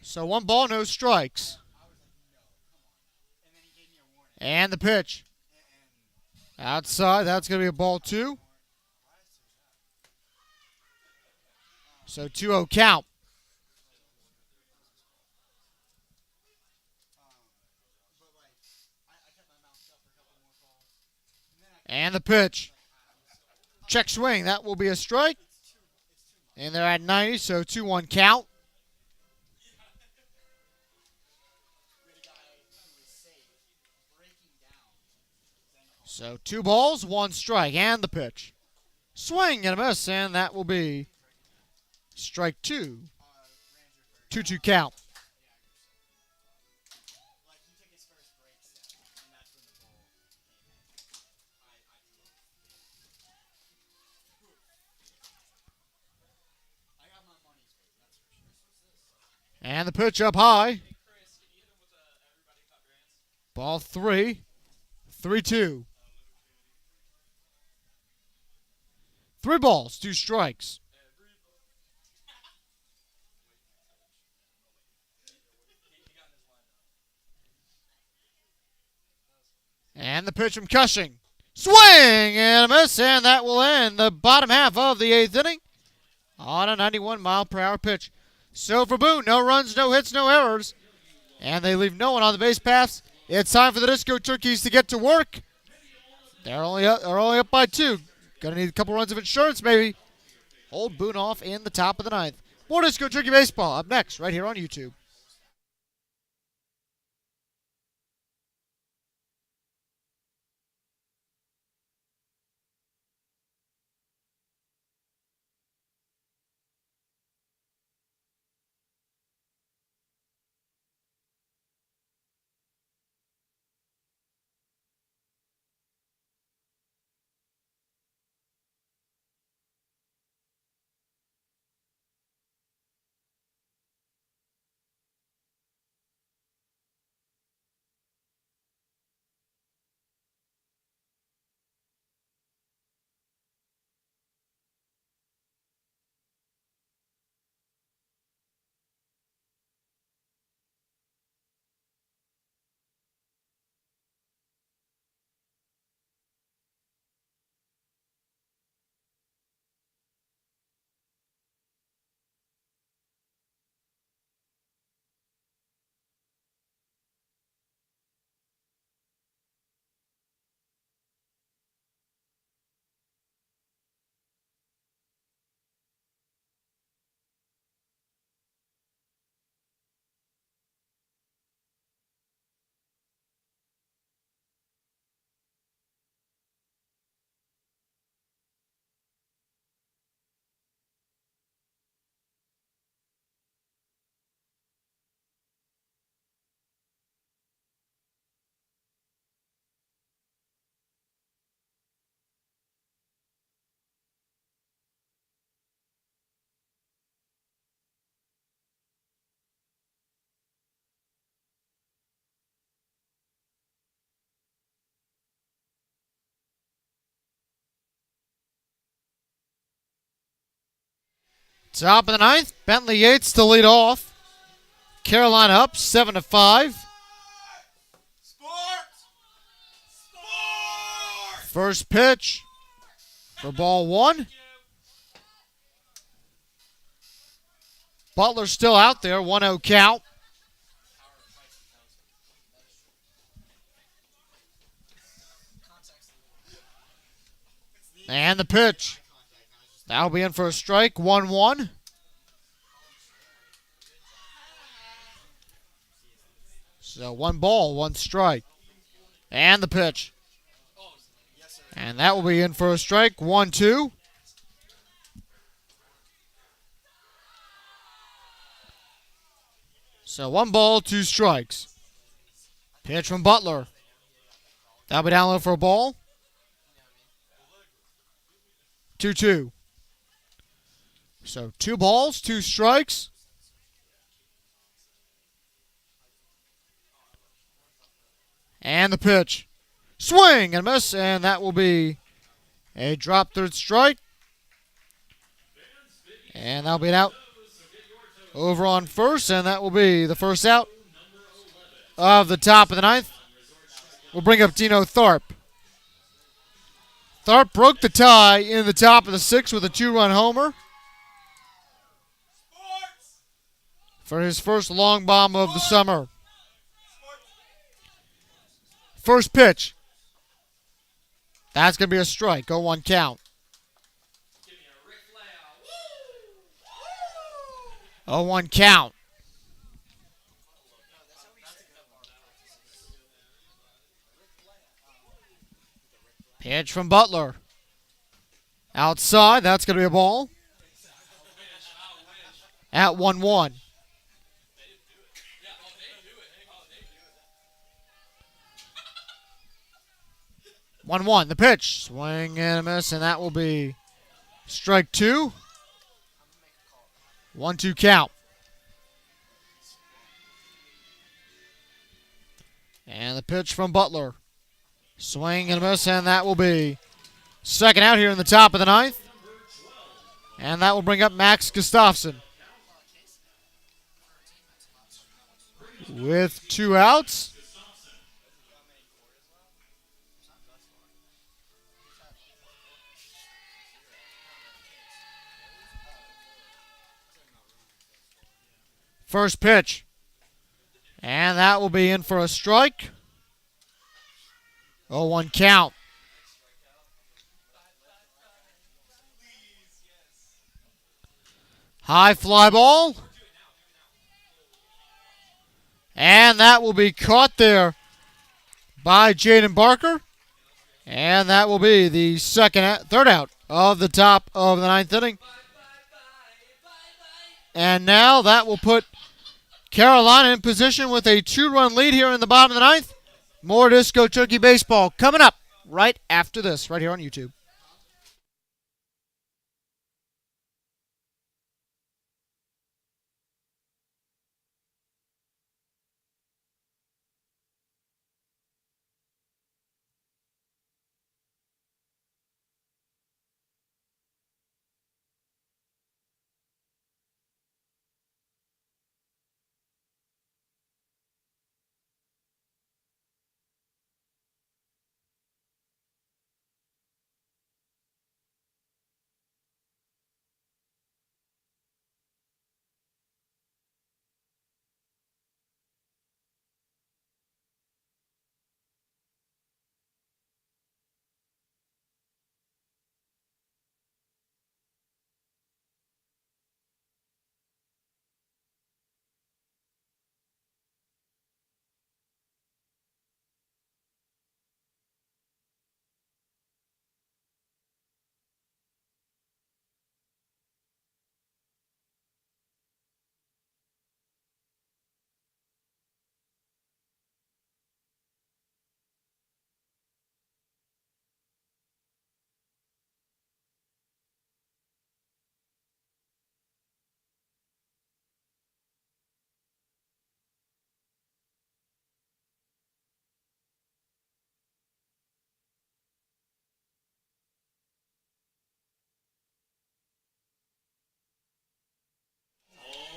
about So 1 ball, no strikes. I was like, no, come on. And then he gave me a warning. And the pitch. Outside. That's going to be a ball 2. So 2-0 count. But like, I kept my mouth shut for a couple more calls. And the pitch. Check swing. That will be a strike. And they're at 90, so 2-1 count. We had a guy who was safe, breaking down. So 2 balls, 1 strike. And the pitch. Swing and a miss, and that will be strike 2. 2-2 count. Like, he took his first break set, and that's when the ball came in. I got my money's worth, that's for sure. And the pitch up high. Ball 3. 3-2. 3 balls, 2 strikes. And the pitch from Cushing. Swing and a miss, and that will end the bottom half of the 8th inning on a 91-mile-per-hour pitch. So for Boone, no runs, no hits, no errors, and they leave no one on the base paths. It's time for the Disco Turkeys to get to work. They're only up by 2. Gonna need a couple runs of insurance, maybe. Hold Boone off in the top of the 9th. More Disco Turkey Baseball up next, right here on YouTube. Top of the ninth, Bentley Yates to lead off. Carolina up 7-5. Sports! Sports! First pitch for ball one. Butler's still out there, 1-0 count. And the pitch. That'll be in for a strike, 1-1. So 1 ball, 1 strike. And the pitch. And that will be in for a strike, 1-2. So 1 ball, 2 strikes. Pitch from Butler. That'll be down low for a ball. 2-2. So 2 balls, 2 strikes. And the pitch. Swing and miss, and that will be a drop third strike. And that'll be an out over on first, and that will be the first out of the top of the ninth. We'll bring up Dino Tharp. Tharp broke the tie in the top of the sixth with a 2-run homer for his first long bomb of the summer. First pitch. That's going to be a strike. 0-1 count. 0-1 count. Pitch from Butler. Outside. That's going to be a ball. At 1-1. 1-1. The pitch. Swing and a miss, and that will be strike 2. 1-2 count. And the pitch from Butler. Swing and a miss, and that will be second out here in the top of the ninth. And that will bring up Max Gustafson. With 2 outs. First pitch. And that will be in for a strike. 0-1 count. High fly ball. And that will be caught there by Jaden Barker. And that will be the third out of the top of the ninth inning. And now that will put Carolina in position with a 2-run lead here in the bottom of the ninth. More Disco Turkey baseball coming up right after this, right here on YouTube.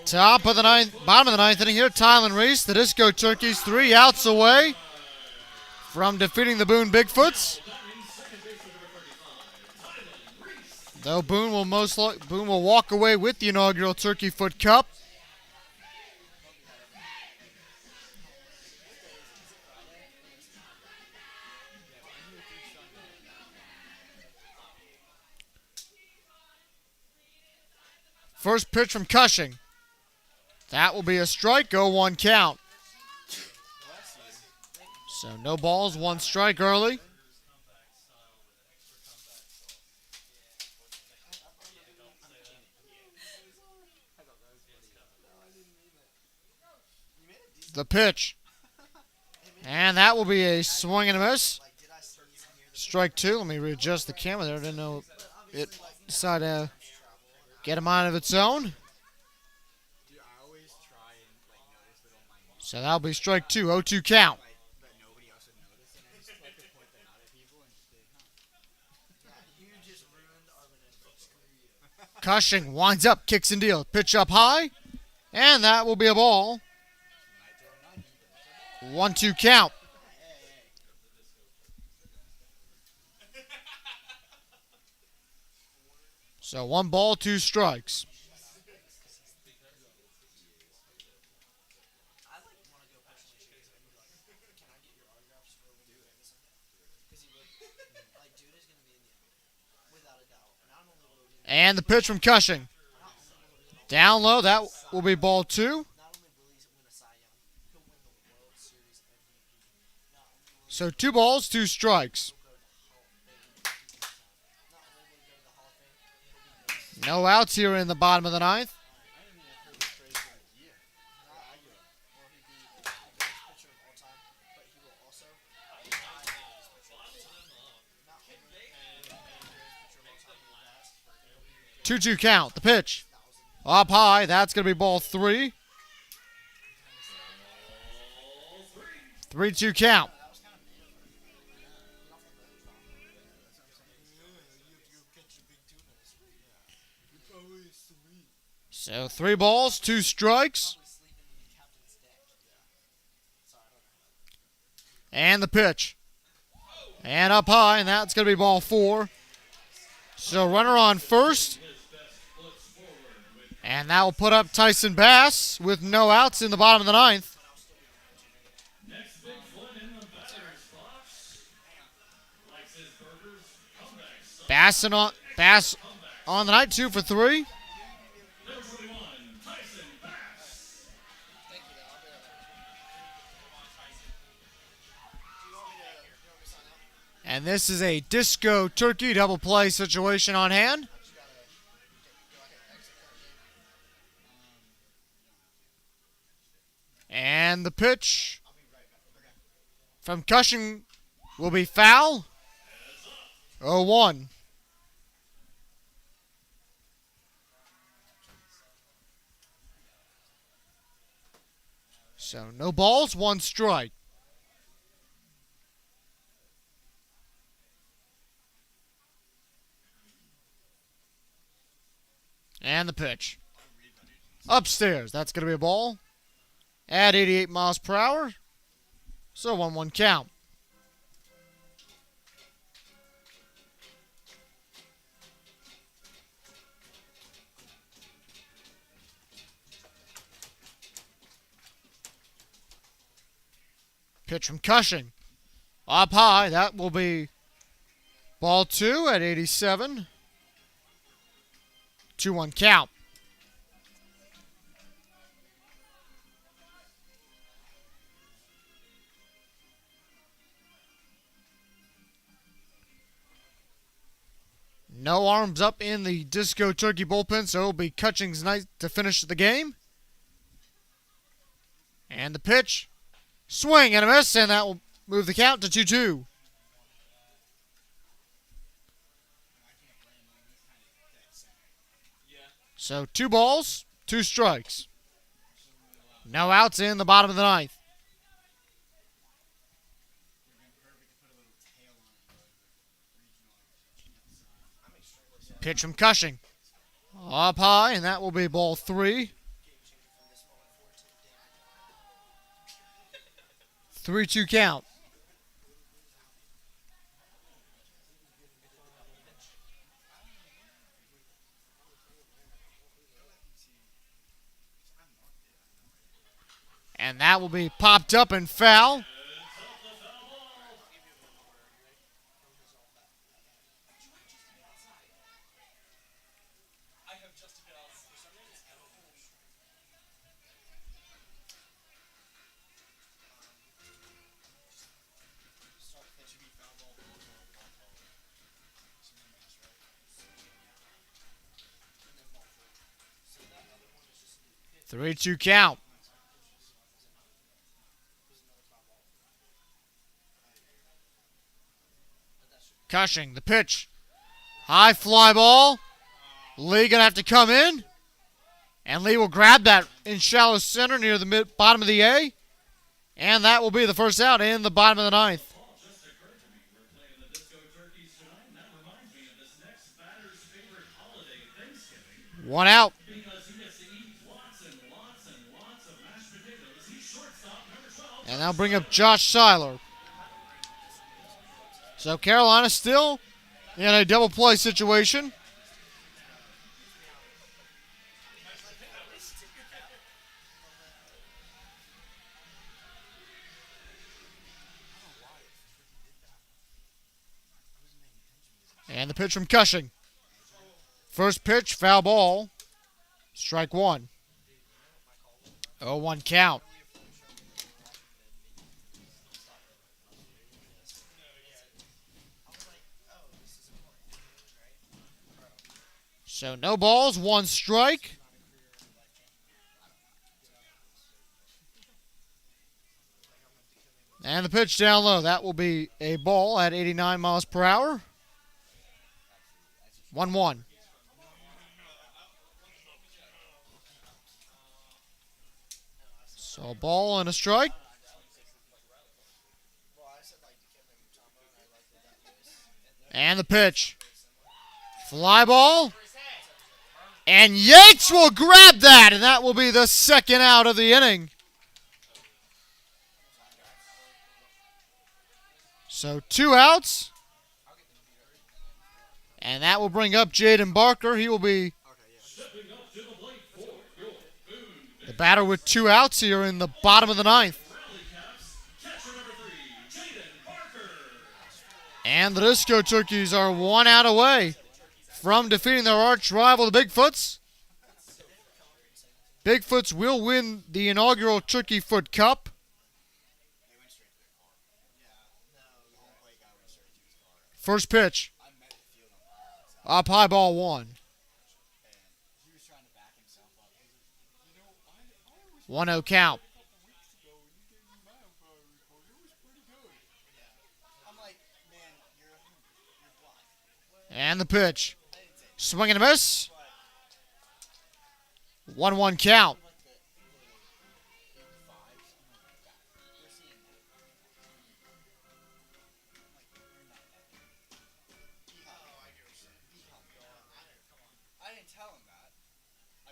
Top of the ninth, bottom of the ninth inning here. Tylen Reese, the Disco Turkeys, 3 outs away from defeating the Boone Big Foots. Though Boone will walk away with the inaugural Turkey Foot Cup. First pitch from Cushing. That will be a strike, 0-1 count. So no balls, 1 strike early. The pitch. And that will be a swing and a miss. Strike 2. Let me readjust the camera there. I didn't know it decided to get a mind of its own. So that'll be strike 2, 0-2 count. Cushing winds up, kicks and deals. Pitch up high, and that will be a ball. 1-2 count. So 1 ball, 2 strikes. And the pitch from Cushing. Down low, that will be ball 2. So 2 balls, 2 strikes. No outs here in the bottom of the ninth. Two count. The pitch. Up high. That's going to be ball 3. 3-2 count. So 3 balls, 2 strikes. And the pitch. And up high, and that's going to be ball 4. So runner on first. And that will put up Tyson Bass with no outs in the bottom of the ninth. Bass on the night, 2 for 3. And this is a Disco Turkey double play situation on hand. And the pitch from Cushing will be foul. 0-1. So no balls, 1 strike. And the pitch. Upstairs. That's going to be a ball. At 88 miles per hour. So 1-1 count. Pitch from Cushing. Up high. That will be ball 2 at 87. 2-1 count. No arms up in the Disco Turkey bullpen, so it'll be Cushing's night to finish the game. And the pitch. Swing and a miss, and that will move the count to 2-2. So 2 balls, 2 strikes. No outs in the bottom of the ninth. Pitch from Cushing. Up high, and that will be ball 3. 3-2 count. And that will be popped up and foul. I have just to get out for some reason. That should be foul ball. 3-2 count. Cushing, the pitch. High fly ball. Lee going to have to come in. And Lee will grab that in shallow center near the bottom of the A. And that will be the first out in the bottom of the ninth. Just occurred to me, we're playing the disco turkeys tonight, and that reminds me of this next batter's favorite holiday, Thanksgiving. One out. Because he gets to eat lots and lots and lots of mashed potatoes. He's shortstop, number 12. And that'll bring up Josh Seiler. So Carolina still in a double play situation. And the pitch from Cushing. First pitch, foul ball. Strike one. 0-1 count. So no balls, one strike. And the pitch down low. That will be a ball at 89 miles per hour. 1-1. So a ball and a strike. And the pitch. Fly ball. And Yates will grab that, and that will be the second out of the inning. So 2 outs. And that will bring up Jaden Barker. He will be the batter with 2 outs here in the bottom of the ninth. And the Disco Turkeys are 1 out away from defeating their arch rival, the Big Foots. Big Foots will win the inaugural Turkey Foot Cup. First pitch. Up high, ball 1. 1-0 count. And the pitch. Swing and a miss. 1-1 count.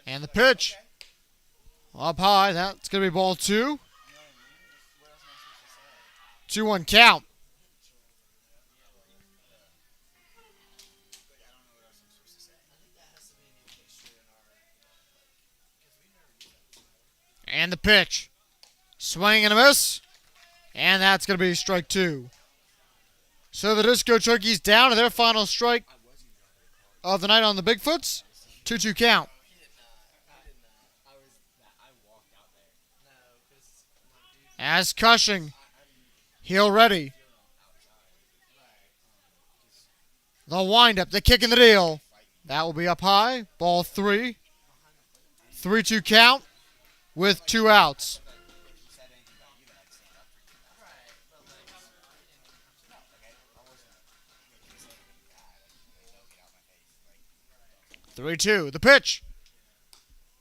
And the pitch. Up high. That's going to be ball 2. 2-1 count. And the pitch. Swing and a miss. And that's going to be strike 2. So the Disco Turkeys down to their final strike of the night on the Big Foots. 2-2 count. As Cushing, heel ready. The windup, the kick in the deal. That will be up high. Ball 3. 3-2 count with 2 outs. Three, 2. The pitch.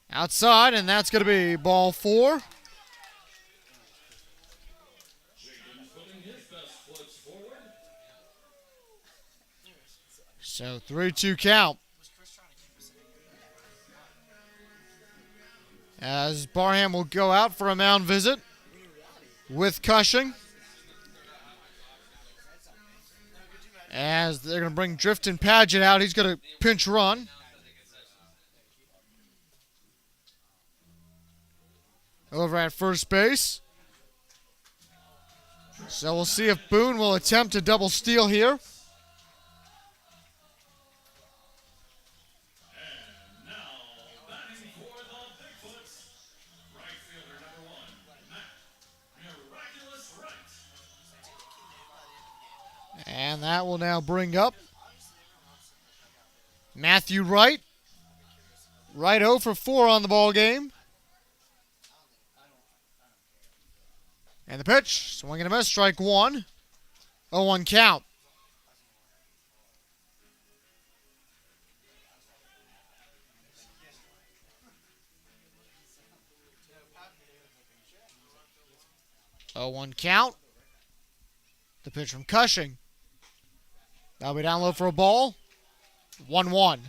Outside, and that's going to be ball 4. So 3-2 count. As Barham will go out for a mound visit with Cushing. As they're going to bring Drifton Paget out. He's going to pinch run. Over at first base. So we'll see if Boone will attempt a double steal here. And now, batting for the Big Foots, right fielder number 1, Matt Miraculous Wright. And that will now bring up Matthew Wright. Wright 0 for 4 on the ball game. And the pitch, swing and a miss, strike one. 0-1 count. Oh, 1 count. The pitch from Cushing. That'll be down low for a ball. 1-1.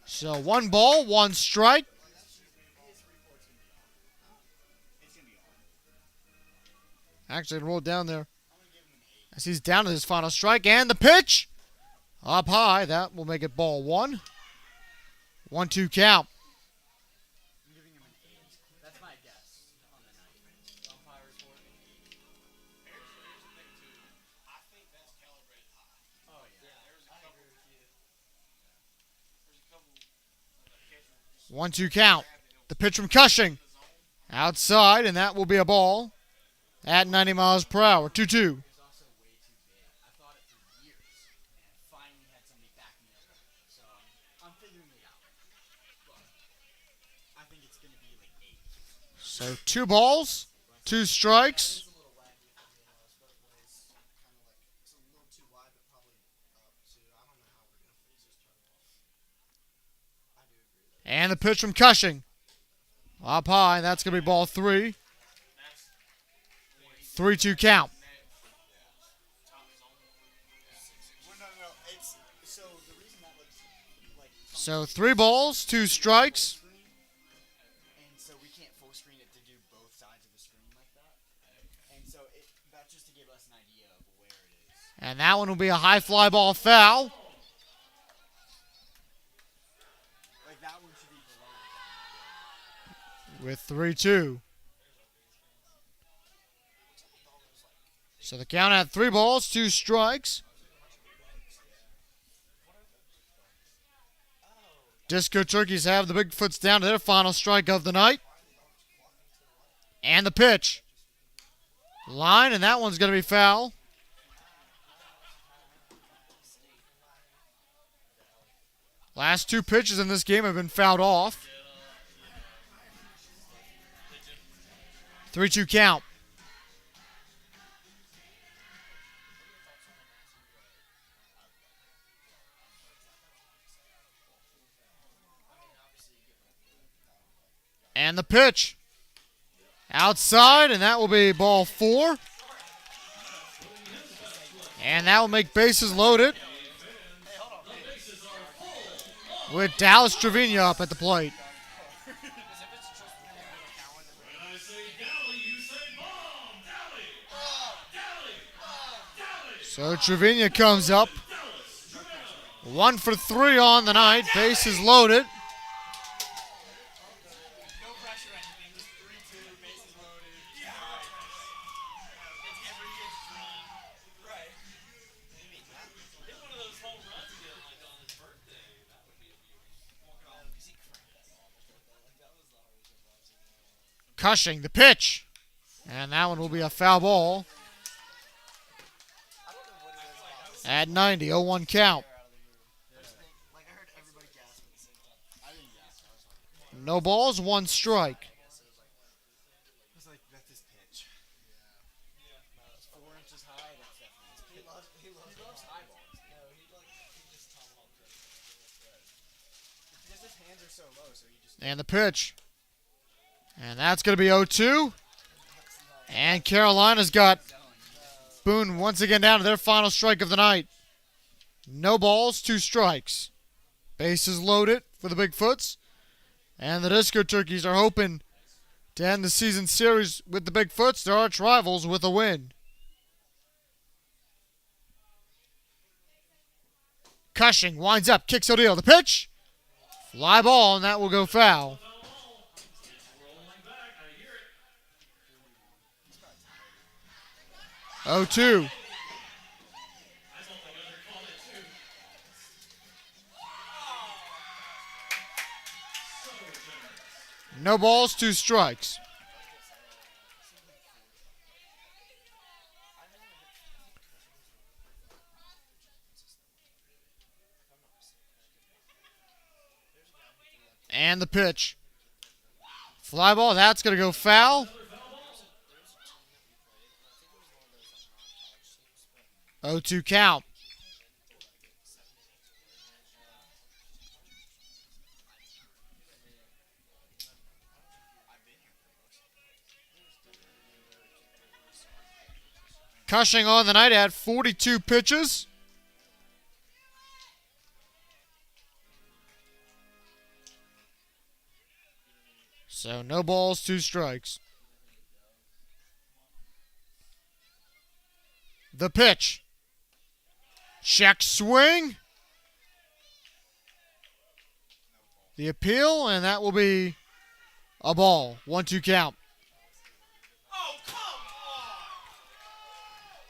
So 1 ball, 1 strike. Actually, it rolled down there. As he's down to his final strike. And the pitch. Up high. That will make it ball 1. 1-2 count. I'm giving him an 8. That's my guess on the night. Umpire report. Here's the thing, too. I think that's calibrated high. Oh, yeah. There's a couple. There's a couple. 1-2 count. The pitch from Cushing. Outside, and that will be a ball at 90 miles per hour. 2-2. It's also way too big. I thought it for years, and finally had somebody back me up. So I'm figuring it out. But I think it's going to be like 8. So 2 balls, 2 strikes. It's a little wacky for me, but it's kind of like it's a little too wide, but probably up to. I don't know how we're going to freeze this turn off. I do agree with that. And the pitch from Cushing. Up high, and that's going to be ball 3. 3-2 count. Well, no. It's so the reason that looks like So 3 balls, 2 strikes. and so we can't full screen it to do both sides of the screen like that. And so that's just to give us an idea of where it is. And that one will be a high fly ball foul. Like that one should be below. With 3-2. So the count at 3 balls, 2 strikes. Disco Turkeys have the Big Foots down to their final strike of the night. And the pitch. Line, and that one's going to be foul. Last 2 pitches in this game have been fouled off. 3-2 count. And the pitch. Outside, and that will be ball 4. And that will make bases loaded. With Dallas Trevino up at the plate. When I say Dally, you say bomb! Dally! Dally! So Trevino comes up. 1 for 3 on the night. Bases loaded. No pressure or anything, just 3-2, bases loaded. Yeah. It's every kid's dream. Right. Hit one of those home runs again, like on his birthday. That would be a beauty. Cushing, the pitch. And that one will be a foul ball. At 90, 0-1 count. Like I heard everybody gasp at the same time. I didn't gasp. I was like, No balls, 1 strike. it's like that's his pitch. Yeah. It's 4 inches high. That's definitely his pitch. He loves high balls. No, he just tomahawked it. Because his hands are so low, so he just. And the pitch. And that's going to be 0-2. And Carolina's got Boone once again down to their final strike of the night. No balls, 2 strikes. Bases loaded for the Big Foots. And the Disco Turkeys are hoping to end the season series with the Big Foots, their arch rivals, with a win. Cushing winds up, kicks O'Deal. The pitch. Fly ball, and that will go foul. Rolling back. I hear it. 0-2. I thought the other called it too. So generous. No balls, 2 strikes. And the pitch. Fly ball, that's going to go foul. 0-2 count. Cushing on the night at 42 pitches. So no balls, 2 strikes. The pitch. Check swing. The appeal, and that will be a ball. 1-2 count. Oh, come on!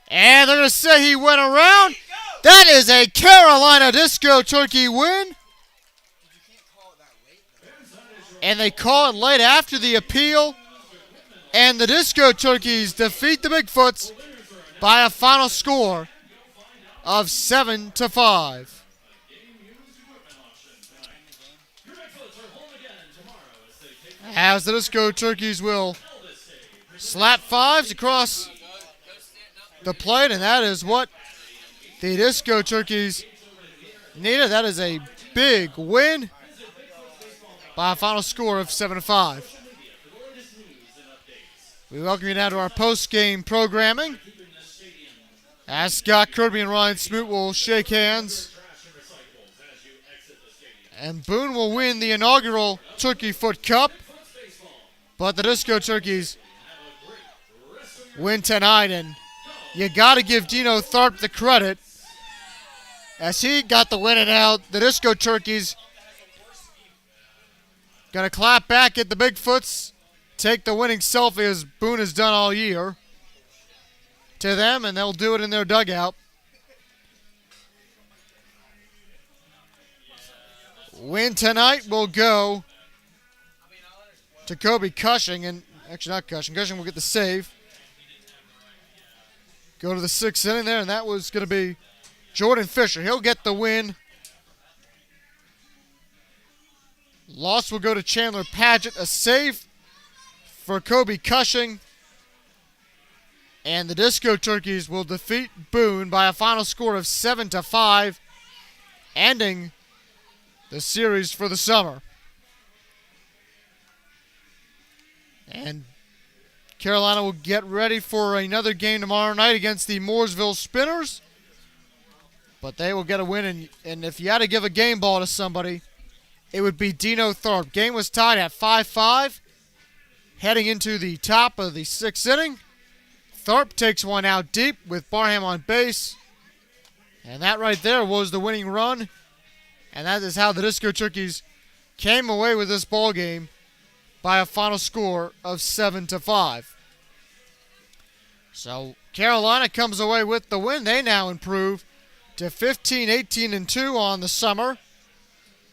And they're going to say he went around. That is a Carolina Disco Turkey win. And they call it late after the appeal. And the Disco Turkeys defeat the Big Foots by a final score of 7-5. As the Disco Turkeys will slap fives across the plate, and that is what the Disco Turkeys needed. That is a big win by a final score of 7-5. We welcome you now to our post-game programming, as Scott Kirby and Ryan Smoot will shake hands, and Boone will win the inaugural Turkey Foot Cup. But the Disco Turkeys win tonight, and you got to give Dino Tharp the credit, as he got the win, and now the Disco Turkeys got to clap back at the Big Foots, take the winning selfie as Boone has done all year to them, and they'll do it in their dugout. Win tonight will go to Kobe Cushing, and actually not Cushing. Cushing will get the save. Go to the 6th inning there, and that was going to be Jordan Fisher. He'll get the win. Loss will go to Chandler Padgett. A save for Kobe Cushing. And the Disco Turkeys will defeat Boone by a final score of 7-5, ending the series for the summer. And Carolina will get ready for another game tomorrow night against the Mooresville Spinners. But they will get a win, and if you had to give a game ball to somebody, it would be Dino Tharp. Game was tied at 5-5, heading into the top of the 6th inning. Tharp takes one out deep with Barham on base. And that right there was the winning run. And that is how the Disco Turkeys came away with this ball game by a final score of 7-5. So Carolina comes away with the win. They now improve to 15-18-2 on the summer.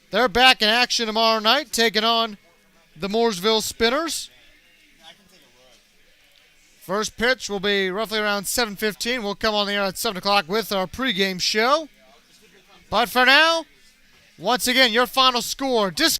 They're back in action tomorrow night, taking on the Mooresville Spinners. First pitch will be roughly around 7:15. We'll come on the air at 7 o'clock with our pregame show. But for now, once again, your final score,